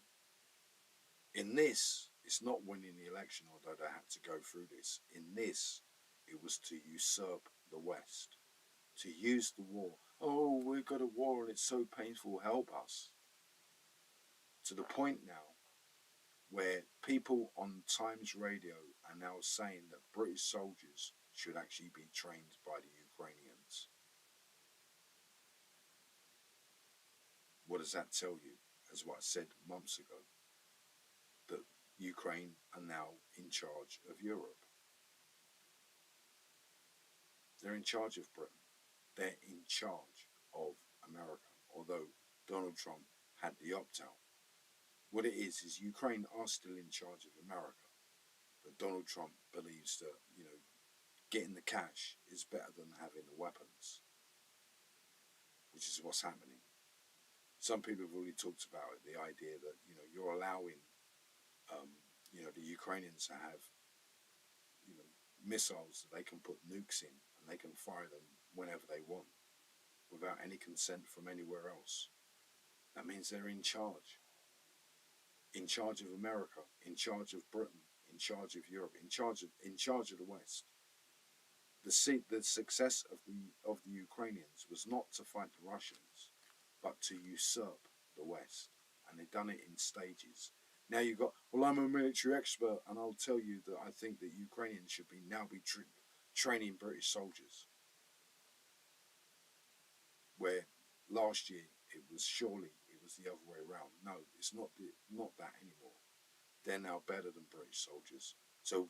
Speaker 1: In this, it's not winning the election, although they had to go through this. In this, it was to usurp the West, to use the war. Oh, we've got a war and it's so painful, help us. To the point now where people on Times Radio are now saying that British soldiers should actually be trained by the Ukrainians. What does that tell you? As what I said months ago, that Ukraine are now in charge of Europe. They're in charge of Britain. They're in charge of America, although Donald Trump had the opt-out. What it is Ukraine are still in charge of America, but Donald Trump believes that, you know, getting the cash is better than having the weapons, which is what's happening. Some people have already talked about it, the idea that, you know, you're allowing, you know, the Ukrainians to have, you know, missiles that they can put nukes in and they can fire them whenever they want without any consent from anywhere else. That means they're in charge of America, in charge of Britain, in charge of Europe, in charge of the West. The success of the Ukrainians was not to fight the Russians, but to usurp the West, and they've done it in stages. Now you've got, well, I'm a military expert, and I'll tell you that I think that Ukrainians should be training British soldiers, where last year it was the other way around. No, it's not that anymore. They're now better than British soldiers. So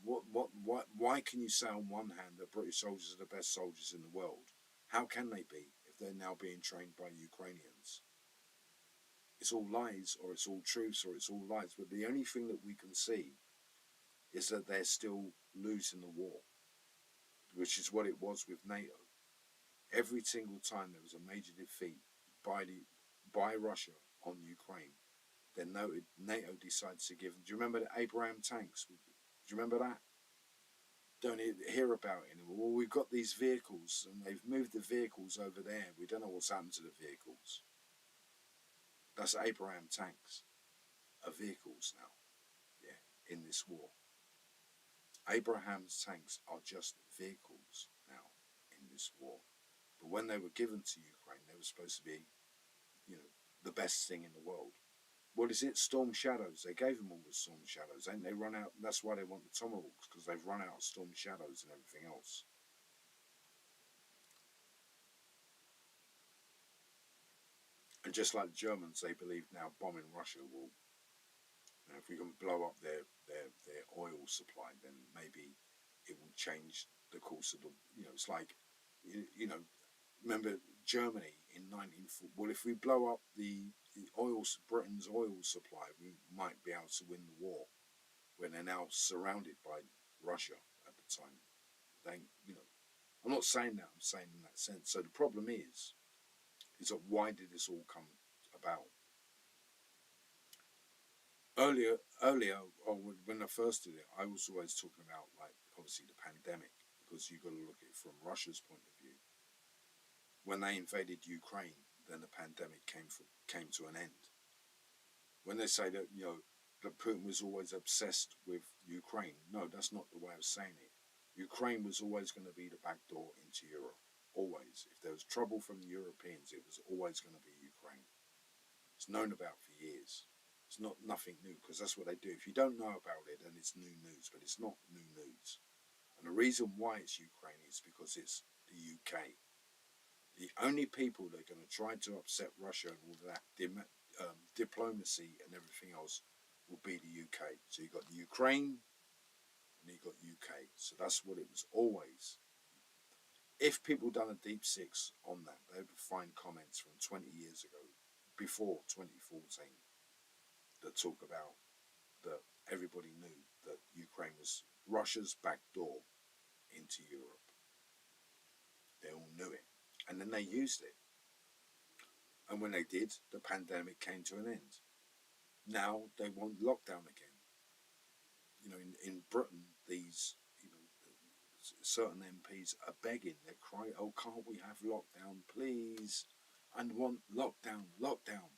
Speaker 1: why can you say on one hand that British soldiers are the best soldiers in the world? How can they be if they're now being trained by Ukrainians? It's all lies, or it's all truths, or it's all lies. But the only thing that we can see is that they're still losing the war, which is what it was with NATO. Every single time there was a major defeat by Russia on Ukraine, then NATO decides to give them. Do you remember the Abraham tanks? Do you remember that? Don't hear about it anymore. Well, we've got these vehicles, and they've moved the vehicles over there. We don't know what's happened to the vehicles. That's Abraham tanks are vehicles now, yeah, in this war. Abraham's tanks are just vehicles now in this war. But when they were given to Ukraine, they were supposed to be, you know, the best thing in the world. What is it? Storm Shadows. They gave them all the Storm Shadows, and they run out. That's why they want the Tomahawks, because they've run out of Storm Shadows and everything else. And just like the Germans, they believe now bombing Russia will, you know, if we can blow up their oil supply, then maybe it will change the course of the, you know, it's like, you know, remember Germany in 1940, well, if we blow up the Britain's oil supply, we might be able to win the war, when they're now surrounded by Russia at the time. They, you know, I'm not saying that, I'm saying in that sense. So the problem is that why did this all come about? Earlier, or when I first did it, I was always talking about, like, obviously the pandemic, because you've got to look at it from Russia's point of view. When they invaded Ukraine, then the pandemic came to an end. When they say that, you know, that Putin was always obsessed with Ukraine, no, that's not the way of saying it. Ukraine was always going to be the back door into Europe, Always. If there was trouble from the Europeans, it was always going to be Ukraine. It's known about for years. It's not nothing new, because that's what they do. If you don't know about it, then it's new news, but it's not new news. And the reason why it's Ukraine is because it's the UK. The only people that are going to try to upset Russia and all that, diplomacy and everything else, will be the UK. So you've got the Ukraine and you've got UK. So that's what it was always. If people done a deep six on that, they would find comments from 20 years ago, before 2014, that talk about that everybody knew that Ukraine was Russia's back door into Europe. They all knew it. And then they used it. And when they did, the pandemic came to an end. Now they want lockdown again. You know, in Britain, these, you know, certain MPs are begging. They're crying, oh, can't we have lockdown, please? And want lockdown, lockdown.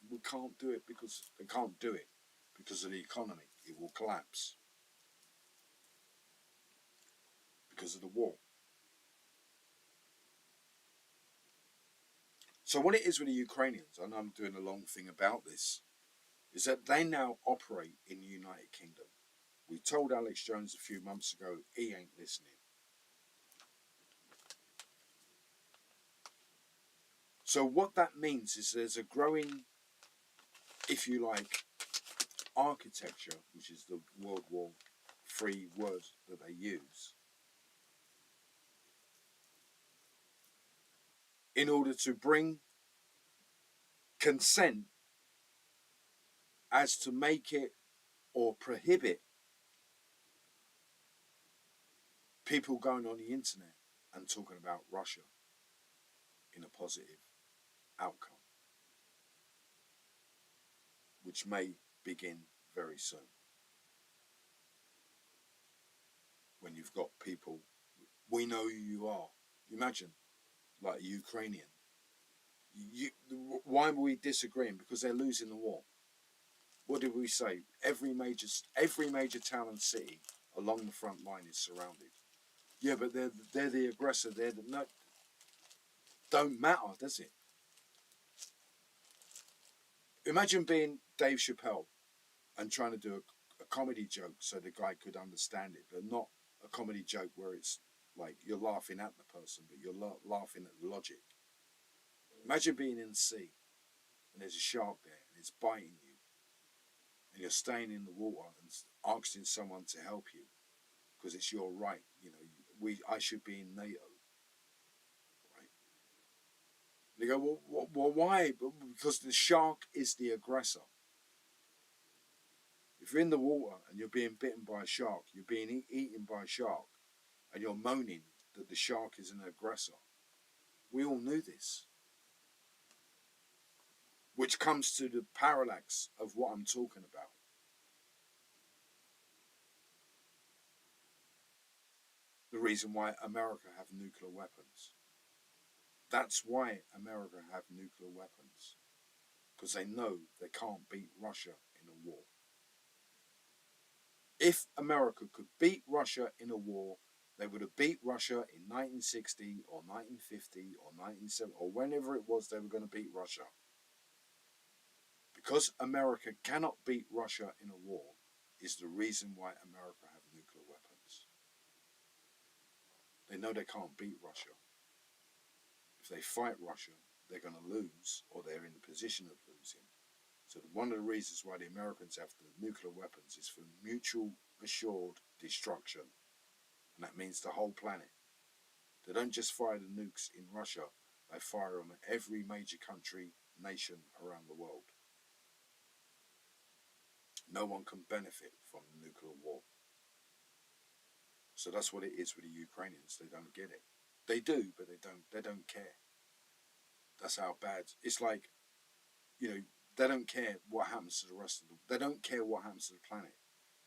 Speaker 1: We can't do it because they can't do it because of the economy. It will collapse because of the war. So what it is with the Ukrainians, and I'm doing a long thing about this, is that they now operate in the United Kingdom. We told Alex Jones a few months ago, he ain't listening. So what that means is there's a growing, if you like, architecture, which is the World War III word that they use, in order to bring consent as to make it or prohibit people going on the internet and talking about Russia in a positive outcome, which may begin very soon. When you've got people, we know who you are. Imagine, like a Ukrainian. Why are we disagreeing? Because they're losing the war. What did we say? Every major town and city along the front line is surrounded. Yeah, but they're the aggressor. No, don't matter, does it? Imagine being Dave Chappelle and trying to do a comedy joke so the guy could understand it, but not a comedy joke where it's like you're laughing at the person, but you're laughing at the logic. Imagine being in the sea and there's a shark there and it's biting you, and you're staying in the water and asking someone to help you because it's your right. You know, I should be in NATO. Right? They go, well, why? Because the shark is the aggressor. If you're in the water and you're being bitten by a shark, you're being eaten by a shark, and you're moaning that the shark is an aggressor, we all knew this. Which comes to the parallax of what I'm talking about. The reason why America have nuclear weapons. That's why America have nuclear weapons. Because they know they can't beat Russia in a war. If America could beat Russia in a war, they would have beat Russia in 1960 or 1950 or 1970 or whenever it was they were going to beat Russia. Because America cannot beat Russia in a war is the reason why America have nuclear weapons. They know they can't beat Russia. If they fight Russia, they're going to lose, or they're in the position of losing. So one of the reasons why the Americans have the nuclear weapons is for mutual assured destruction. And that means the whole planet. They don't just fire the nukes in Russia, they fire them at every major country, nation around the world. No one can benefit from the nuclear war. So that's what it is with the Ukrainians. They don't get it. They do, but they don't care. That's how bad. It's like, you know, they don't care what happens to the rest of them. They don't care what happens to the planet.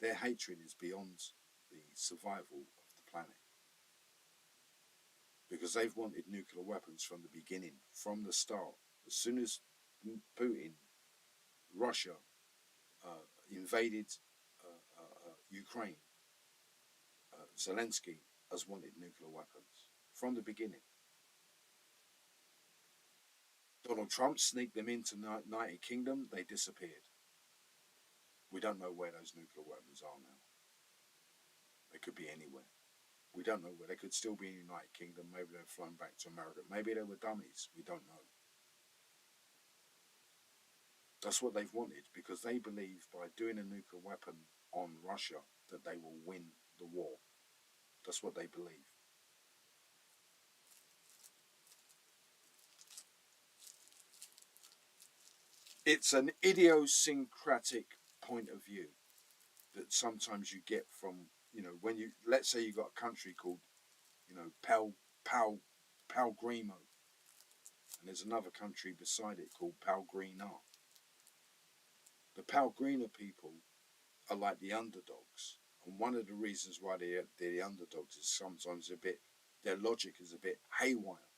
Speaker 1: Their hatred is beyond the survival of the planet. Because they've wanted nuclear weapons from the beginning, from the start. As soon as Putin, Russia, invaded Ukraine, Zelensky has wanted nuclear weapons from the beginning. Donald Trump sneaked them into the United Kingdom. They disappeared. We don't know where those nuclear weapons are now. They could be anywhere. We don't know where. They could still be in the United Kingdom. Maybe they've flown back to America. Maybe they were dummies. We don't know. That's what they've wanted, because they believe by doing a nuclear weapon on Russia that they will win the war. That's what they believe. It's an idiosyncratic point of view that sometimes you get from, when you, let's say you got a country called, Palgrimo, and there's another country beside it called Palgrina. The Palgrina people are like the underdogs, and one of the reasons why they're the underdogs is sometimes their logic is a bit haywire,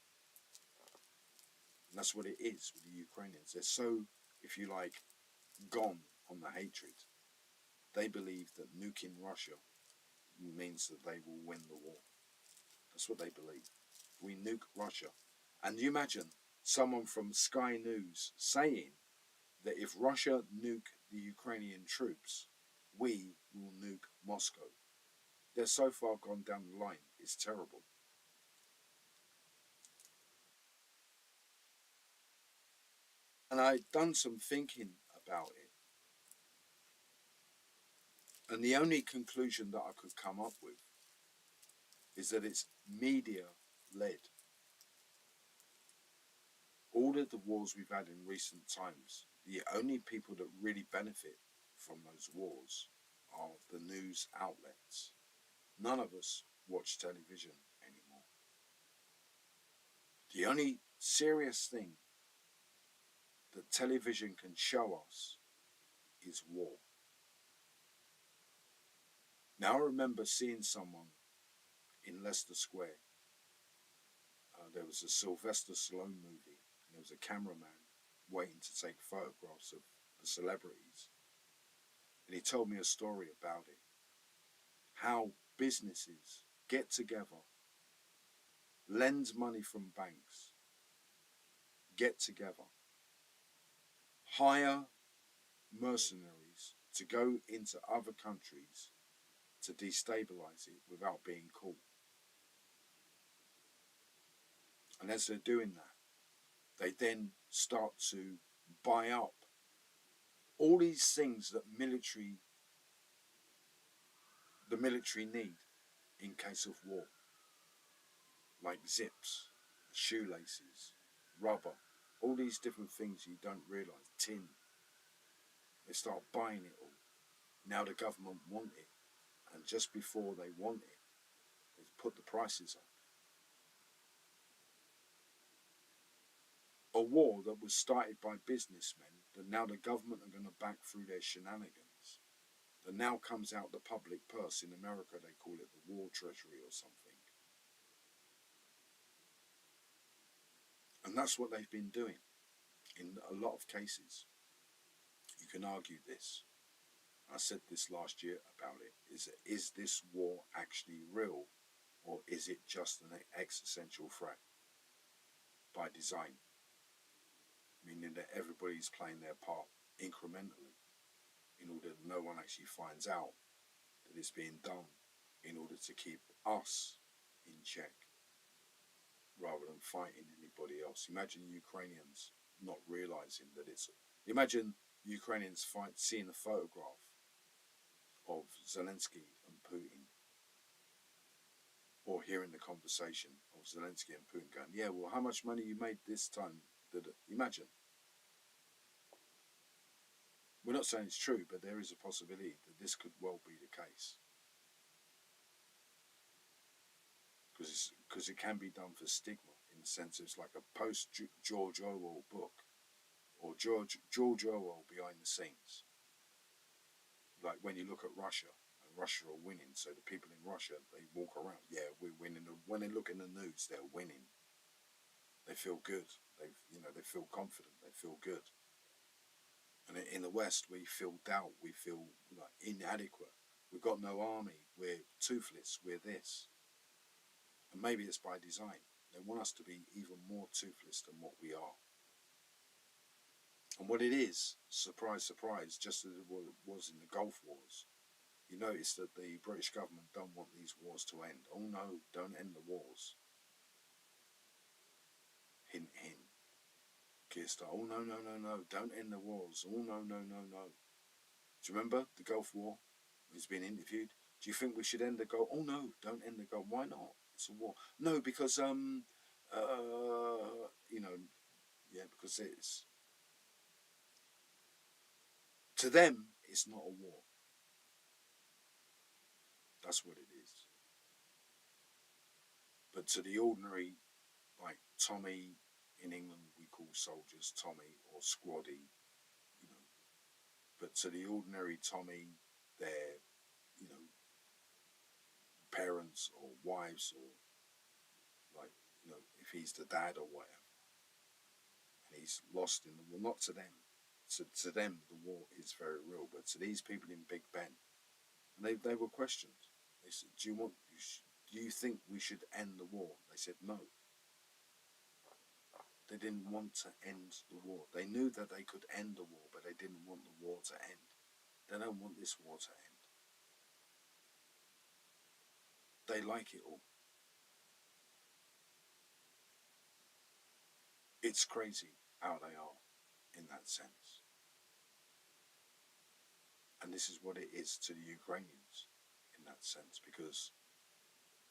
Speaker 1: and that's what it is with the Ukrainians. They're so, if you like, gone on the hatred. They believe that nuking Russia means that they will win the war. That's what they believe. We nuke Russia. And you imagine someone from Sky News saying that if Russia nuke the Ukrainian troops, we will nuke Moscow. They're so far gone down the line, it's terrible. And I'd done some thinking about it. And the only conclusion that I could come up with is that it's media led. All of the wars we've had in recent times, the only people that really benefit from those wars are the news outlets. None of us watch television anymore. The only serious thing that television can show us is war. Now I remember seeing someone in Leicester Square. There was a Sylvester Stallone movie, and there was a cameraman waiting to take photographs of the celebrities. And he told me a story about it. How businesses get together, lend money from banks, get together, hire mercenaries to go into other countries to destabilize it without being caught. And as they're doing that, they then start to buy up all these things that the military need in case of war, like zips, shoelaces, rubber, all these different things you don't realize, tin. They start buying it all. Now the government want it, and just before they want it, they put the prices up. A war that was started by businessmen that now the government are going to back through their shenanigans, that now comes out the public purse. In America they call it the war treasury or something. And that's what they've been doing in a lot of cases. You can argue this. I said this last year about it. Is this war actually real, or is it just an existential threat by design? Meaning that everybody's playing their part incrementally in order that no one actually finds out that it's being done in order to keep us in check rather than fighting anybody else. Imagine Ukrainians not realizing that it's... Imagine Ukrainians seeing a photograph of Zelensky and Putin, or hearing the conversation of Zelensky and Putin going, yeah, well, how much money you made this time? Imagine. We're not saying it's true, but there is a possibility that this could well be the case. Because it can be done for stigma, in the sense it's like a post-George Orwell book, or George Orwell behind the scenes. Like when you look at Russia, and Russia are winning, so the people in Russia, they walk around, yeah, we're winning. When they look in the news, they're winning. They feel good. They feel confident. They feel good. And in the West, we feel doubt. We feel like inadequate. We've got no army. We're toothless. We're this. And maybe it's by design. They want us to be even more toothless than what we are. And what it is, surprise, surprise, just as it was in the Gulf Wars, you notice that the British government don't want these wars to end. Oh no, don't end the wars. Hint, hint. Keir Starmer, oh no, no, no, no, don't end the wars. Oh no, no, no, no. Do you remember the Gulf War? He's been interviewed. Do you think we should end the Gulf? Oh no, don't end the Gulf. Why not? It's a war. No, because you know, yeah, because it's to them it's not a war. That's what it is. But to the ordinary, like Tommy in England, we call soldiers Tommy or Squaddy, you know. But to the ordinary Tommy, their, you know, parents or wives or like, you know, if he's the dad or whatever, and he's lost in the war, not to them. To them, the war is very real, but to these people in Big Ben, and they were questioned. They said, do you think we should end the war? They said no. They didn't want to end the war. They knew that they could end the war, but they didn't want the war to end. They don't want this war to end. They like it all. It's crazy how they are in that sense. And this is what it is to the Ukrainians in that sense, because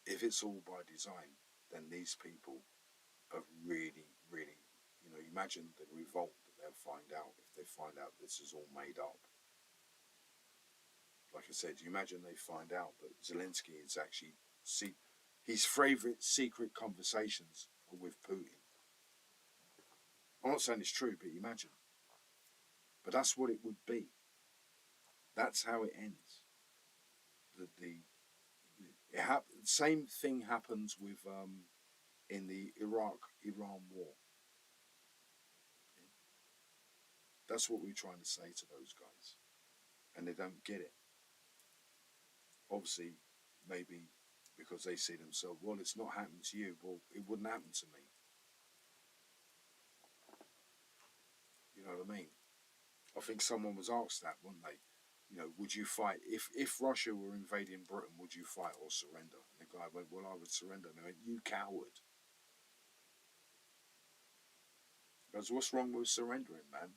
Speaker 1: if it's all by design, then these people are really, really, you know, imagine the revolt that they'll find out if they find out this is all made up. Like I said, you imagine they find out that Zelensky is actually his favourite secret conversations are with Putin. I'm not saying it's true, but imagine. But that's what it would be. That's how it ends. Same thing happens with in the Iraq-Iran war. That's what we're trying to say to those guys, and they don't get it. Obviously, maybe because they see themselves, well, it's not happening to you. Well, it wouldn't happen to me. You know what I mean? I think someone was asked that, weren't they? You know, would you fight if Russia were invading Britain? Would you fight or surrender? And the guy went, well, I would surrender. And they went, you coward. He goes, what's wrong with surrendering, man?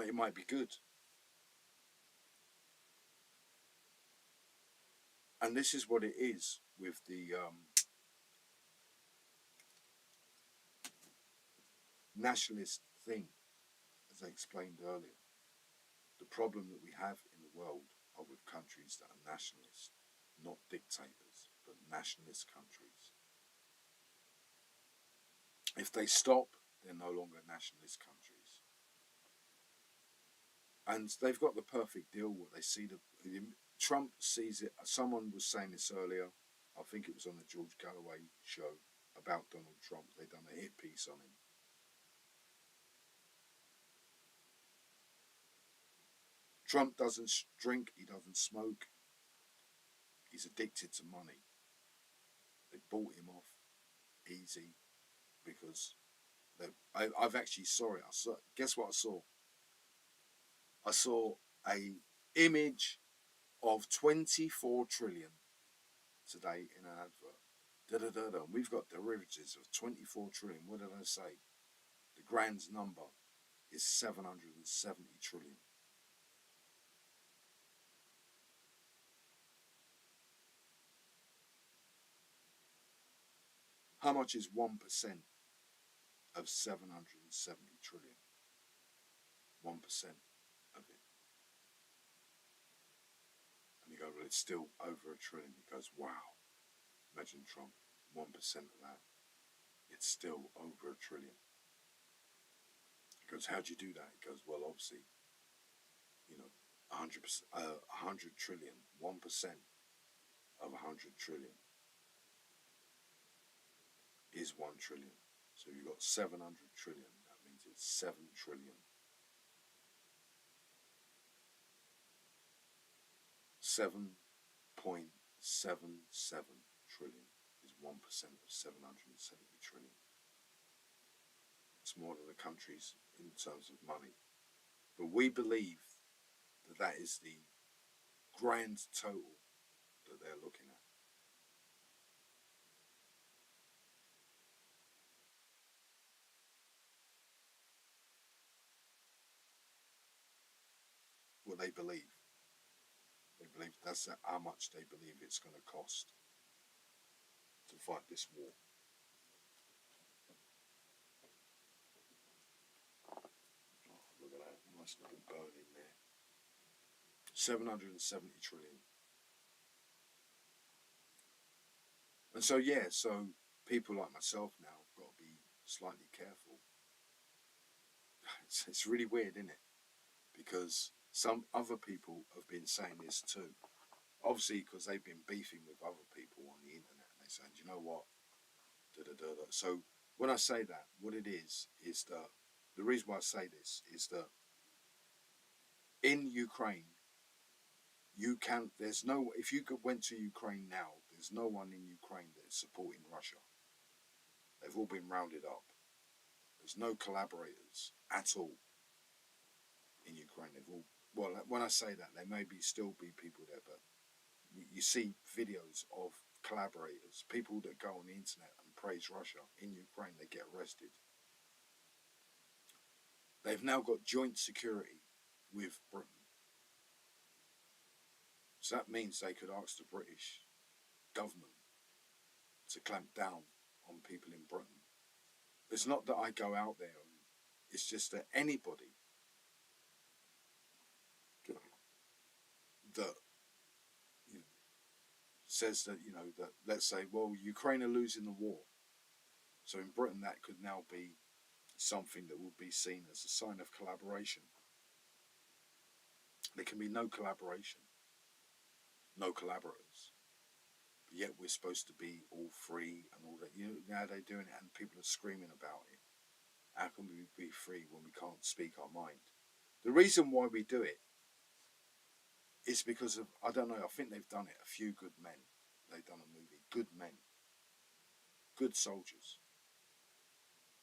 Speaker 1: It might be good. And this is what it is with the nationalist thing, as I explained earlier. The problem that we have in the world are with countries that are nationalist, not dictators, but nationalist countries. If they stop, they're no longer nationalist countries. And they've got the perfect deal. What they see, Trump sees it. Someone was saying this earlier. I think it was on the George Galloway show about Donald Trump. They've done a hit piece on him. Trump doesn't drink. He doesn't smoke. He's addicted to money. They bought him off easy because I've actually saw it. Guess what I saw? I saw a image of 24 trillion today in an advert. Da-da-da-da. We've got derivatives of 24 trillion. What did I say? The grand number is 770 trillion. How much is 1% of 770 trillion? 1% of it. And you go, well, it's still over a trillion. He goes, wow. Imagine Trump, 1% of that. It's still over a trillion. He goes, how do you do that? He goes, well, obviously, you know, 100 trillion, 1% of 100 trillion is 1 trillion. So you've got 700 trillion. That means it's 7 trillion. 7.77 trillion is 1% of 770 trillion. It's more than the countries in terms of money. But we believe that that is the grand total that they're looking at. What they believe. They believe that's how much they believe it's going to cost to fight this war. Oh, look at that nice little burn in there. 770 trillion. And so, yeah, so people like myself now have got to be slightly careful. It's really weird, isn't it? Because some other people have been saying this too. Obviously, because they've been beefing with other people on the internet. And they say, do you know what? Da, da, da, da. So when I say that, what it is that the reason why I say this is that in Ukraine, you can, there's no, if you went to Ukraine now, there's no one in Ukraine that is supporting Russia. They've all been rounded up. There's no collaborators at all in Ukraine. They've all, well, when I say that, there may still be people there, but you see videos of collaborators, people that go on the internet and praise Russia in Ukraine, they get arrested. They've now got joint security with Britain. So that means they could ask the British government to clamp down on people in Britain. It's not that I go out there, it's just that anybody that says that, that let's say, well, Ukraine are losing the war. So in Britain, that could now be something that would be seen as a sign of collaboration. There can be no collaboration, no collaborators. But yet we're supposed to be all free and all that. Now they're doing it and people are screaming about it. How can we be free when we can't speak our mind? The reason why we do it is because of, I don't know, I think they've done it, a few good men. They've done a movie, good men, good soldiers.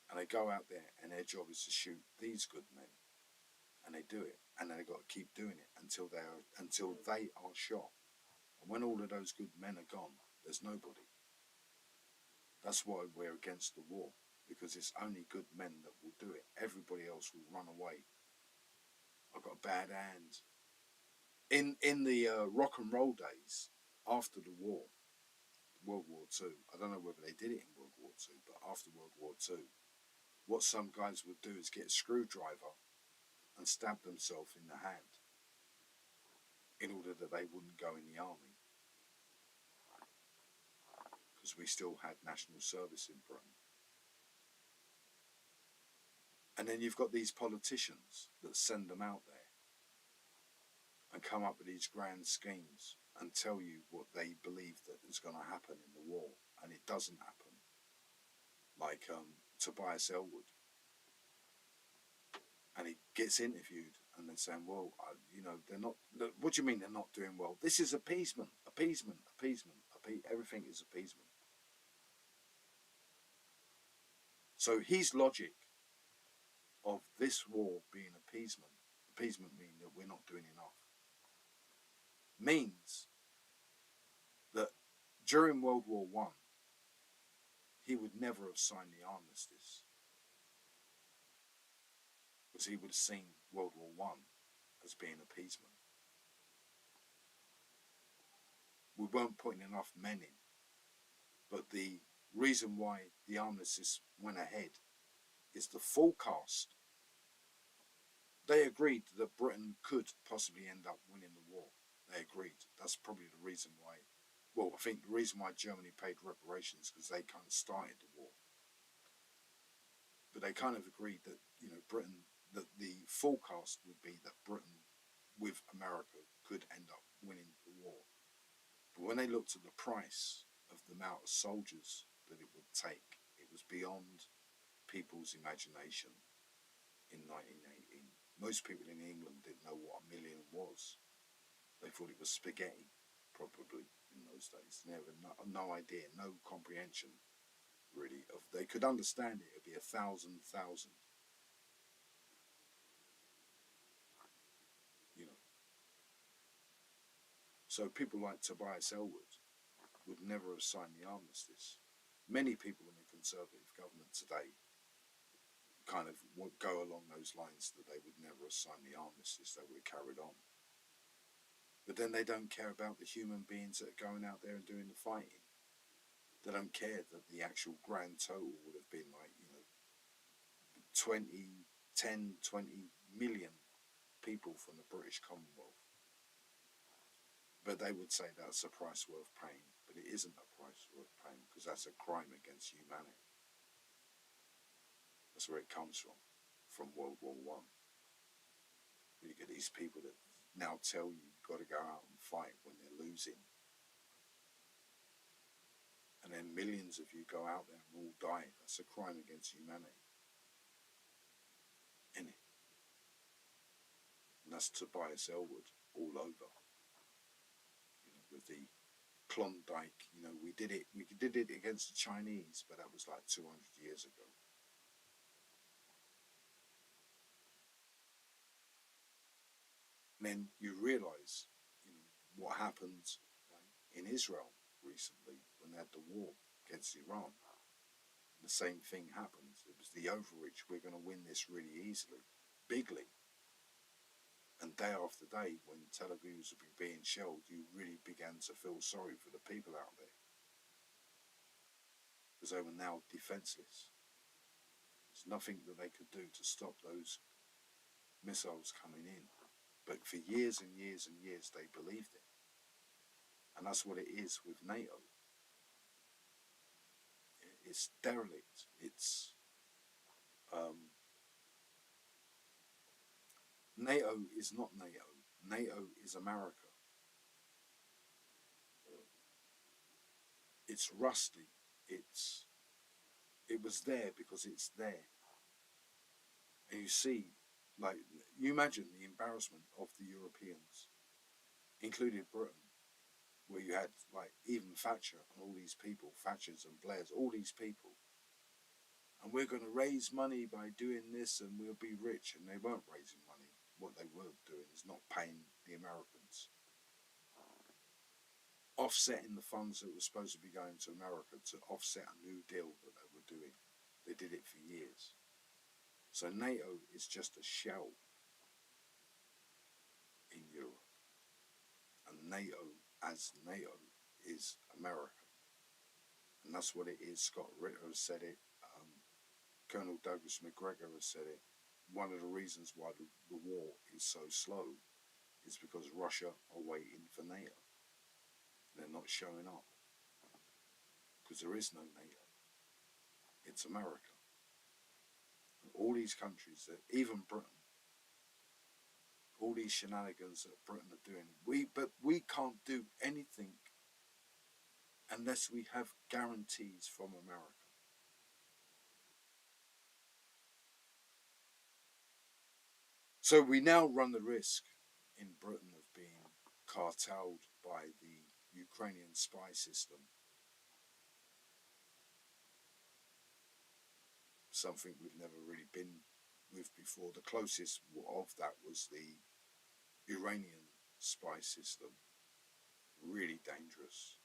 Speaker 1: And they go out there and their job is to shoot these good men. And they do it. And they've got to keep doing it until they are shot. And when all of those good men are gone, there's nobody. That's why we're against the war, because it's only good men that will do it. Everybody else will run away. I've got a bad hand. In the rock and roll days, after the war, World War II, I don't know whether they did it in World War II, but after World War II, what some guys would do is get a screwdriver and stab themselves in the hand in order that they wouldn't go in the army, because we still had national service in Britain. And then you've got these politicians that send them out there and come up with these grand schemes and tell you what they believe that is going to happen in the war, and it doesn't happen. Like Tobias Elwood, and he gets interviewed and they're saying, well, they're not, what do you mean they're not doing well? This is appeasement, appeasement, appeasement, everything is appeasement. So his logic of this war being appeasement meaning that we're not doing enough, means that during World War I, he would never have signed the armistice, because he would have seen World War I as being appeasement. We weren't putting enough men in, but the reason why the armistice went ahead is the forecast. They agreed that Britain could possibly end up winning the war. They agreed. That's probably the reason why, well, I think the reason why Germany paid reparations, because they kind of started the war. But they kind of agreed that, Britain, that the forecast would be that Britain with America could end up winning the war. But when they looked at the price of the amount of soldiers that it would take, it was beyond people's imagination in 1918. Most people in England didn't know what a million was. They thought it was spaghetti, probably, in those days. They had no idea, no comprehension, really. They could understand it. It would be 1,000. So people like Tobias Ellwood would never have signed the armistice. Many people in the Conservative government today kind of would go along those lines, that they would never have signed the armistice, they would have carried on. But then they don't care about the human beings that are going out there and doing the fighting. They don't care that the actual grand total would have been like, 10, 20 million people from the British Commonwealth. But they would say that's a price worth paying. But it isn't a price worth paying, because that's a crime against humanity. That's where it comes from World War One. You get these people that now tell you you've got to go out and fight when they're losing. And then millions of you go out there and all die. That's a crime against humanity. Isn't it? And that's Tobias Ellwood all over. With the Klondike, we did it against the Chinese, but that was like 200 years ago. And then you realise, what happened in Israel recently when they had the war against Iran. The same thing happened. It was the overreach. We're going to win this really easily, bigly. And day after day, when Tel Aviv was being shelled, you really began to feel sorry for the people out there, because they were now defenceless. There's nothing that they could do to stop those missiles coming in. But for years and years and years, they believed it. And that's what it is with NATO. It's derelict. It's NATO is not NATO. NATO is America. It's rusty. It was there because it's there. And you see, you imagine the embarrassment of the Europeans, including Britain, where you had even Thatcher and all these people, Thatchers and Blairs, all these people. And we're going to raise money by doing this and we'll be rich. And they weren't raising money. What they were doing is not paying the Americans. Offsetting the funds that were supposed to be going to America to offset a new deal that they were doing. They did it for years. So NATO is just a shell in Europe. And NATO, as NATO, is America. And that's what it is. Scott Ritter has said it. Colonel Douglas McGregor has said it. One of the reasons why the war is so slow is because Russia are waiting for NATO. They're not showing up. Because there is no NATO. It's America. And all these countries, even Britain, all these shenanigans that Britain are doing, we can't do anything unless we have guarantees from America. So we now run the risk in Britain of being cartelled by the Ukrainian spy system. Something we've never really been with before. The closest of that was the Iranian spy system. Really dangerous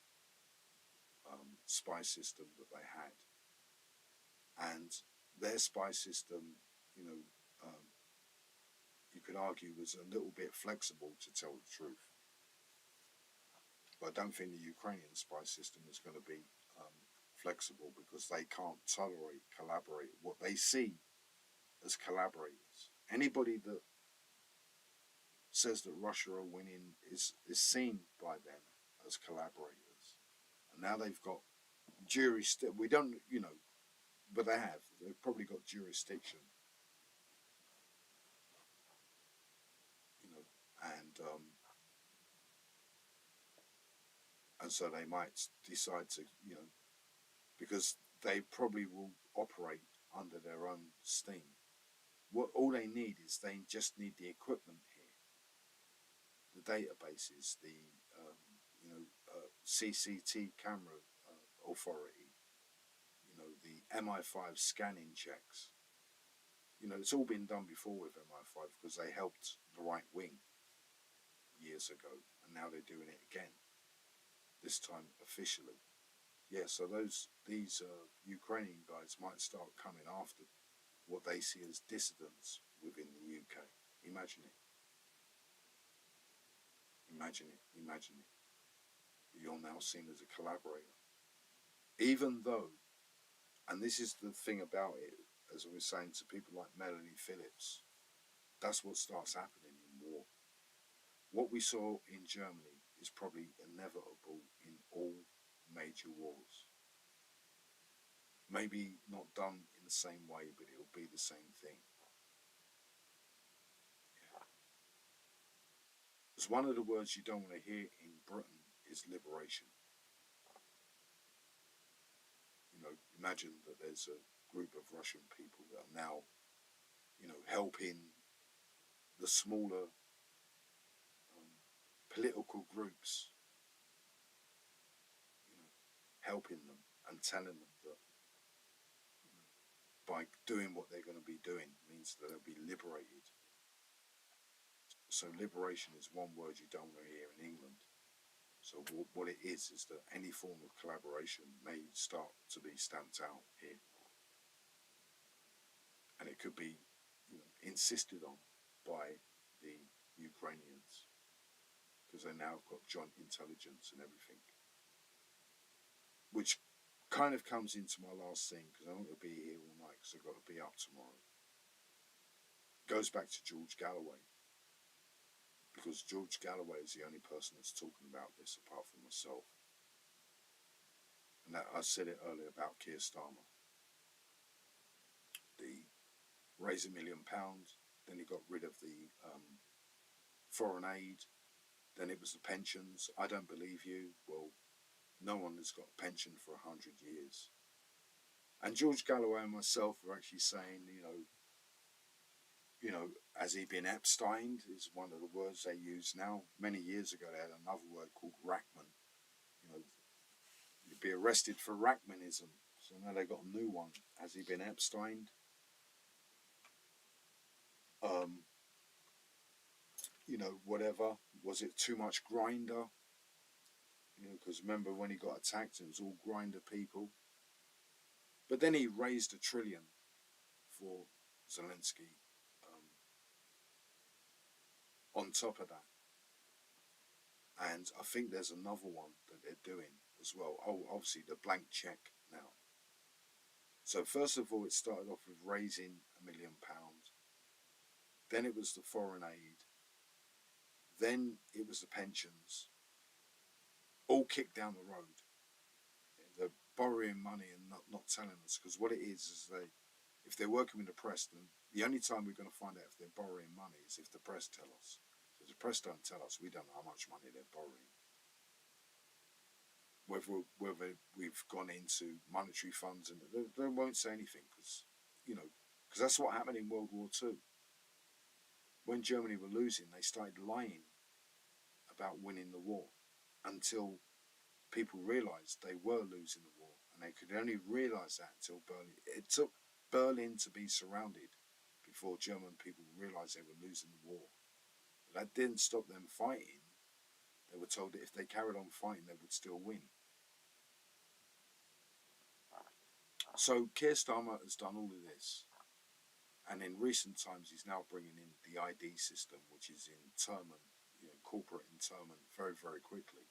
Speaker 1: spy system that they had. And their spy system, you could argue was a little bit flexible, to tell the truth. But I don't think the Ukrainian spy system is going to be flexible, because they can't tolerate collaborate what they see as collaborators. Anybody that says that Russia are winning is seen by them as collaborators. And now they've got jurisdiction. We don't, but they have. They've probably got jurisdiction. And so they might decide to, because they probably will operate under their own steam. All they need is they just need the equipment here, the databases, the CCT camera authority, the MI5 scanning checks. It's all been done before with MI5 because they helped the right wing years ago, and now they're doing it again, this time officially. Yeah, so these Ukrainian guys might start coming after what they see as dissidents within the UK. Imagine it. Imagine it. Imagine it. You're now seen as a collaborator. Even though, and this is the thing about it, as I was saying to people like Melanie Phillips, that's what starts happening in war. What we saw in Germany is probably inevitable in all major wars. Maybe not done in the same way, but it'll be the same thing. Yeah. Because one of the words you don't want to hear in Britain is liberation. You know, imagine that there's a group of Russian people that are now, you know, helping the smaller political groups, you know, helping them and telling them that, you know, by doing what they're going to be doing means that they'll be liberated. So liberation is one word you don't want to hear in England. So what it is that any form of collaboration may start to be stamped out here, and it could be, you know, insisted on by the Ukrainians because they now have got joint intelligence and everything, which kind of comes into my last thing because I'm not going to be here all night because I've got to be up tomorrow. Goes back to George Galloway, because George Galloway is the only person that's talking about this apart from myself. And that, I said it earlier about Keir Starmer. The raise £1 million, then he got rid of the foreign aid, then it was the pensions. I don't believe you. Well, no one has got a pension for 100 years. And George Galloway and myself are actually saying, you know, has he been Epsteined is one of the words they use now. Many years ago, they had another word called Rackman. You know, you'd be arrested for Rackmanism. So now they got a new one. Has he been Epsteined? You know, whatever. Was it too much Grinder? You know, because remember when he got attacked, it was all Grinder people. But then he raised $1 trillion for Zelensky. On top of that, and I think there's another one that they're doing as well. Oh, obviously the blank check now. So first of all, it started off with raising £1 million. Then it was the foreign aid. Then it was the pensions. All kicked down the road. They're borrowing money and not telling us, because what it is if they're working with the press, then the only time we're going to find out if they're borrowing money is if the press tell us. So if the press don't tell us, we don't know how much money they're borrowing. Whether we've gone into monetary funds, and they won't say anything because that's what happened in World War II. When Germany were losing, they started lying about winning the war until people realised they were losing the war, and they could only realise that until Berlin. It took Berlin to be surrounded before German people realised they were losing the war. But that didn't stop them fighting. They were told that if they carried on fighting, they would still win. So Keir Starmer has done all of this, and in recent times he's now bringing in the ID system, which is interment, corporate interment, very, very quickly.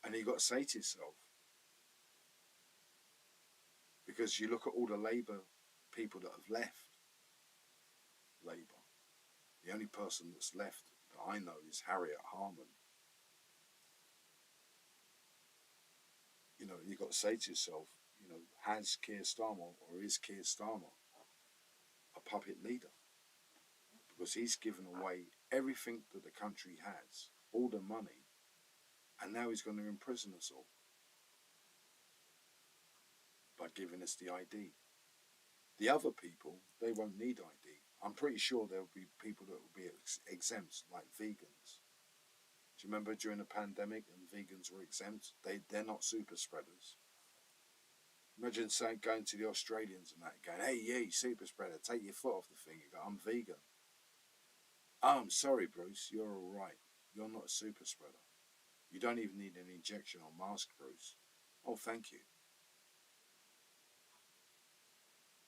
Speaker 1: And you've got to say to yourself, because you look at all the Labour people that have left Labour, the only person that's left that I know is Harriet Harman. You've got to say to yourself, has Keir Starmer, or is Keir Starmer a puppet leader? Because he's given away everything that the country has, all the money, and now he's going to imprison us all by giving us the ID. The other people, they won't need ID. I'm pretty sure there'll be people that will be exempt, like vegans. Do you remember during the pandemic and vegans were exempt? They're not super spreaders. Imagine going to the Australians and that, going, hey, super spreader, take your foot off the thing. You go, I'm vegan. Oh, I'm sorry, Bruce, you're all right. You're not a super spreader. You don't even need an injection or mask, Bruce. Oh, thank you.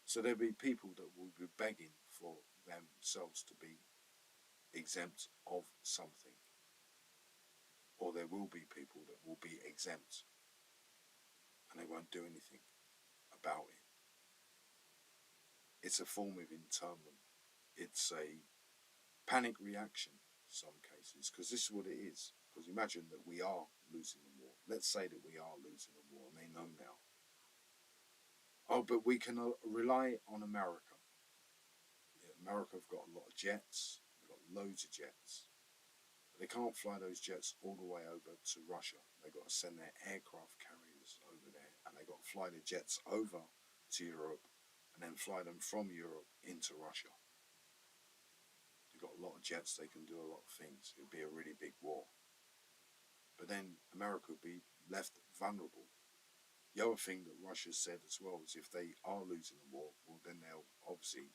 Speaker 1: So there'll be people that will be begging for themselves to be exempt of something, or there will be people that will be exempt and they won't do anything about it. It's a form of internment. It's a panic reaction in some cases, because this is what it is. Because imagine that we are losing the war. Let's say that we are losing the war and they know now. Oh, but we can rely on America. Yeah, America have got a lot of jets. They've got loads of jets. But they can't fly those jets all the way over to Russia. They've got to send their aircraft carriers over there, and they've got to fly the jets over to Europe and then fly them from Europe into Russia. They've got a lot of jets. They can do a lot of things. It would be a really big war. But then America would be left vulnerable. The other thing that Russia said as well is if they are losing the war, well, then they'll obviously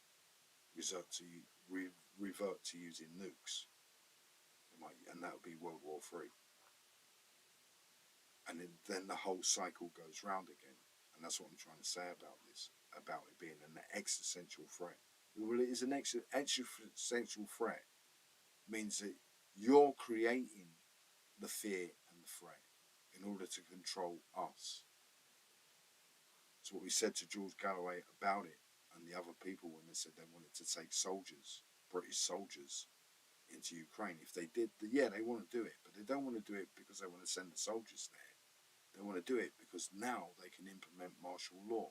Speaker 1: revert to using nukes. And that would be World War III. And then the whole cycle goes round again. And that's what I'm trying to say about this, about it being an existential threat. Well, it is an existential threat. It means that you're creating the fear and the threat in order to control us. It's what we said to George Galloway about it and the other people when they said they wanted to take soldiers, British soldiers, into Ukraine. If they did, yeah, they want to do it, but they don't want to do it because they want to send the soldiers there. They want to do it because now they can implement martial law.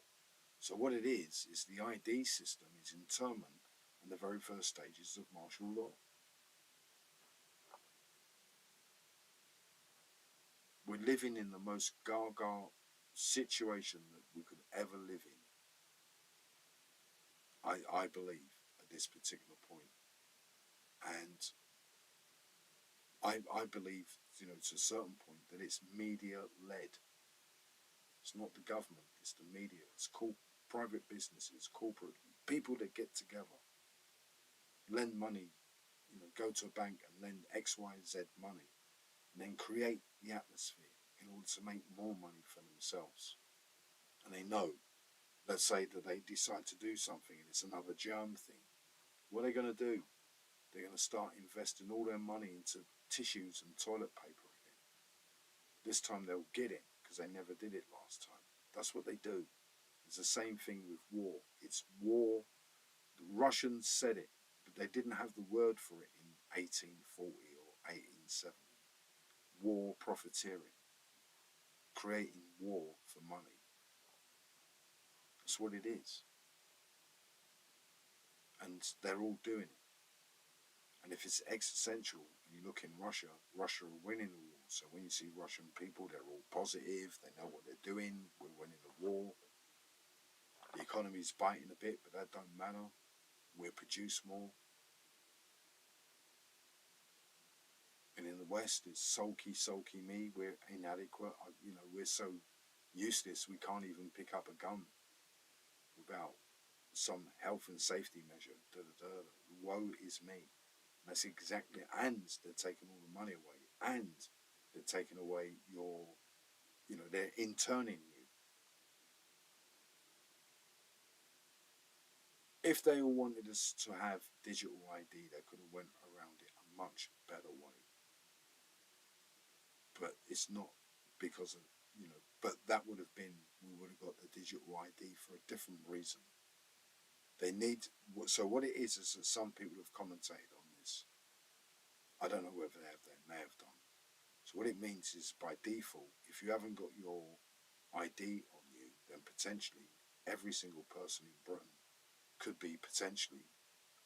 Speaker 1: So what it is the ID system is internment and the very first stages of martial law. We're living in the most gaga situation that we could ever live in. I believe at this particular point. And I believe, to a certain point that it's media led. It's not the government, it's the media. It's private businesses, corporate people that get together, lend money, go to a bank and lend X, Y, Z money, and then create the atmosphere in order to make more money for themselves. And they know, let's say that they decide to do something and it's another germ thing. What are they going to do? They're going to start investing all their money into tissues and toilet paper again. This time they'll get it because they never did it last time. That's what they do. It's the same thing with war. It's war. The Russians said it, but they didn't have the word for it in 1840 or 1870. War profiteering. Creating war for money. That's what it is. And they're all doing it. And if it's existential, and you look in Russia, Russia are winning the war. So when you see Russian people, they're all positive. They know what they're doing. We're winning the war. The economy's biting a bit, but that don't matter. We'll produce more. And in the West, it's sulky me. We're inadequate. We're so useless we can't even pick up a gun without some health and safety measure. Woe is me. And that's exactly. And they're taking all the money away. And they're taking away your. They're interning you. If they all wanted us to have digital ID, they could have went around it a much better way. But it's not because of, but that would have been, we would have got the digital ID for a different reason. They need, so what it is that some people have commentated on this. I don't know whether they may have done. So what it means is by default, if you haven't got your ID on you, then potentially every single person in Britain could be potentially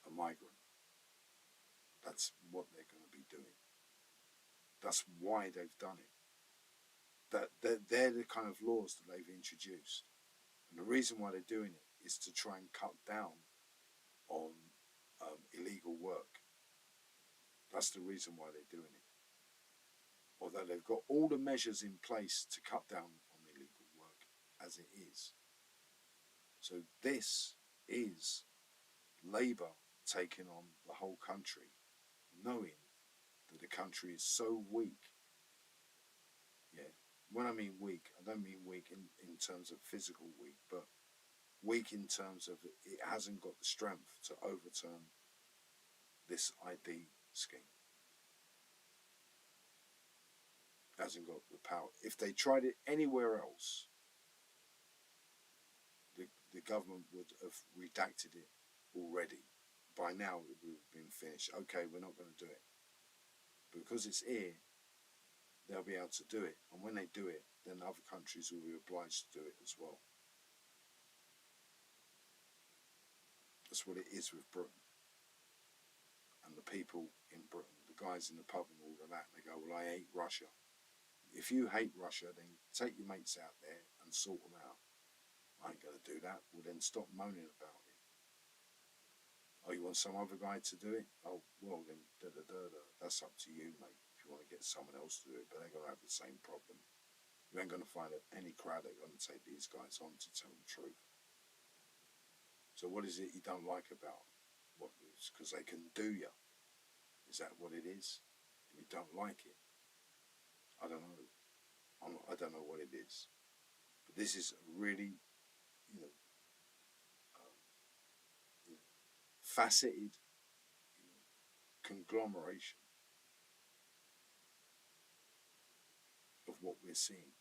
Speaker 1: a migrant. That's what they're going to be doing. That's why they've done it. They're the kind of laws that they've introduced. And the reason why they're doing it is to try and cut down on illegal work. That's the reason why they're doing it. Although they've got all the measures in place to cut down on illegal work as it is. So this is Labour taking on the whole country knowing that the country is so weak. Yeah, when I mean weak, I don't mean weak in terms of physical weak, but weak in terms of it hasn't got the strength to overturn this ID scheme. It hasn't got the power. If they tried it anywhere else, the government would have redacted it already. By now, it would have been finished. Okay, we're not going to do it. Because it's here, they'll be able to do it. And when they do it, then other countries will be obliged to do it as well. That's what it is with Britain. And the people in Britain, the guys in the pub and all of that, they go, well, I hate Russia. If you hate Russia, then take your mates out there and sort them out. I ain't going to do that. Well, then stop moaning about it. Oh, you want some other guy to do it? Oh, well, then that's up to you, mate. If you want to get someone else to do it, but they're going to have the same problem. You ain't going to find any crowd that are going to take these guys on to tell the truth. So what is it you don't like about them? What is because they can do you? Is that what it is? And you don't like it? I don't know. I don't know what it is. But this is a really, you know, faceted, conglomeration of what we're seeing.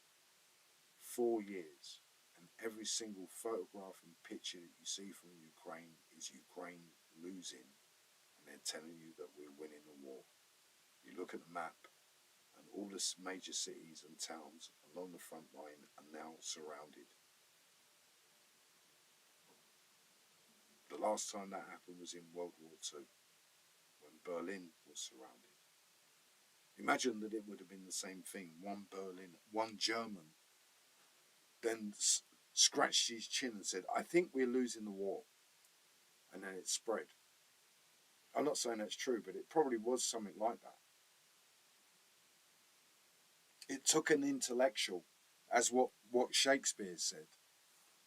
Speaker 1: 4 years, and every single photograph and picture that you see from Ukraine is Ukraine losing, and they're telling you that we're winning the war. You look at the map, and all the major cities and towns along the front line are now surrounded. The last time that happened was in World War II, when Berlin was surrounded. Imagine that it would have been the same thing. One German, then scratched his chin and said, I think we're losing the war. And then it spread. I'm not saying that's true, but it probably was something like that. It took an intellectual, as what Shakespeare said.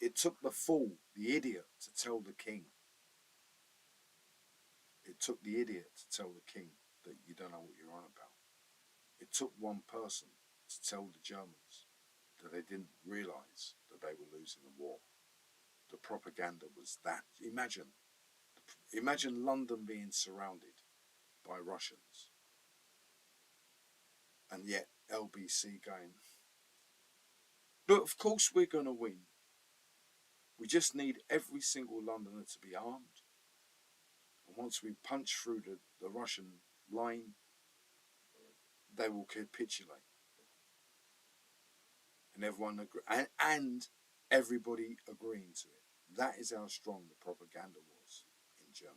Speaker 1: It took the fool, the idiot, to tell the king. It took the idiot to tell the king that you don't know what you're on about. It took one person to tell the Germans that they didn't realise that they were losing the war. The propaganda was that. Imagine London being surrounded by Russians, and yet LBC going, but of course we're going to win. We just need every single Londoner to be armed. And once we punch through the Russian line, they will capitulate. And everyone and everybody agreeing to it. That is how strong the propaganda was in Germany.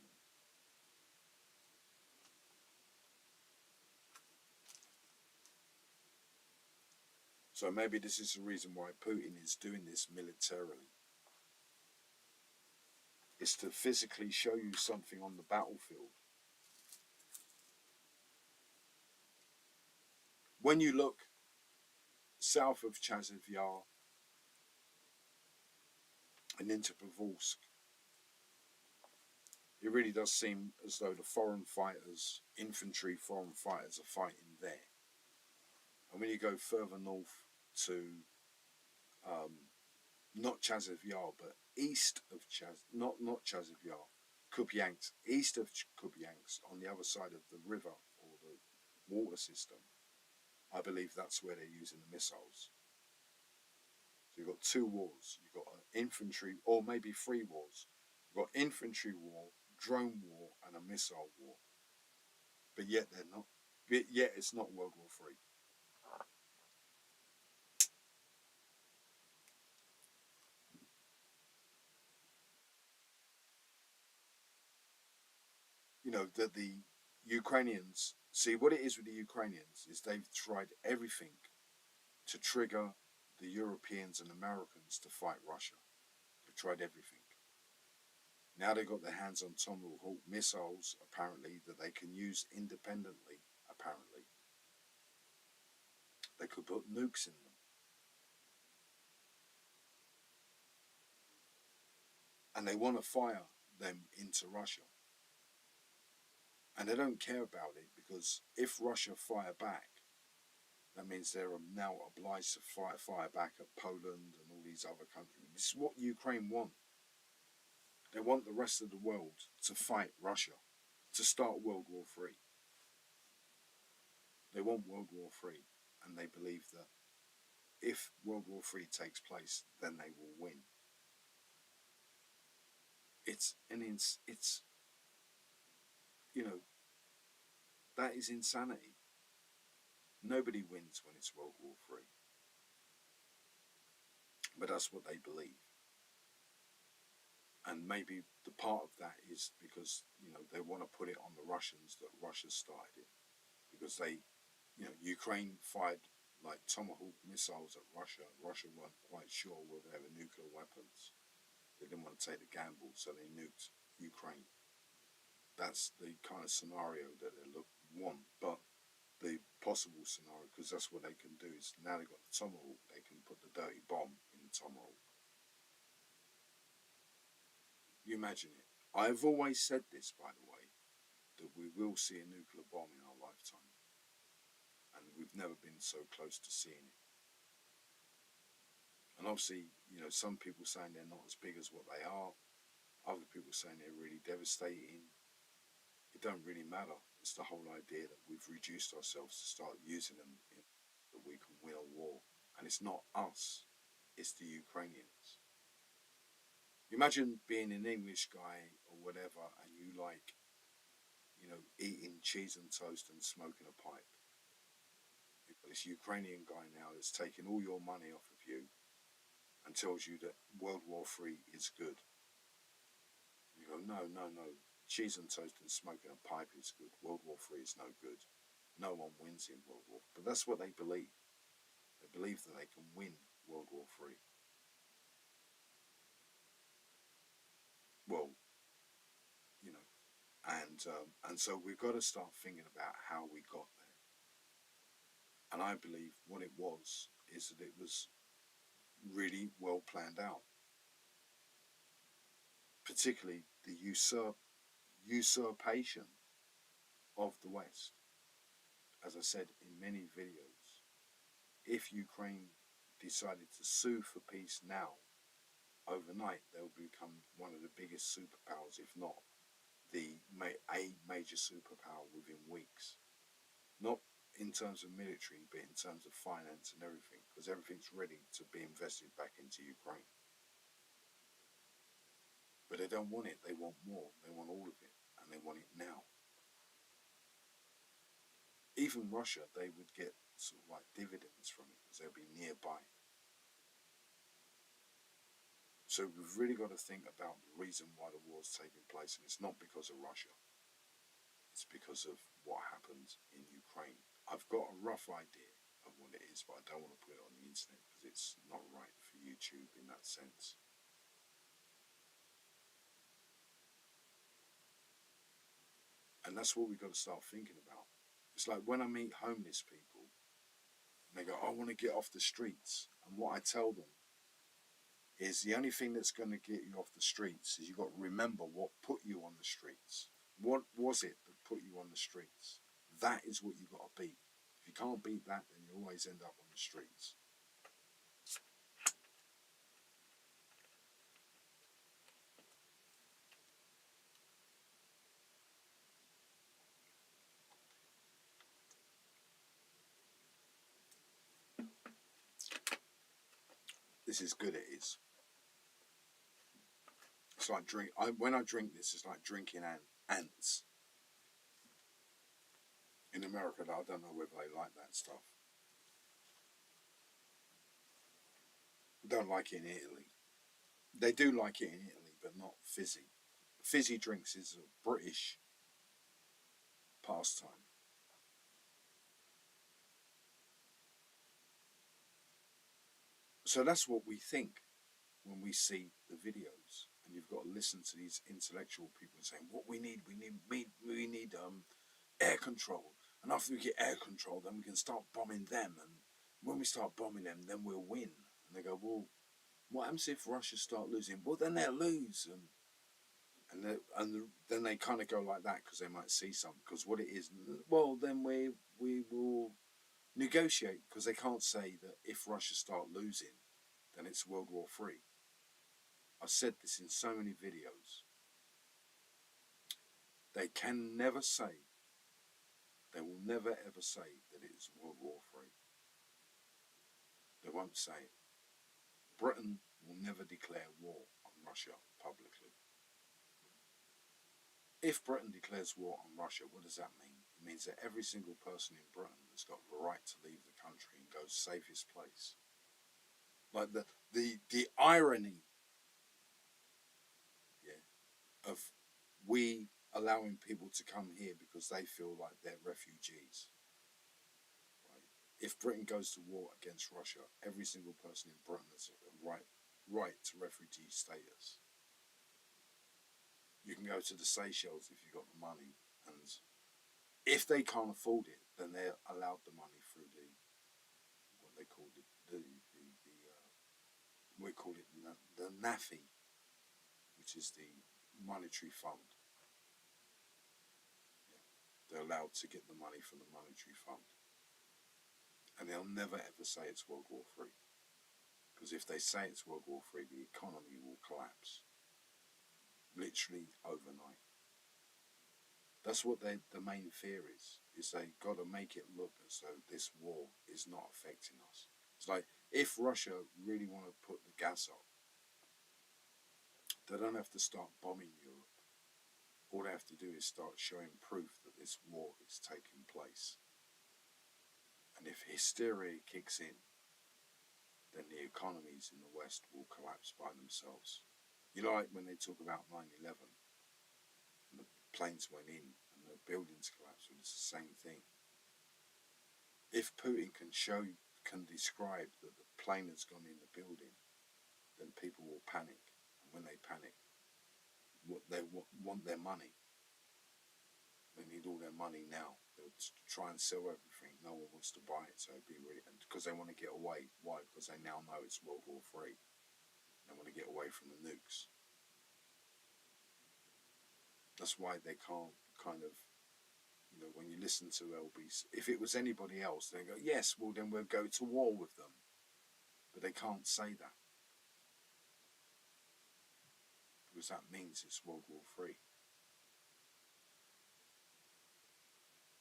Speaker 1: So maybe this is the reason why Putin is doing this militarily. It's to physically show you something on the battlefield. When you look south of Chasiv Yar and into Pavlovsk, it really does seem as though the foreign fighters, infantry foreign fighters, are fighting there. And when you go further north to not Chasiv Yar, but east of not Chasiv Yar, Kupiansk, east of Kupiansk, on the other side of the river or the water system, I believe that's where they're using the missiles. So you've got two wars. You've got an infantry, or maybe three wars. You've got infantry war, drone war, and a missile war. But yet they're not. Yet it's not World War III. You know that the Ukrainians, see what it is with the Ukrainians is they've tried everything to trigger the Europeans and Americans to fight Russia. They've tried everything. Now they've got their hands on Tomahawk missiles, apparently, that they can use independently, apparently. They could put nukes in them. And they want to fire them into Russia. And they don't care about it, because if Russia fire back, that means they're now obliged to fire back at Poland and all these other countries. This is what Ukraine want. They want the rest of the world to fight Russia, to start World War III. They want World War III, and they believe that if World War III takes place, then they will win. It's you know, that is insanity. Nobody wins when it's World War III, but that's what they believe. And maybe the part of that is because, they want to put it on the Russians that Russia started it, because Ukraine fired like Tomahawk missiles at Russia. Russia weren't quite sure whether they were nuclear weapons. They didn't want to take the gamble, so they nuked Ukraine. That's the kind of scenario that they want. But the possible scenario, because that's what they can do, is now they've got the Tomahawk, they can put the dirty bomb in the Tomahawk. You imagine it. I've always said this, by the way, that we will see a nuclear bomb in our lifetime. And we've never been so close to seeing it. And obviously, some people saying they're not as big as what they are. Other people saying they're really devastating. It don't really matter. It's the whole idea that we've reduced ourselves to start using them, that we can win a war. And it's not us, it's the Ukrainians. Imagine being an English guy or whatever, and you like, eating cheese and toast and smoking a pipe. You've got this Ukrainian guy now that's taking all your money off of you and tells you that World War III is good. You go, no. Cheese and toast and smoking a pipe is good. World War III is no good. No one wins in World War. But that's what they believe. They believe that they can win World War III. Well, and so we've got to start thinking about how we got there. And I believe what it was is that it was really well planned out. Particularly the usurpation of the West. As I said in many videos, if Ukraine decided to sue for peace now, overnight they'll become one of the biggest superpowers, if not a major superpower within weeks. Not in terms of military, but in terms of finance and everything, because everything's ready to be invested back into Ukraine. But they don't want it. They want more. They want all of it, and they want it now. Even Russia, they would get sort of like dividends from it, because they'll be nearby. So we've really got to think about the reason why the war's taking place, and it's not because of Russia. It's because of what happened in Ukraine. I've got a rough idea of what it is, but I don't want to put it on the internet because it's not right for YouTube in that sense. And that's what we've got to start thinking about. It's like when I meet homeless people, and they go, I want to get off the streets. And what I tell them is the only thing that's going to get you off the streets is you've got to remember what put you on the streets. What was it that put you on the streets? That is what you've got to beat. If you can't beat that, then you always end up on the streets. This is good, it is. It's like when I drink this, it's like drinking ants. In America, I don't know whether they like that stuff. Don't like it in Italy. They do like it in Italy, but not fizzy. Fizzy drinks is a British pastime. So that's what we think when we see the videos, and you've got to listen to these intellectual people saying, what we need air control, and after we get air control, then we can start bombing them, and when we start bombing them, then we'll win. And they go, well, what happens if Russia start losing? Well, then they'll lose. then they kind of go like that because they might see something. Because what it is, well, then we will negotiate, because they can't say that if Russia start losing, then it's World War III. I've said this in so many videos. They can never say, they will never ever say that it is World War III. They won't say it. Britain will never declare war on Russia publicly. If Britain declares war on Russia, what does that mean? It means that every single person in Britain has got the right to leave the country and go to safest place. Like the irony, yeah, of we allowing people to come here because they feel like they're refugees. Right? If Britain goes to war against Russia, every single person in Britain has a right to refugee status. You can go to the Seychelles if you've got the money, and if they can't afford it, then they're allowed the money through what they call we call it the NAFI, which is the monetary fund. Yeah. They're allowed to get the money from the monetary fund, and they'll never ever say it's World War III, because if they say it's World War III, the economy will collapse, literally overnight. That's what the main fear is they got to make it look as though this war is not affecting us. It's like, if Russia really want to put the gas up, they don't have to start bombing Europe. All they have to do is start showing proof that this war is taking place. And if hysteria kicks in, then the economies in the West will collapse by themselves. You know, like when they talk about 9/11, and the planes went in and the buildings collapsed, it's the same thing. If Putin can describe that the plane has gone in the building, then people will panic. And when they panic, they want their money. They need all their money now. They'll try and sell everything. No one wants to buy it, so it'd be really, because they want to get away. Why? Because they now know it's World War III. They want to get away from the nukes. That's why they can't kind of, when you listen to LBC, if it was anybody else, they go, yes, well then we'll go to war with them. But they can't say that, because that means it's World War III.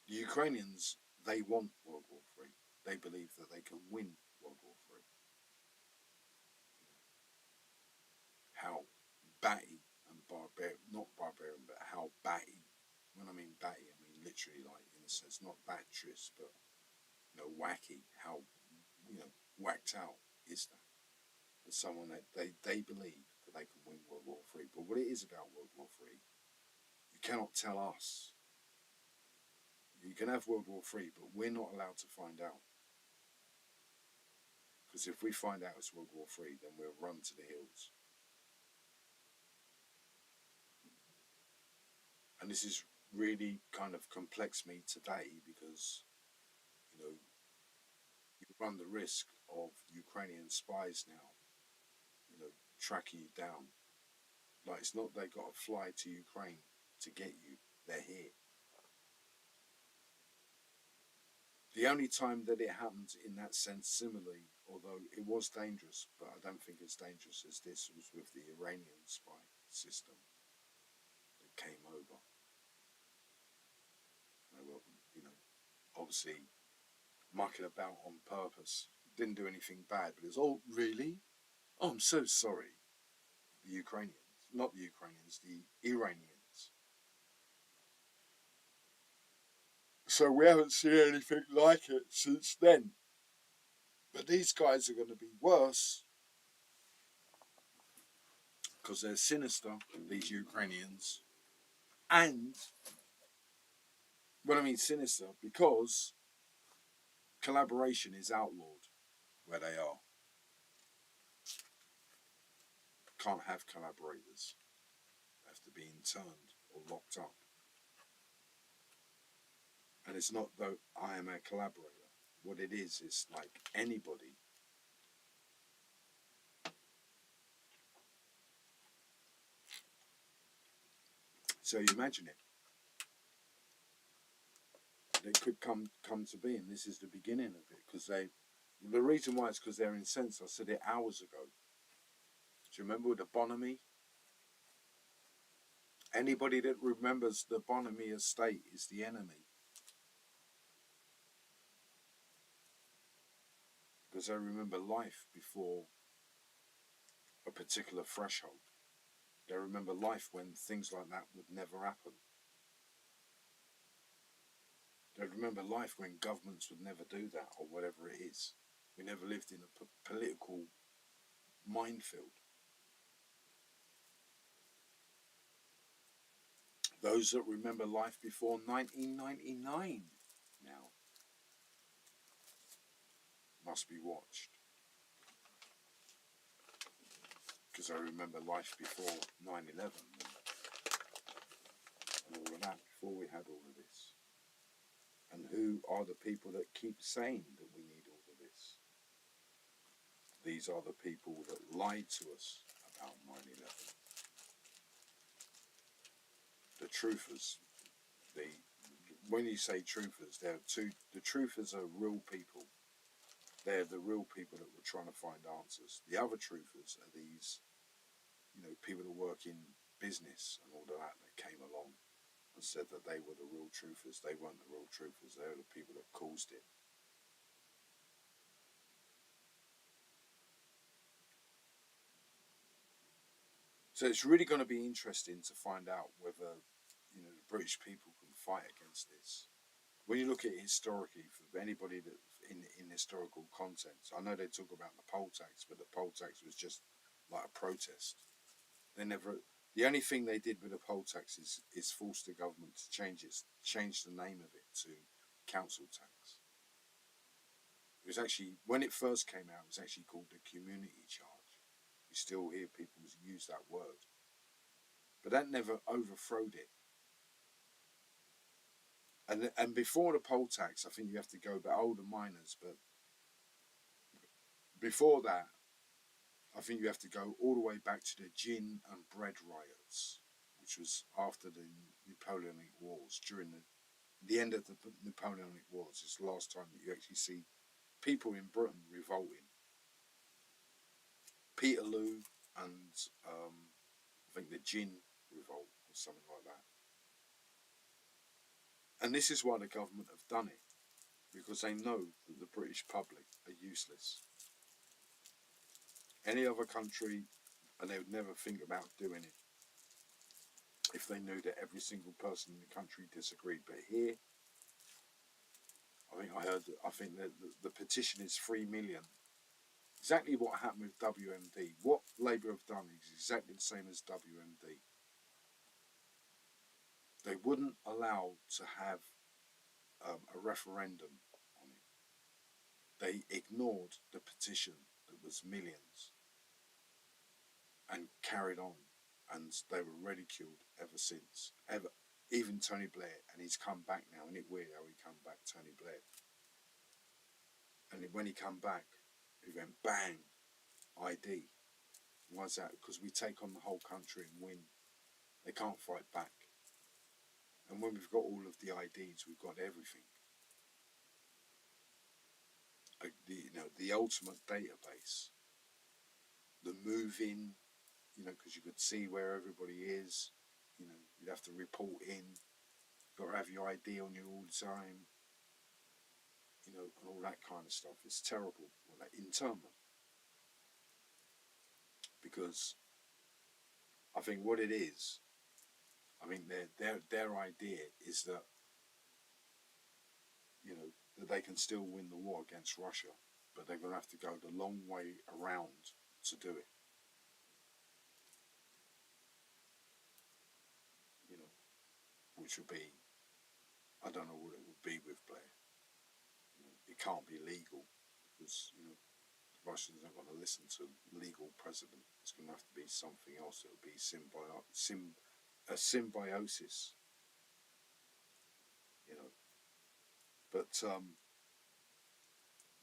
Speaker 1: The Ukrainians, they want World War III. They believe that they can win World War III. How batty and not barbarian, but how batty. When I mean batty, I mean literally, like, in a sense, not batterous, but wacky. How whacked out is that? That someone that they believe that they can win World War III. But what it is about World War III, you cannot tell us. You can have World War III, but we're not allowed to find out. Because if we find out it's World War III, then we'll run to the hills. And this is really kind of complex me today, because you run the risk of Ukrainian spies now, tracking you down. Like, it's not they got to fly to Ukraine to get you, they're here. The only time that it happened in that sense, similarly, although it was dangerous, but I don't think as dangerous as this, was with the Iranian spy system that came over. They were, obviously mucking about on purpose. Didn't do anything bad, but it was, oh, really? Oh, I'm so sorry. The Ukrainians, not the Ukrainians, the Iranians. So we haven't seen anything like it since then. But these guys are going to be worse, because they're sinister, these Ukrainians. And what I mean sinister, because collaboration is outlawed where they are. Can't have collaborators. They have to be interned or locked up. And it's not that I am a collaborator. What it is like anybody. So you imagine it. It could come to be, and this is the beginning of it. Because the reason why is because they're incensed. I said it hours ago. Do you remember the Bonamy? Anybody that remembers the Bonamy estate is the enemy. Because they remember life before a particular threshold. They remember life when things like that would never happen. They remember life when governments would never do that, or whatever it is. We never lived in a political minefield. Those that remember life before 1999 now must be watched. Because I remember life before 9/11 and all of that, before we had all of this. And who are the people that keep saying that we need all of this? These are the people that lied to us about 9/11. The truthers. When you say truthers, there are two. The truthers are real people. They're the real people that were trying to find answers. The other truthers are these, people that work in business and all of that came along and said that they were the real truthers. They weren't the real truthers. They were the people that caused it. So it's really going to be interesting to find out whether, the British people can fight against this. When you look at it historically, for anybody that in historical context, I know they talk about the poll tax, but the poll tax was just like a protest. The only thing they did with the poll tax is force the government to change the name of it to council tax. It was actually, when it first came out, it was actually called the community charge. You still hear people use that word. But that never overthrowed it. And before the poll tax, I think you have to go back, older miners, but before that, I think you have to go all the way back to the gin and bread riots, which was after the Napoleonic Wars. During the end of the Napoleonic Wars, it's the last time that you actually see people in Britain revolting. Peterloo and I think the gin revolt or something like that. And this is why the government have done it, because they know that the British public are useless. Any other country, and they would never think about doing it if they knew that every single person in the country disagreed. But here, I think that the petition is 3 million. Exactly what happened with WMD. What Labour have done is exactly the same as WMD. They wouldn't allow to have a referendum on it. They ignored the petition that was millions and carried on, and they were ridiculed ever since. Even Tony Blair, and he's come back now. Isn't it weird how he come back, Tony Blair? And when he come back, he went bang, ID. Why's that? Because we take on the whole country and win. They can't fight back. And when we've got all of the IDs, we've got everything. The ultimate database, the moving, because you could see where everybody is. You'd have to report in. You've got to have your ID on you all the time. And all that kind of stuff. It's terrible. Well, internment. Because I think what it is, I mean, their idea is that, that they can still win the war against Russia, but they're going to have to go the long way around to do it. Which would be, I don't know what it would be with Blair. It can't be legal because, the Russians aren't going to listen to legal president. It's going to have to be something else. It'll be a symbiosis. But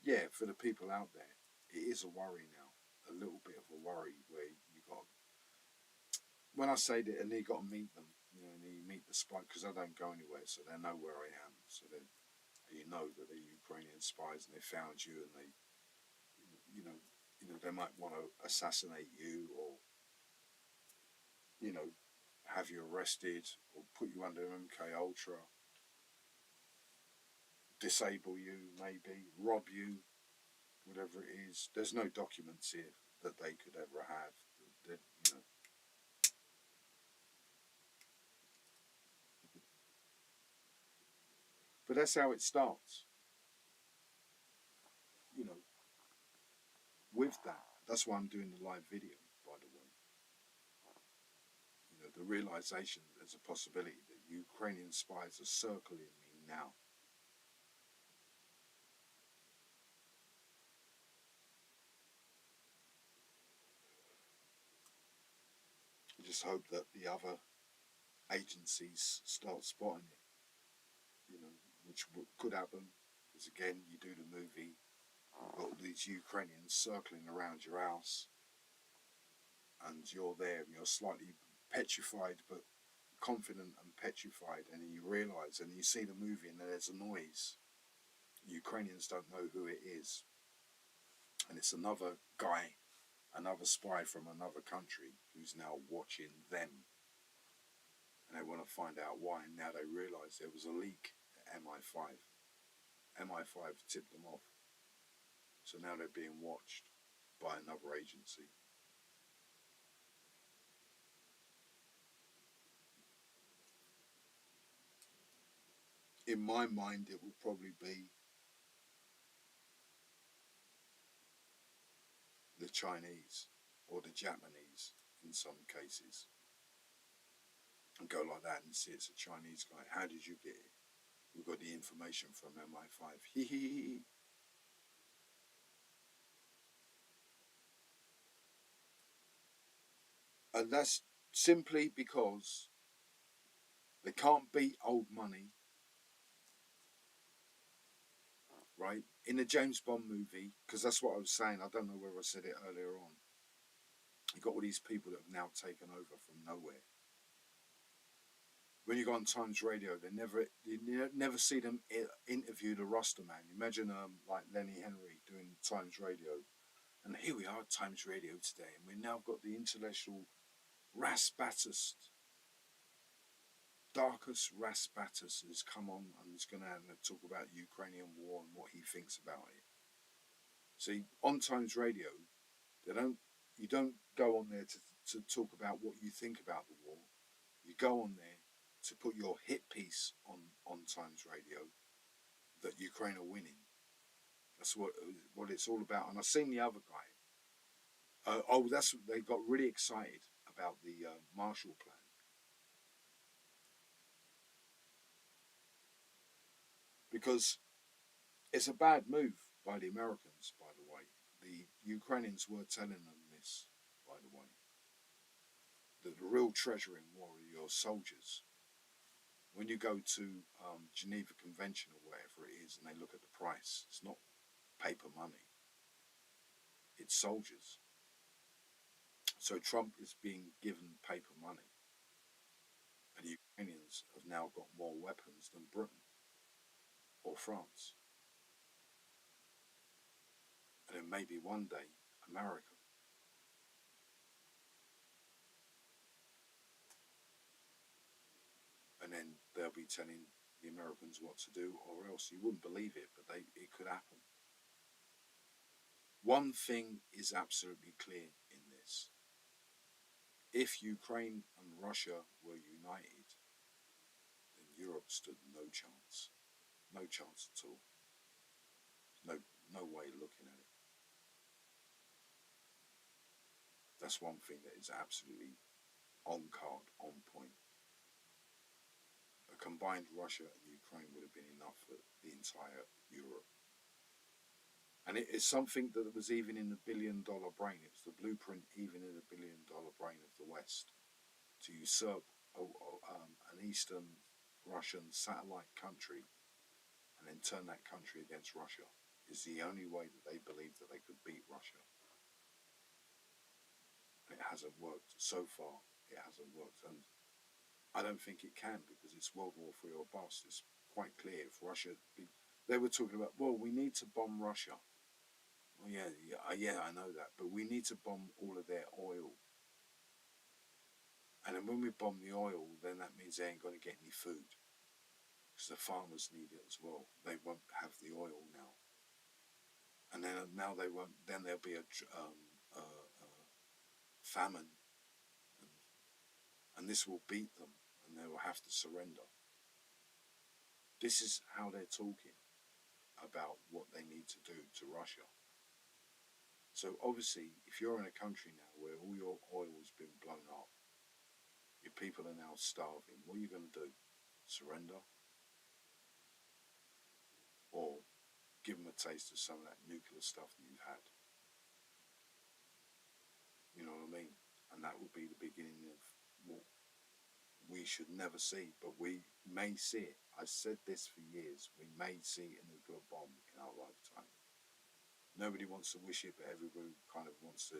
Speaker 1: yeah, for the people out there, it is a worry now. A little bit of a worry where you got. When I say that, and you got to meet them You know, and you meet the spy, because I don't go anywhere, so they know where I am. So then you know that they're Ukrainian spies, and they found you, and they, you know, they might want to assassinate you, or have you arrested, or put you under MK Ultra, disable you, maybe rob you, whatever it is. There's no documents here that they could ever have. That, but that's how it starts. You know, with that, that's why I'm doing the live video. By the way, the realization that there's a possibility that Ukrainian spies are circling me now. I just hope that the other agencies start spotting it. Which could happen, because again, you do the movie, you've got all these Ukrainians circling around your house, and you're there, and you're slightly petrified, but confident and petrified, and then you realise, and you see the movie, and there's a noise. Ukrainians don't know who it is, and it's another guy, another spy from another country who's now watching them, and they want to find out why. And now they realise there was a leak at MI5. MI5 tipped them off, so now they're being watched by another agency. In my mind, it will probably be the Chinese or the Japanese in some cases, and go like that and see it's a Chinese guy. How did you get it? We got the information from MI5. And that's simply because they can't beat old money, right? In the James Bond movie, because that's what I was saying, I don't know whether I said it earlier on, you got all these people that have now taken over from nowhere. When you go on Times Radio, you never see them interview the roster man. Imagine like Lenny Henry doing Times Radio, and here we are at Times Radio today, and we've now got the intellectual Rasbatus, Darkus Rasbatus has come on, and he's going to talk about Ukrainian war and what he thinks about it. See, on Times Radio, you don't go on there to talk about what you think about the war. You go on there to put your hit piece on Times Radio that Ukraine are winning. That's what it's all about. And I've seen the other guy. They got really excited about the Marshall Plan. Because it's a bad move by the Americans, by the way. The Ukrainians were telling them this, by the way, that the real treasure in war are your soldiers. When you go to Geneva Convention or whatever it is, and they look at the price, it's not paper money, it's soldiers. So Trump is being given paper money, and the Ukrainians have now got more weapons than Britain or France. And then maybe one day, America. And then they'll be telling the Americans what to do, or else. You wouldn't believe it, but it could happen. One thing is absolutely clear in this. If Ukraine and Russia were united, then Europe stood no chance. No chance at all. No way looking at it. That's one thing that is absolutely on card, on point. A combined Russia and Ukraine would have been enough for the entire Europe. And it is something that was even in the billion-dollar brain. It was the blueprint even in the billion-dollar brain of the West to usurp an Eastern Russian satellite country and then turn that country against Russia is the only way that they believe that they could beat Russia. And it hasn't worked so far. It hasn't worked. And I don't think it can, because it's World War III or bust. It's quite clear if Russia. They were talking about, well, we need to bomb Russia. Well, yeah, I know that, but we need to bomb all of their oil. And then when we bomb the oil, then that means they ain't going to get any food, because the farmers need it as well. They won't have the oil now, and then now they won't. Then there'll be a famine, and this will beat them, and they will have to surrender. This is how they're talking about what they need to do to Russia. So obviously, if you're in a country now where all your oil has been blown up, your people are now starving, what are you going to do? Surrender? Or give them a taste of some of that nuclear stuff that you've had? You know what I mean? And that will be the beginning of what we should never see, but we may see it. I said this for years. We may see a nuclear bomb in our lifetime. Nobody wants to wish it, but everybody kind of wants to,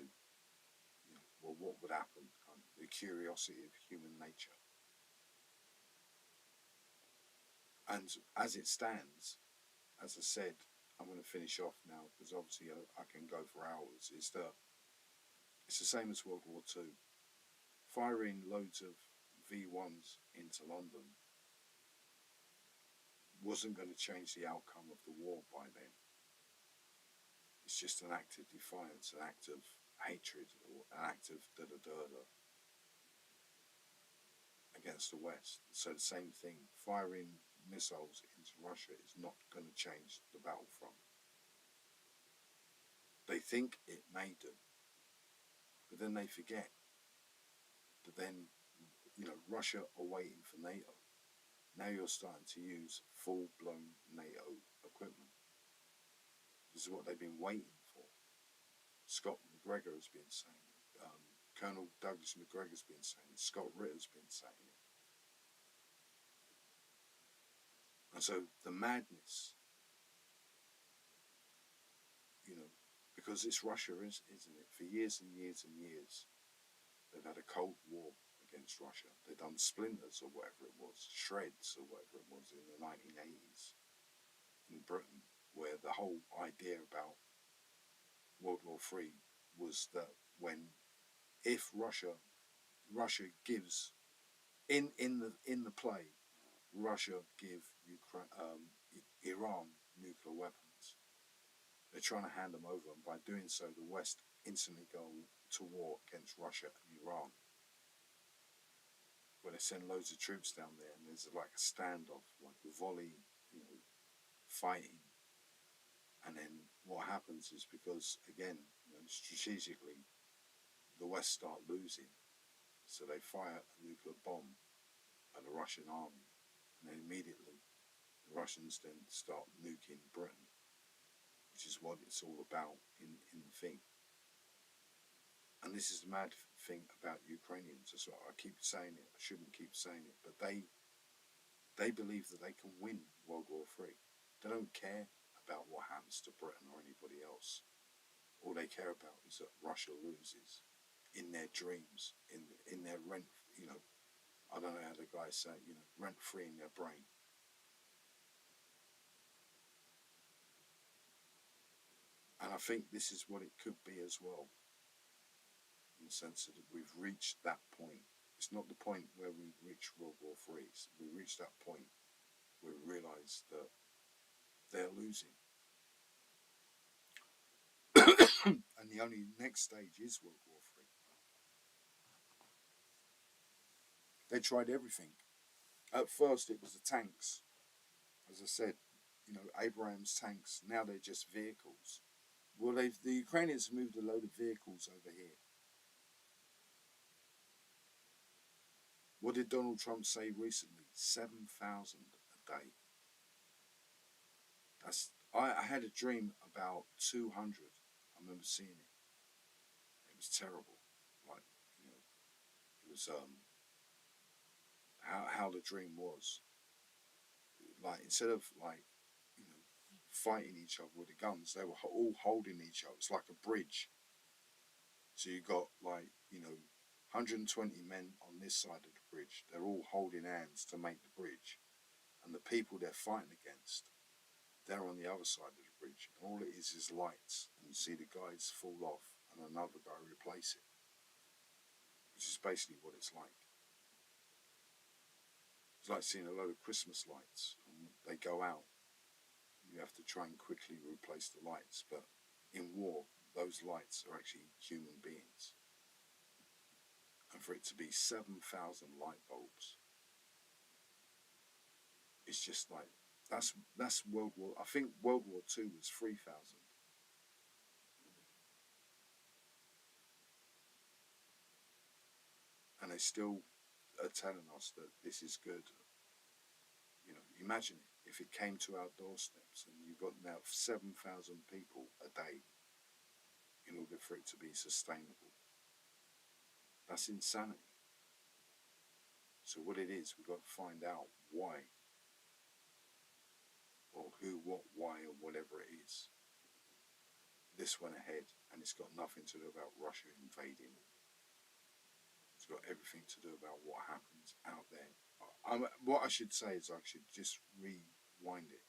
Speaker 1: well, what would happen? Kind of the curiosity of human nature. And as it stands, as I said, I'm going to finish off now, because obviously I can go for hours. It's the same as World War II. Firing loads of V1s into London wasn't going to change the outcome of the war by then. It's just an act of defiance, an act of hatred, or an act of da-da-da-da against the West. So the same thing, firing missiles into Russia is not going to change the battlefront. They think it may do, but then they forget that then, Russia are waiting for NATO. Now you're starting to use full-blown NATO equipment. This is what they've been waiting for. Scott McGregor has been saying it. Colonel Douglas McGregor's been saying it. Scott Ritter's been saying it. And so the madness, because it's Russia, isn't it? For years and years and years, they've had a Cold War against Russia. They've done splinters or whatever it was, shreds or whatever it was in the 1980s in Britain, where the whole idea about World War III was that if Russia gives in the play, Russia give Iran nuclear weapons. They're trying to hand them over, and by doing so, the West instantly go to war against Russia and Iran. Where they send loads of troops down there, and there's like a standoff, like a volley, fighting. And then what happens is, because again, strategically, the West start losing, so they fire a nuclear bomb at the Russian army, and then immediately the Russians then start nuking Britain, which is what it's all about in the thing. And this is the mad thing about Ukrainians. That's why I keep saying it. I shouldn't keep saying it, but they believe that they can win World War III. They don't care about what happens to Britain or anybody else. All they care about is that Russia loses in their dreams, in their rent. I don't know how the guys say, rent free in their brain. And I think this is what it could be as well, in the sense that we've reached that point. It's not the point where we reach World War III. We reached that point where we realise that they're losing. And the only next stage is World War III. They tried everything. At first it was the tanks. As I said, Abraham's tanks. Now they're just vehicles. Well, the Ukrainians moved a load of vehicles over here. What did Donald Trump say recently? 7,000 a day. I had a dream about 200. I remember seeing it. It was terrible. Like, it was how the dream was. Like, instead of fighting each other with the guns, they were all holding each other. It's like a bridge. So you got 120 men on this side of the bridge. They're all holding hands to make the bridge. And the people they're fighting against, they're on the other side of the bridge. And all it is lights. And you see the guys fall off and another guy replace it. Which is basically what it's like. It's like seeing a load of Christmas lights. And they go out. You have to try and quickly replace the lights. But in war, those lights are actually human beings. And for it to be 7,000 light bulbs, it's just like, that's World War, I think World War II was 3,000. And they still are telling us that this is good. You know, imagine if it came to our doorsteps and you've got now 7,000 people a day in order for it to be sustainable. That's insanity. So what it is, we've got to find out why, or who, what, why, or whatever it is. This went ahead, and it's got nothing to do about Russia invading. It's got everything to do about what happens out there. What I should say is I should just rewind it,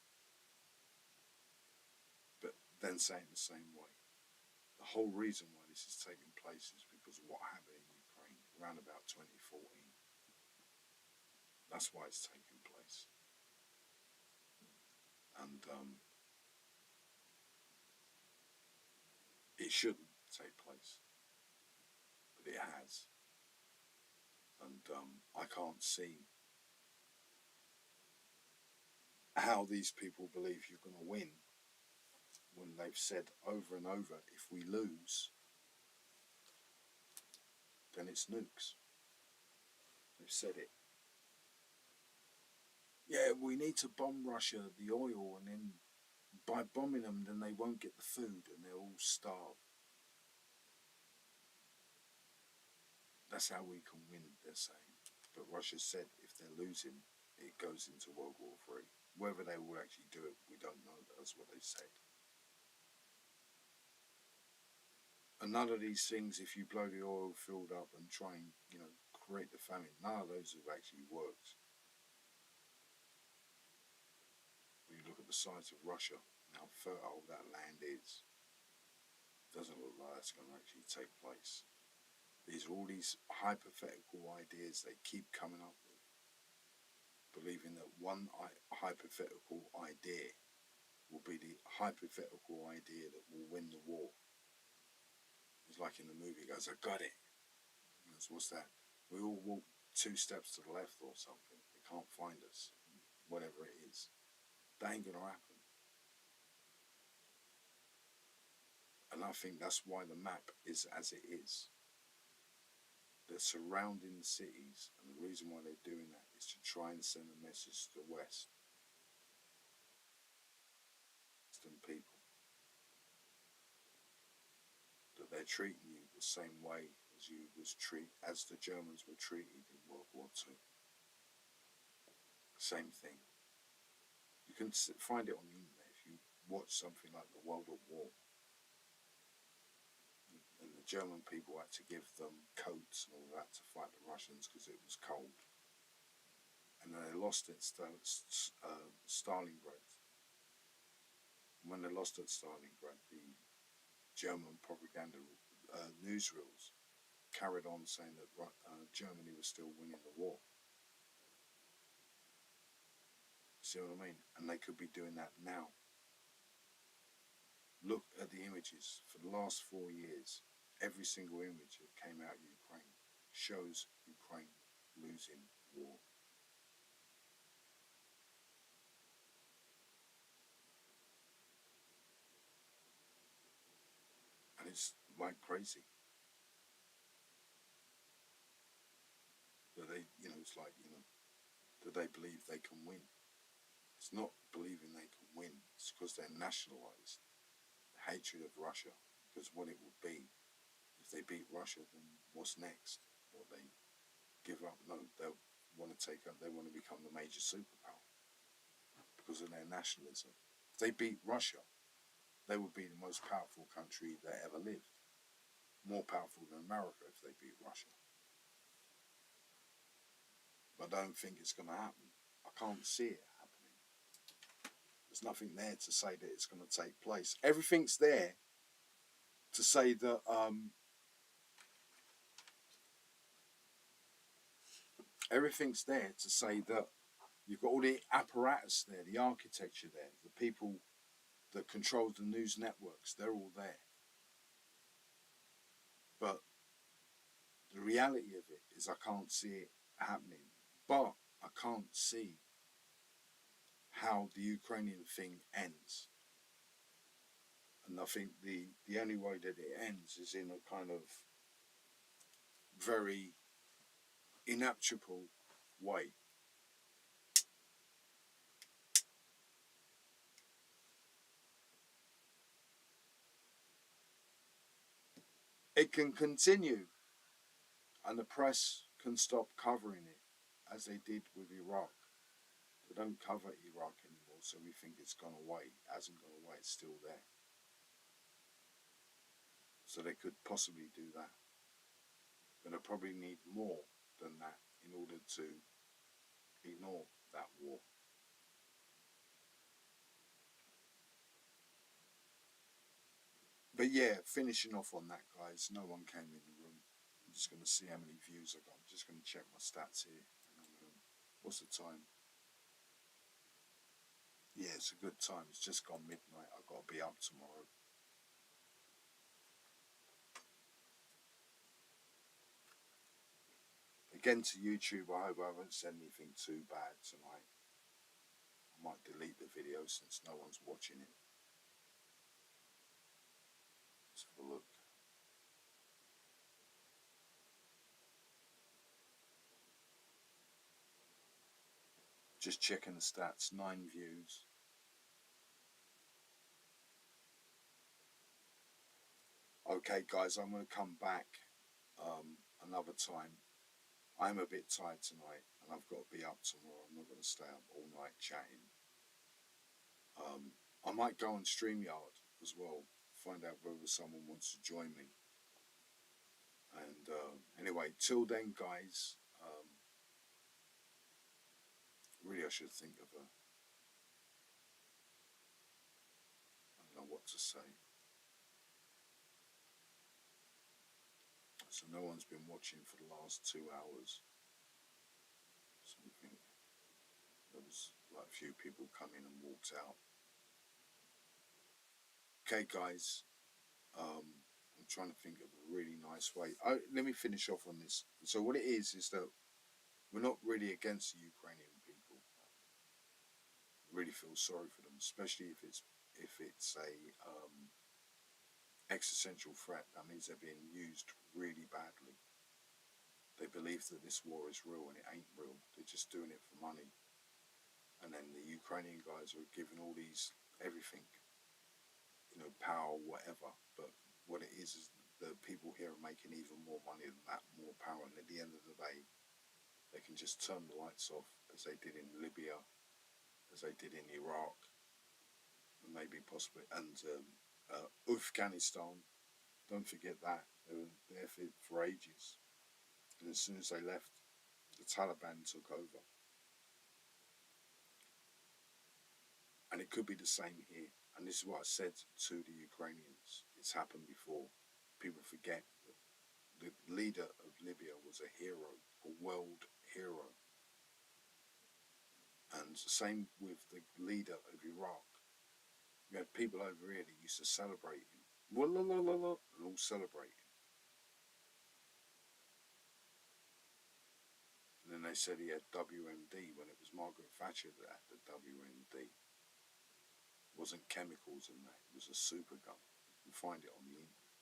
Speaker 1: but then say it in the same way. The whole reason why this is taking place is because of what happened in Ukraine around about 2014. That's why it's taking place. And it shouldn't take place, but it has. And I can't see how these people believe you're going to win when they've said over and over, if we lose, then it's nukes. They've said it. Yeah, we need to bomb Russia, the oil, and then by bombing them, then they won't get the food and they'll all starve. That's how we can win, they're saying. But Russia said if they're losing, it goes into World War III. Whether they will actually do it, we don't know. That's what they said. And none of these things, if you blow the oil field up and try and, create the famine, none of those have actually worked. When you look at the size of Russia and how fertile that land is, it doesn't look like that's going to actually take place. These are all these hypothetical ideas they keep coming up with, believing that one hypothetical idea will be the hypothetical idea that will win the war. It's like in the movie, it goes, I got it. He goes, what's that? We all walk 2 steps to the left or something. They can't find us, whatever it is. That ain't going to happen. And I think that's why the map is as it is. They're surrounding the cities, and the reason why they're doing that is to try and send a message to the West. Western people. That they're treating you the same way as the Germans were treated in World War II. Same thing. You can find it on the internet if you watch something like The World at War. And the German people had to give them coats and all that to fight the Russians because it was cold. And then they lost at Stalingrad. When they lost at Stalingrad, the German propaganda newsreels carried on saying that Germany was still winning the war. See what I mean? And they could be doing that now. Look at the images for the last 4 years. Every single image that came out of Ukraine shows Ukraine losing war. And it's like crazy. That it's like, that they believe they can win. It's not believing they can win. It's because they're nationalised. The hatred of Russia. Because what it would be, if they beat Russia, then what's next? Or they give up? No, they want to take up. They want to become the major superpower because of their nationalism. If they beat Russia, they would be the most powerful country that ever lived. More powerful than America if they beat Russia. But I don't think it's going to happen. I can't see it happening. There's nothing there to say that it's going to take place. Everything's there to say that everything's there to say that you've got all the apparatus there, the architecture there, the people that control the news networks, they're all there. But the reality of it is I can't see it happening. But I can't see how the Ukrainian thing ends. And I think the only way that it ends is in a kind of very inevitable way. It can continue and the press can stop covering it as they did with Iraq. They don't cover Iraq anymore, so we think it's gone away. It hasn't gone away, it's still there. So they could possibly do that. But they probably need more than that in order to ignore that war. But yeah, finishing off on that, guys, no one came in the room. I'm just going to see how many views I got. I'm just going to check my stats here. What's the time? Yeah, it's a good time. It's just gone midnight. I've got to be up tomorrow. Again, to YouTube, I hope I haven't said anything too bad tonight. I might delete the video since no one's watching it. Let's have a look. Just checking the stats, 9 views. Okay, guys, I'm going to come back another time. I'm a bit tired tonight and I've got to be up tomorrow. I'm not going to stay up all night chatting. I might go on StreamYard as well, find out whether someone wants to join me. And anyway, till then, guys, really I should think of I don't know what to say. So no one's been watching for the last 2 hours. Something. There was like a few people come in and walked out. Okay, guys. I'm trying to think of a really nice way. Let me finish off on this. So what it is that we're not really against the Ukrainian people. Really feel sorry for them, especially if it's a existential threat. That means they're being used really badly. They believe that this war is real and it ain't real. They're just doing it for money. And then the Ukrainian guys are giving all these everything, power, whatever. But what it is the people here are making even more money than that, more power. And at the end of the day, they can just turn the lights off as they did in Libya, as they did in Iraq, and maybe possibly, and Afghanistan. Don't forget that. They were there for ages. And as soon as they left, the Taliban took over. And it could be the same here. And this is what I said to the Ukrainians. It's happened before. People forget that the leader of Libya was a hero, a world hero. And the same with the leader of Iraq. You had people over here that used to celebrate him. And all celebrate him. And then they said he had WMD when it was Margaret Thatcher that had the WMD. It wasn't chemicals in that, it was a super gun. You can find it on the internet.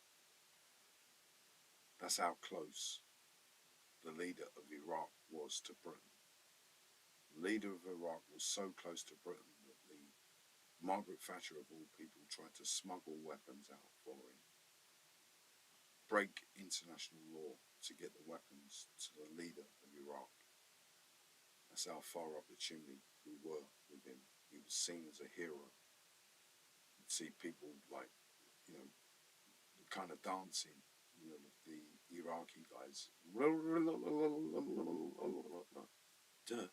Speaker 1: That's how close the leader of Iraq was to Britain. The leader of Iraq was so close to Britain that the Margaret Thatcher of all people tried to smuggle weapons out for him, break international law to get the weapons to the leader of Iraq. That's how far up the chimney we were with him. He was seen as a hero. You'd see people like, kind of dancing, the Iraqi guys. Dirt.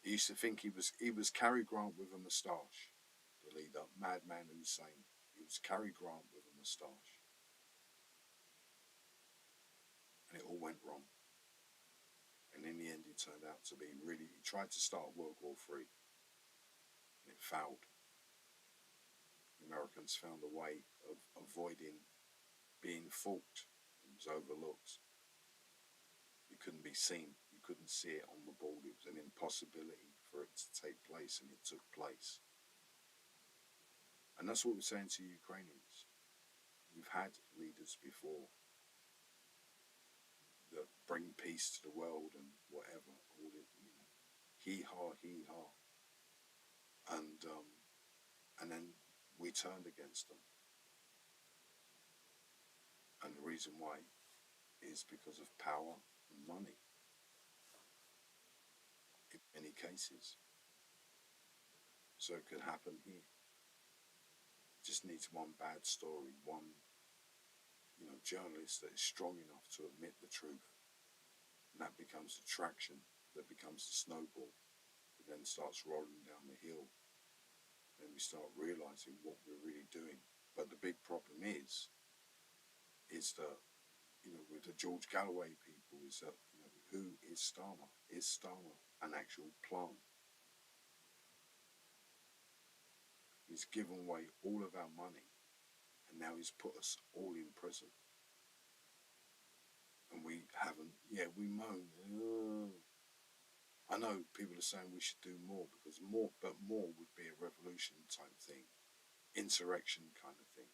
Speaker 1: He used to think he was Cary Grant with a moustache. The leader, Madman Hussein. He was Cary Grant with a moustache, and it all went wrong. And in the end, it turned out to be really. He tried to start World War III, and it failed. The Americans found a way of avoiding being fought. It was overlooked. It couldn't be seen. You couldn't see it on the board. It was an impossibility for it to take place, and it took place. And that's what we're saying to Ukrainians. We've had leaders before that bring peace to the world and whatever. All the, hee haw, and then we turned against them. And the reason why is because of power and money. In many cases, so it could happen here. Just needs one bad story, one journalist that is strong enough to admit the truth, and that becomes the traction, that becomes the snowball, that then starts rolling down the hill. Then we start realizing what we're really doing. But the big problem is that with the George Galloway people, is that who is Starmer? Is Starmer an actual plant? He's given away all of our money, and now he's put us all in prison. And we haven't, we moan. I know people are saying we should do more, because more would be a revolution type thing, insurrection kind of thing.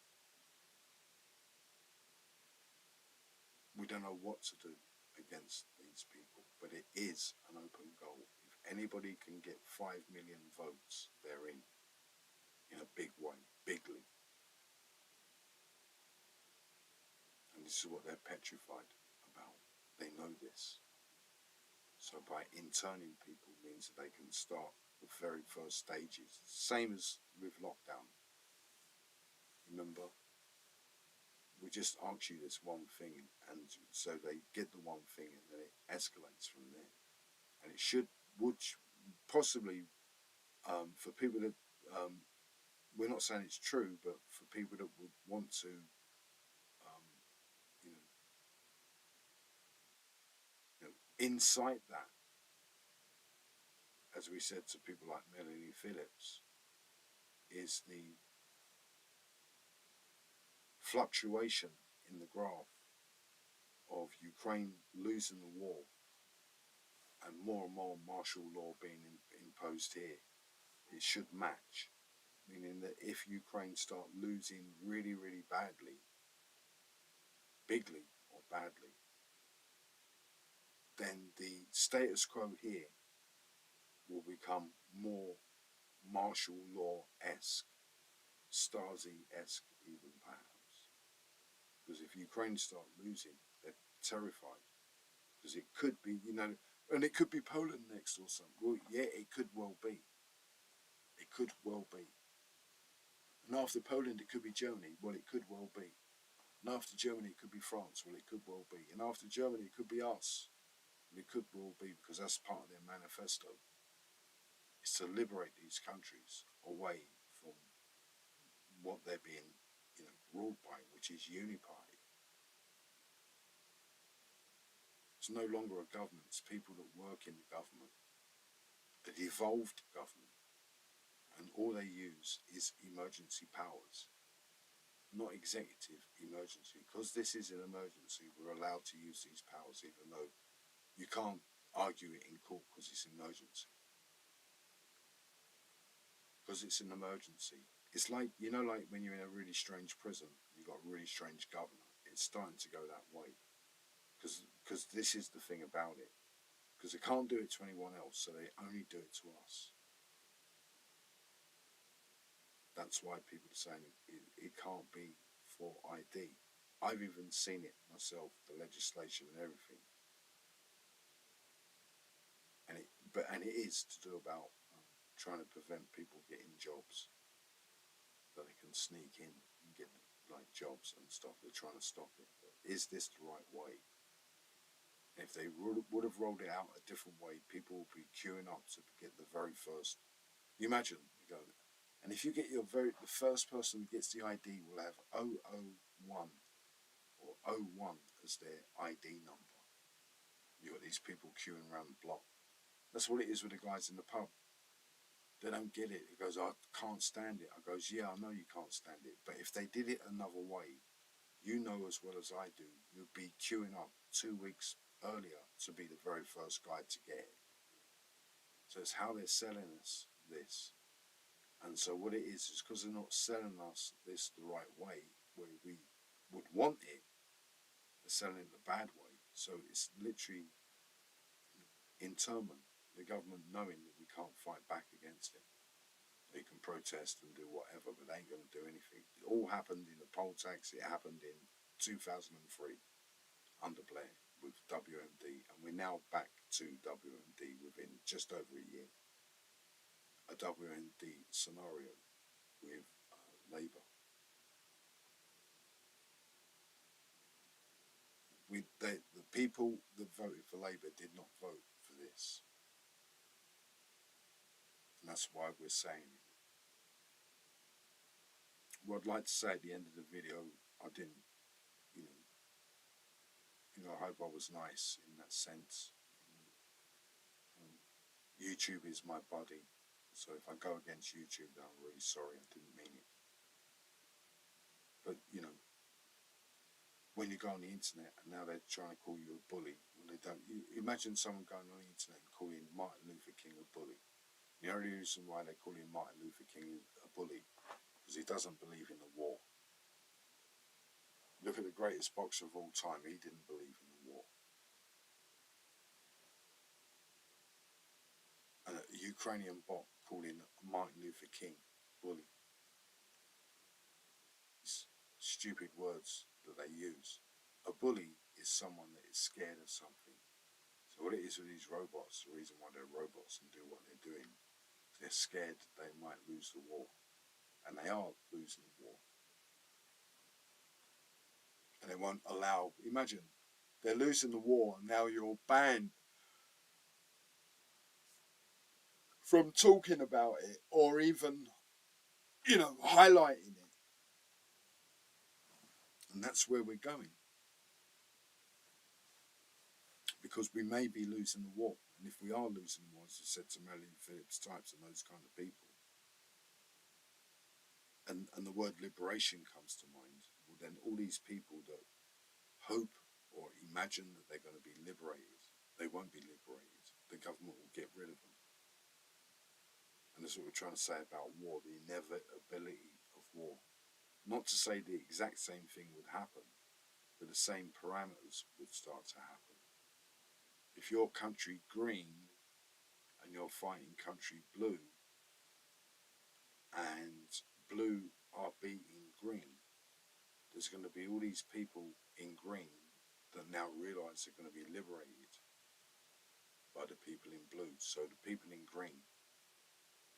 Speaker 1: We don't know what to do against these people, but it is an open goal. If anybody can get 5 million votes, they're in a big way, bigly. And this is what they're petrified about. They know this. So by interning people means that they can start the very first stages. Same as with lockdown. Remember? We just ask you this one thing, and so they get the one thing, and then it escalates from there. And it would possibly, for people that, we're not saying it's true, but for people that would want to, incite that, as we said to people like Melanie Phillips, is the fluctuation in the graph of Ukraine losing the war and more martial law being imposed here. It should match, meaning that if Ukraine start losing really, really badly, bigly or badly, then the status quo here will become more martial law-esque, Stasi-esque even perhaps. Because if Ukraine start losing, they're terrified. Because it could be, and it could be Poland next or something. Well, yeah, it could well be. It could well be. And after Poland, it could be Germany. Well, it could well be. And after Germany, it could be France. Well, it could well be. And after Germany, it could be us. Well, it could well be, because that's part of their manifesto. It's to liberate these countries away from what they're being, ruled by, which is uniparty. It's no longer a government. It's people that work in the government, a devolved government, and all they use is emergency powers, not executive emergency. Because this is an emergency, we're allowed to use these powers, even though you can't argue it in court because it's an emergency. Because it's an emergency. It's like, like when you're in a really strange prison, you've got a really strange governor. It's starting to go that way. Because this is the thing about it. Because they can't do it to anyone else, so they only do it to us. That's why people are saying it can't be for ID. I've even seen it myself, the legislation and everything. And it is to do about trying to prevent people getting jobs, that they can sneak in and get like jobs and stuff. They're trying to stop it. But is this the right way? If they would have rolled it out a different way, people would be queuing up to get the very first. You imagine, you go, and if you get the first person who gets the ID will have 001 or O1 as their ID number. You got these people queuing around the block. That's what it is with the guys in the pub. They don't get it. It goes, I can't stand it. I goes, yeah, I know you can't stand it. But if they did it another way, you know as well as I do, you'd be queuing up 2 weeks earlier to be the very first guy to get it. So it's how they're selling us this. And so what it is because they're not selling us this the right way, where we would want it, they're selling it the bad way. So it's literally interment, the government knowing that we can't fight back against it. They can protest and do whatever, but they ain't going to do anything. It all happened in the poll tax. It happened in 2003 under Blair with WMD, and we're now back to WMD within just over a year. A WMD scenario with Labour. The people that voted for Labour did not vote for this. And that's why we're saying it. What I'd like to say at the end of the video, I didn't, I hope I was nice in that sense. YouTube is my body, so if I go against YouTube, then I'm really sorry. I didn't mean it. But when you go on the internet and now they're trying to call you a bully, when they don't, imagine someone going on the internet and calling Martin Luther King a bully. The only reason why they're calling Martin Luther King a bully because he doesn't believe in the war. Look at the greatest boxer of all time. He didn't believe in the war. And a Ukrainian bot calling Martin Luther King bully. These stupid words that they use. A bully is someone that is scared of something. So what it is with these robots, the reason why they're robots and do what they're doing, they're scared they might lose the war. And they are losing the war. And they won't allow, imagine, they're losing the war and now you're banned from talking about it or even, highlighting it. And that's where we're going. Because we may be losing the war. And if we are losing the war, as I said to Melanie Phillips types and those kind of people, and the word liberation comes to mind, well then all these people that hope or imagine that they're going to be liberated, they won't be liberated. The government will get rid of them. And that's what we're trying to say about war, the inevitability of war. Not to say the exact same thing would happen, but the same parameters would start to happen. If you're country green and you're fighting country blue, and blue are beating green, there's going to be all these people in green that now realise they're going to be liberated by the people in blue. So the people in green,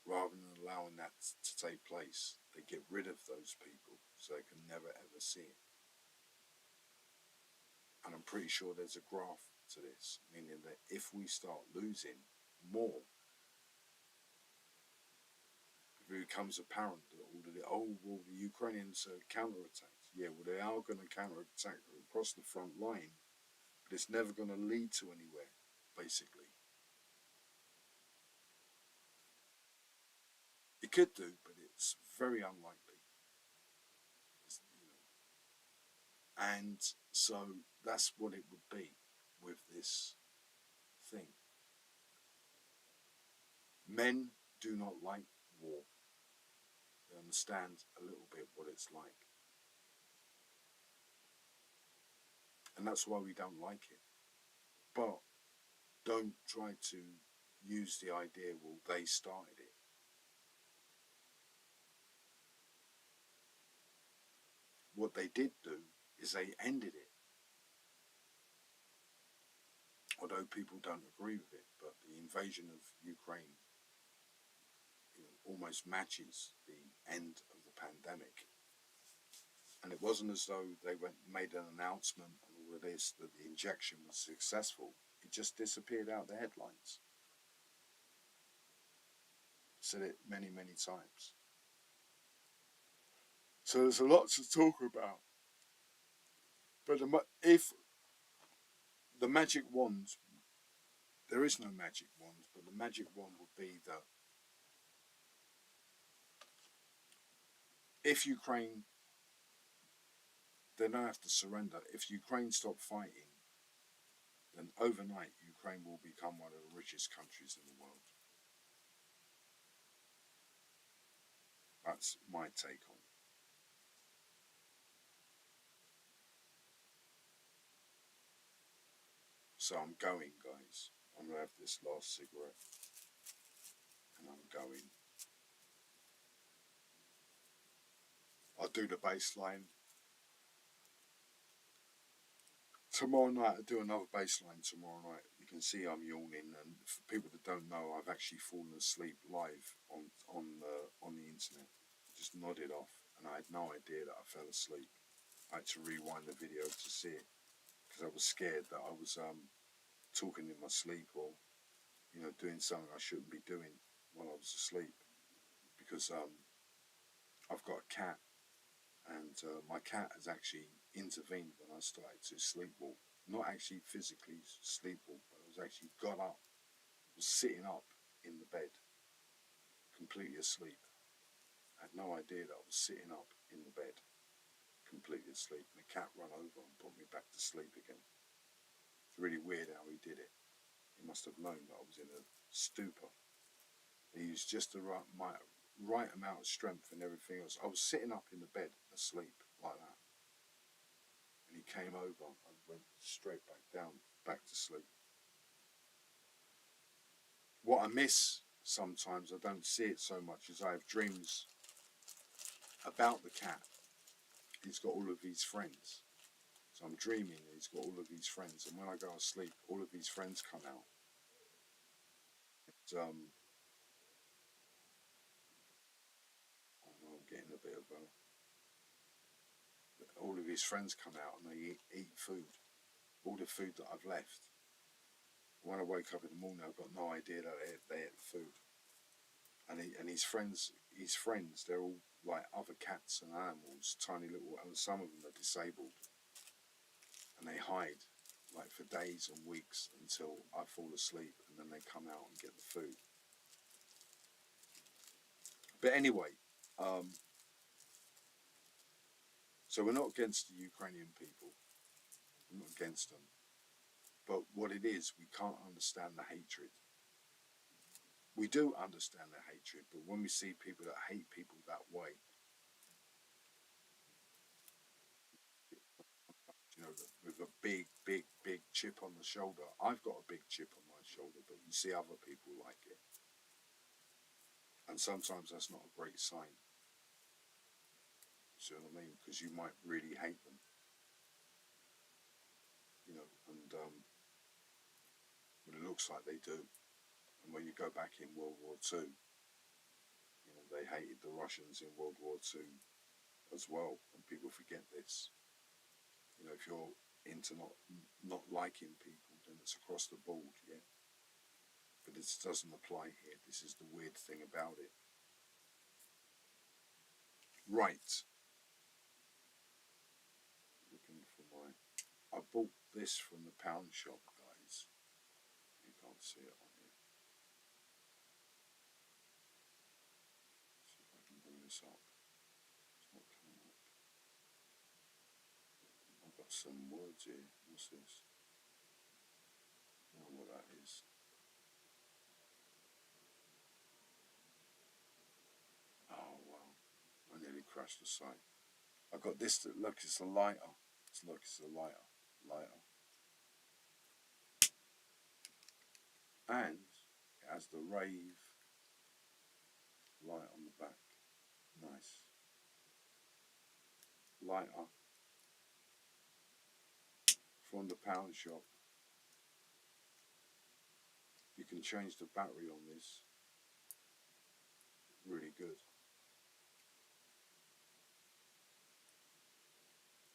Speaker 1: rather than allowing that to take place, they get rid of those people so they can never ever see it. And I'm pretty sure there's a graph to this, meaning that if we start losing more, if it becomes apparent that the Ukrainians are counterattacked. Yeah, well, they are going to counterattack across the front line, but it's never going to lead to anywhere, basically. It could do, but it's very unlikely. And so that's what it would be with this thing. Men do not like war. They understand a little bit what it's like. And that's why we don't like it. But don't try to use the idea, well, they started it. What they did do is they ended it. Although people don't agree with it, but the invasion of Ukraine almost matches the end of the pandemic. And it wasn't as though they made an announcement and all of this that the injection was successful. It just disappeared out the headlines. Said it many, many times. So there's a lot to talk about. But if the magic wand, there is no magic wand, but the magic wand would be that if Ukraine, they don't have to surrender. If Ukraine stop fighting, then overnight Ukraine will become one of the richest countries in the world. That's my take on it. So I'm going, guys. I'm going to have this last cigarette. And I'm going. I'll do the bass line. Tomorrow night, I'll do another bass line tomorrow night. You can see I'm yawning. And for people that don't know, I've actually fallen asleep live on the internet. Just nodded off. And I had no idea that I fell asleep. I had to rewind the video to see it. Because I was scared that I was talking in my sleep or doing something I shouldn't be doing while I was asleep, because I've got a cat, and my cat has actually intervened when I started to sleepwalk. Not actually physically sleepwalk, but I was actually got up, was sitting up in the bed, completely asleep. I had no idea that I was sitting up in the bed, completely asleep, and the cat ran over and put me back to sleep again. It's really weird how he did it. He must have known that I was in a stupor. He used just the right amount of strength and everything else. I was sitting up in the bed asleep like that. And he came over and went straight back down, back to sleep. What I miss sometimes, I don't see it so much, is I have dreams about the cat. He's got all of these friends. So I'm dreaming and he's got all of these friends. And when I go to sleep, all of these friends come out. And, I'm getting a bit of all of his friends come out and they eat food. All the food that I've left. When I wake up in the morning, I've got no idea that they ate the food. And his friends, they're all like other cats and animals, tiny little, and some of them are disabled. And they hide like for days and weeks until I fall asleep, and then they come out and get the food. But anyway, so we're not against the Ukrainian people. We're not against them. But what it is, we can't understand the hatred. We do understand the hatred, but when we see people that hate people that way, with a big, big, big chip on the shoulder. I've got a big chip on my shoulder, but you see other people like it. And sometimes that's not a great sign. See what I mean? Because you might really hate them. And it looks like they do. And when you go back in World War II, they hated the Russians in World War II as well, and people forget this. If you're into not liking people, then it's across the board, yeah. But this doesn't apply here. This is the weird thing about it. Right. Looking for I bought this from the pound shop, guys. You can't see it on here. See if I can bring this up. It's not coming up. I've got some words here. What's this? I don't know what that is. Oh, wow. I nearly crashed the site. I got this. Look, it's a lighter. It's a lighter. And it has the rave light on the back. Nice. Lighter. From the pound shop. You can change the battery on this. Really good.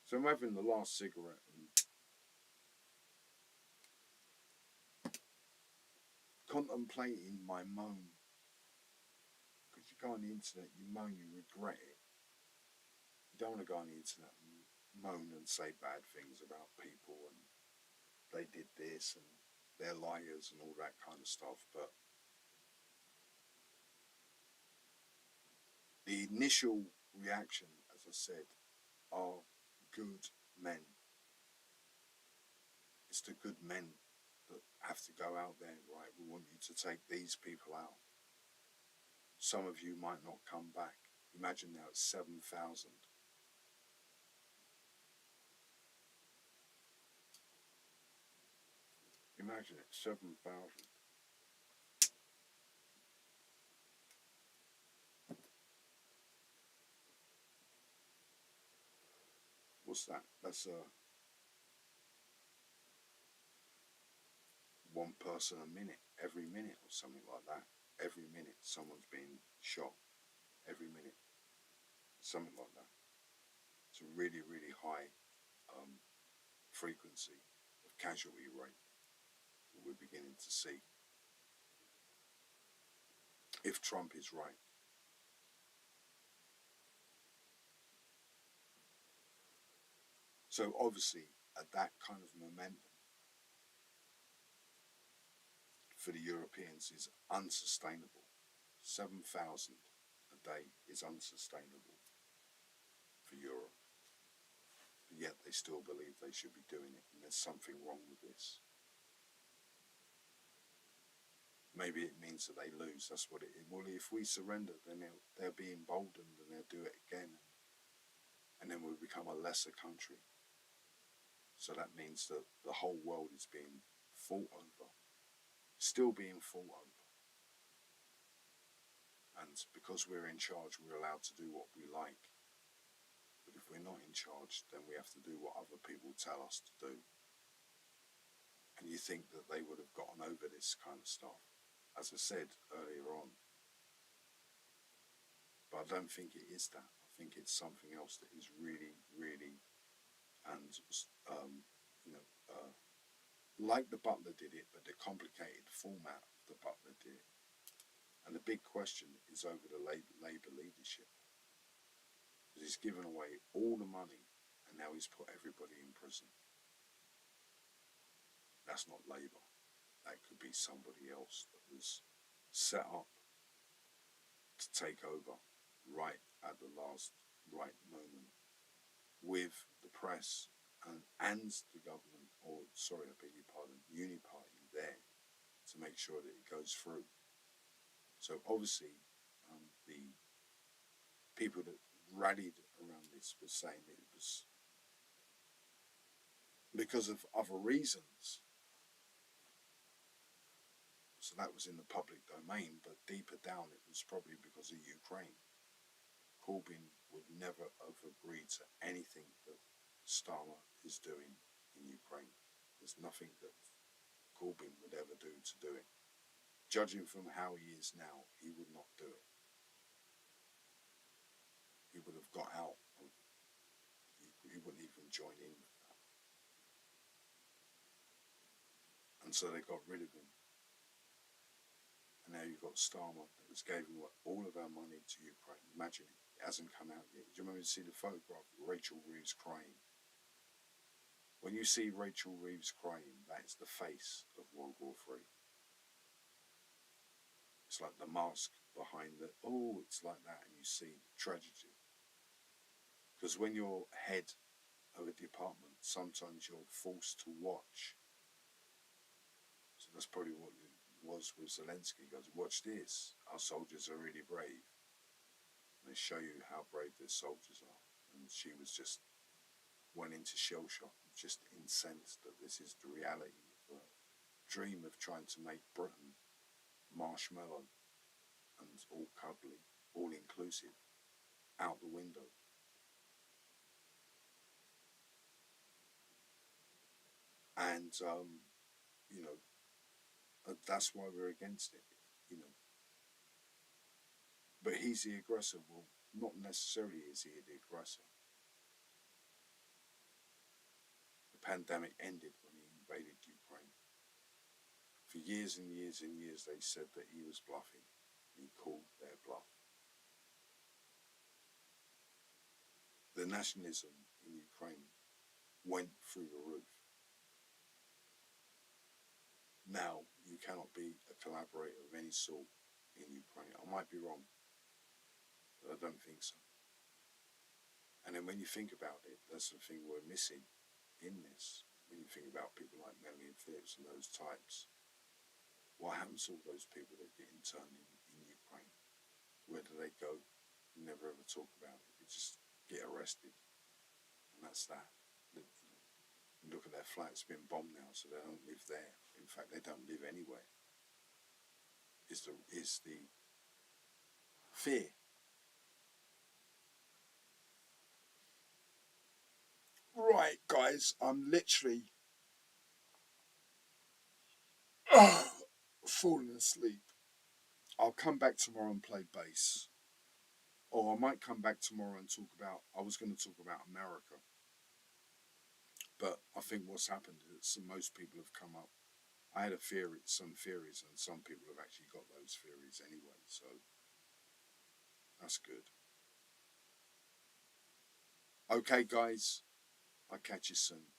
Speaker 1: So I'm having the last cigarette and contemplating my moan. Because you go on the internet, you moan, you regret it. You don't want to go on the internet and moan and say bad things about people and they did this and they're liars and all that kind of stuff. But the initial reaction, as I said, are good men. It's the good men that have to go out there, right? We want you to take these people out. Some of you might not come back. Imagine now it's 7,000. Imagine it, 7,000. What's that? That's one person a minute, every minute or something like that. Every minute someone's being shot. Every minute, something like that. It's a really, really high frequency of casualty rate that we're beginning to see. If Trump is right. So obviously, at that kind of momentum for the Europeans is unsustainable. 7,000 a day is unsustainable for Europe. But yet they still believe they should be doing it, and there's something wrong with this. Maybe it means that they lose. That's what it is. Well, if we surrender, then they'll be emboldened and they'll do it again. And then we'll become a lesser country. So that means that the whole world is being fought over, still being fought over. And because we're in charge, we're allowed to do what we like. But if we're not in charge, then we have to do what other people tell us to do. And you think that they would have gotten over this kind of stuff, as I said earlier on. But I don't think it is that. I think it's something else that is really, really, and like the Butler did it, but the complicated format of the Butler did it. And the big question is over the Labour leadership. Because he's given away all the money and now he's put everybody in prison. That's not Labour. That could be somebody else that was set up to take over right at the last right moment with the press and the government, or sorry, I beg your pardon, Uniparty there to make sure that it goes through. So obviously the people that rallied around this were saying it was because of other reasons. So that was in the public domain, but deeper down it was probably because of Ukraine. Corbyn would never have agreed to anything that Starmer is doing in Ukraine. There's nothing that Corbyn would ever do to do it. Judging from how he is now, he would not do it. He would have got out. He wouldn't even join in with that. And so they got rid of him. And now you've got Starmer that was giving all of our money to Ukraine. Imagine it. It hasn't come out yet. Do you remember to see the photograph of Rachel Reeves crying? When you see Rachel Reeves crying, that is the face of World War III. It's like the mask behind the, oh, it's like that, and you see the tragedy. Because when you're head of a department, sometimes you're forced to watch. So that's probably what it was with Zelensky. He goes, watch this, our soldiers are really brave. And they show you how brave their soldiers are. And she was just, went into shell shock, just incensed that this is the reality of a dream of trying to make Britain marshmallow and all cuddly, all inclusive, out the window. And that's why we're against it, But he's the aggressor. Well, not necessarily is he the aggressor. pandemic ended when he invaded Ukraine. For years and years and years, they said that he was bluffing. He called their bluff. The nationalism in Ukraine went through the roof. Now, you cannot be a collaborator of any sort in Ukraine. I might be wrong, but I don't think so. And then when you think about it, that's the thing we're missing in this. When you think about people like Melanie and Phillips and those types, what happens to all those people that get interned in Ukraine? Where do they go? We never ever talk about it. They just get arrested. And that's that. Look at their flats being bombed now, so they don't live there. In fact, they don't live anywhere. Is the fear. Right, guys, I'm literally falling asleep. I'll come back tomorrow and play bass. Or I might come back tomorrow and talk about, I was going to talk about America. But I think what's happened is most people have come up. I had some theories, and some people have actually got those theories anyway, so that's good. Okay, guys, I'll catch you soon.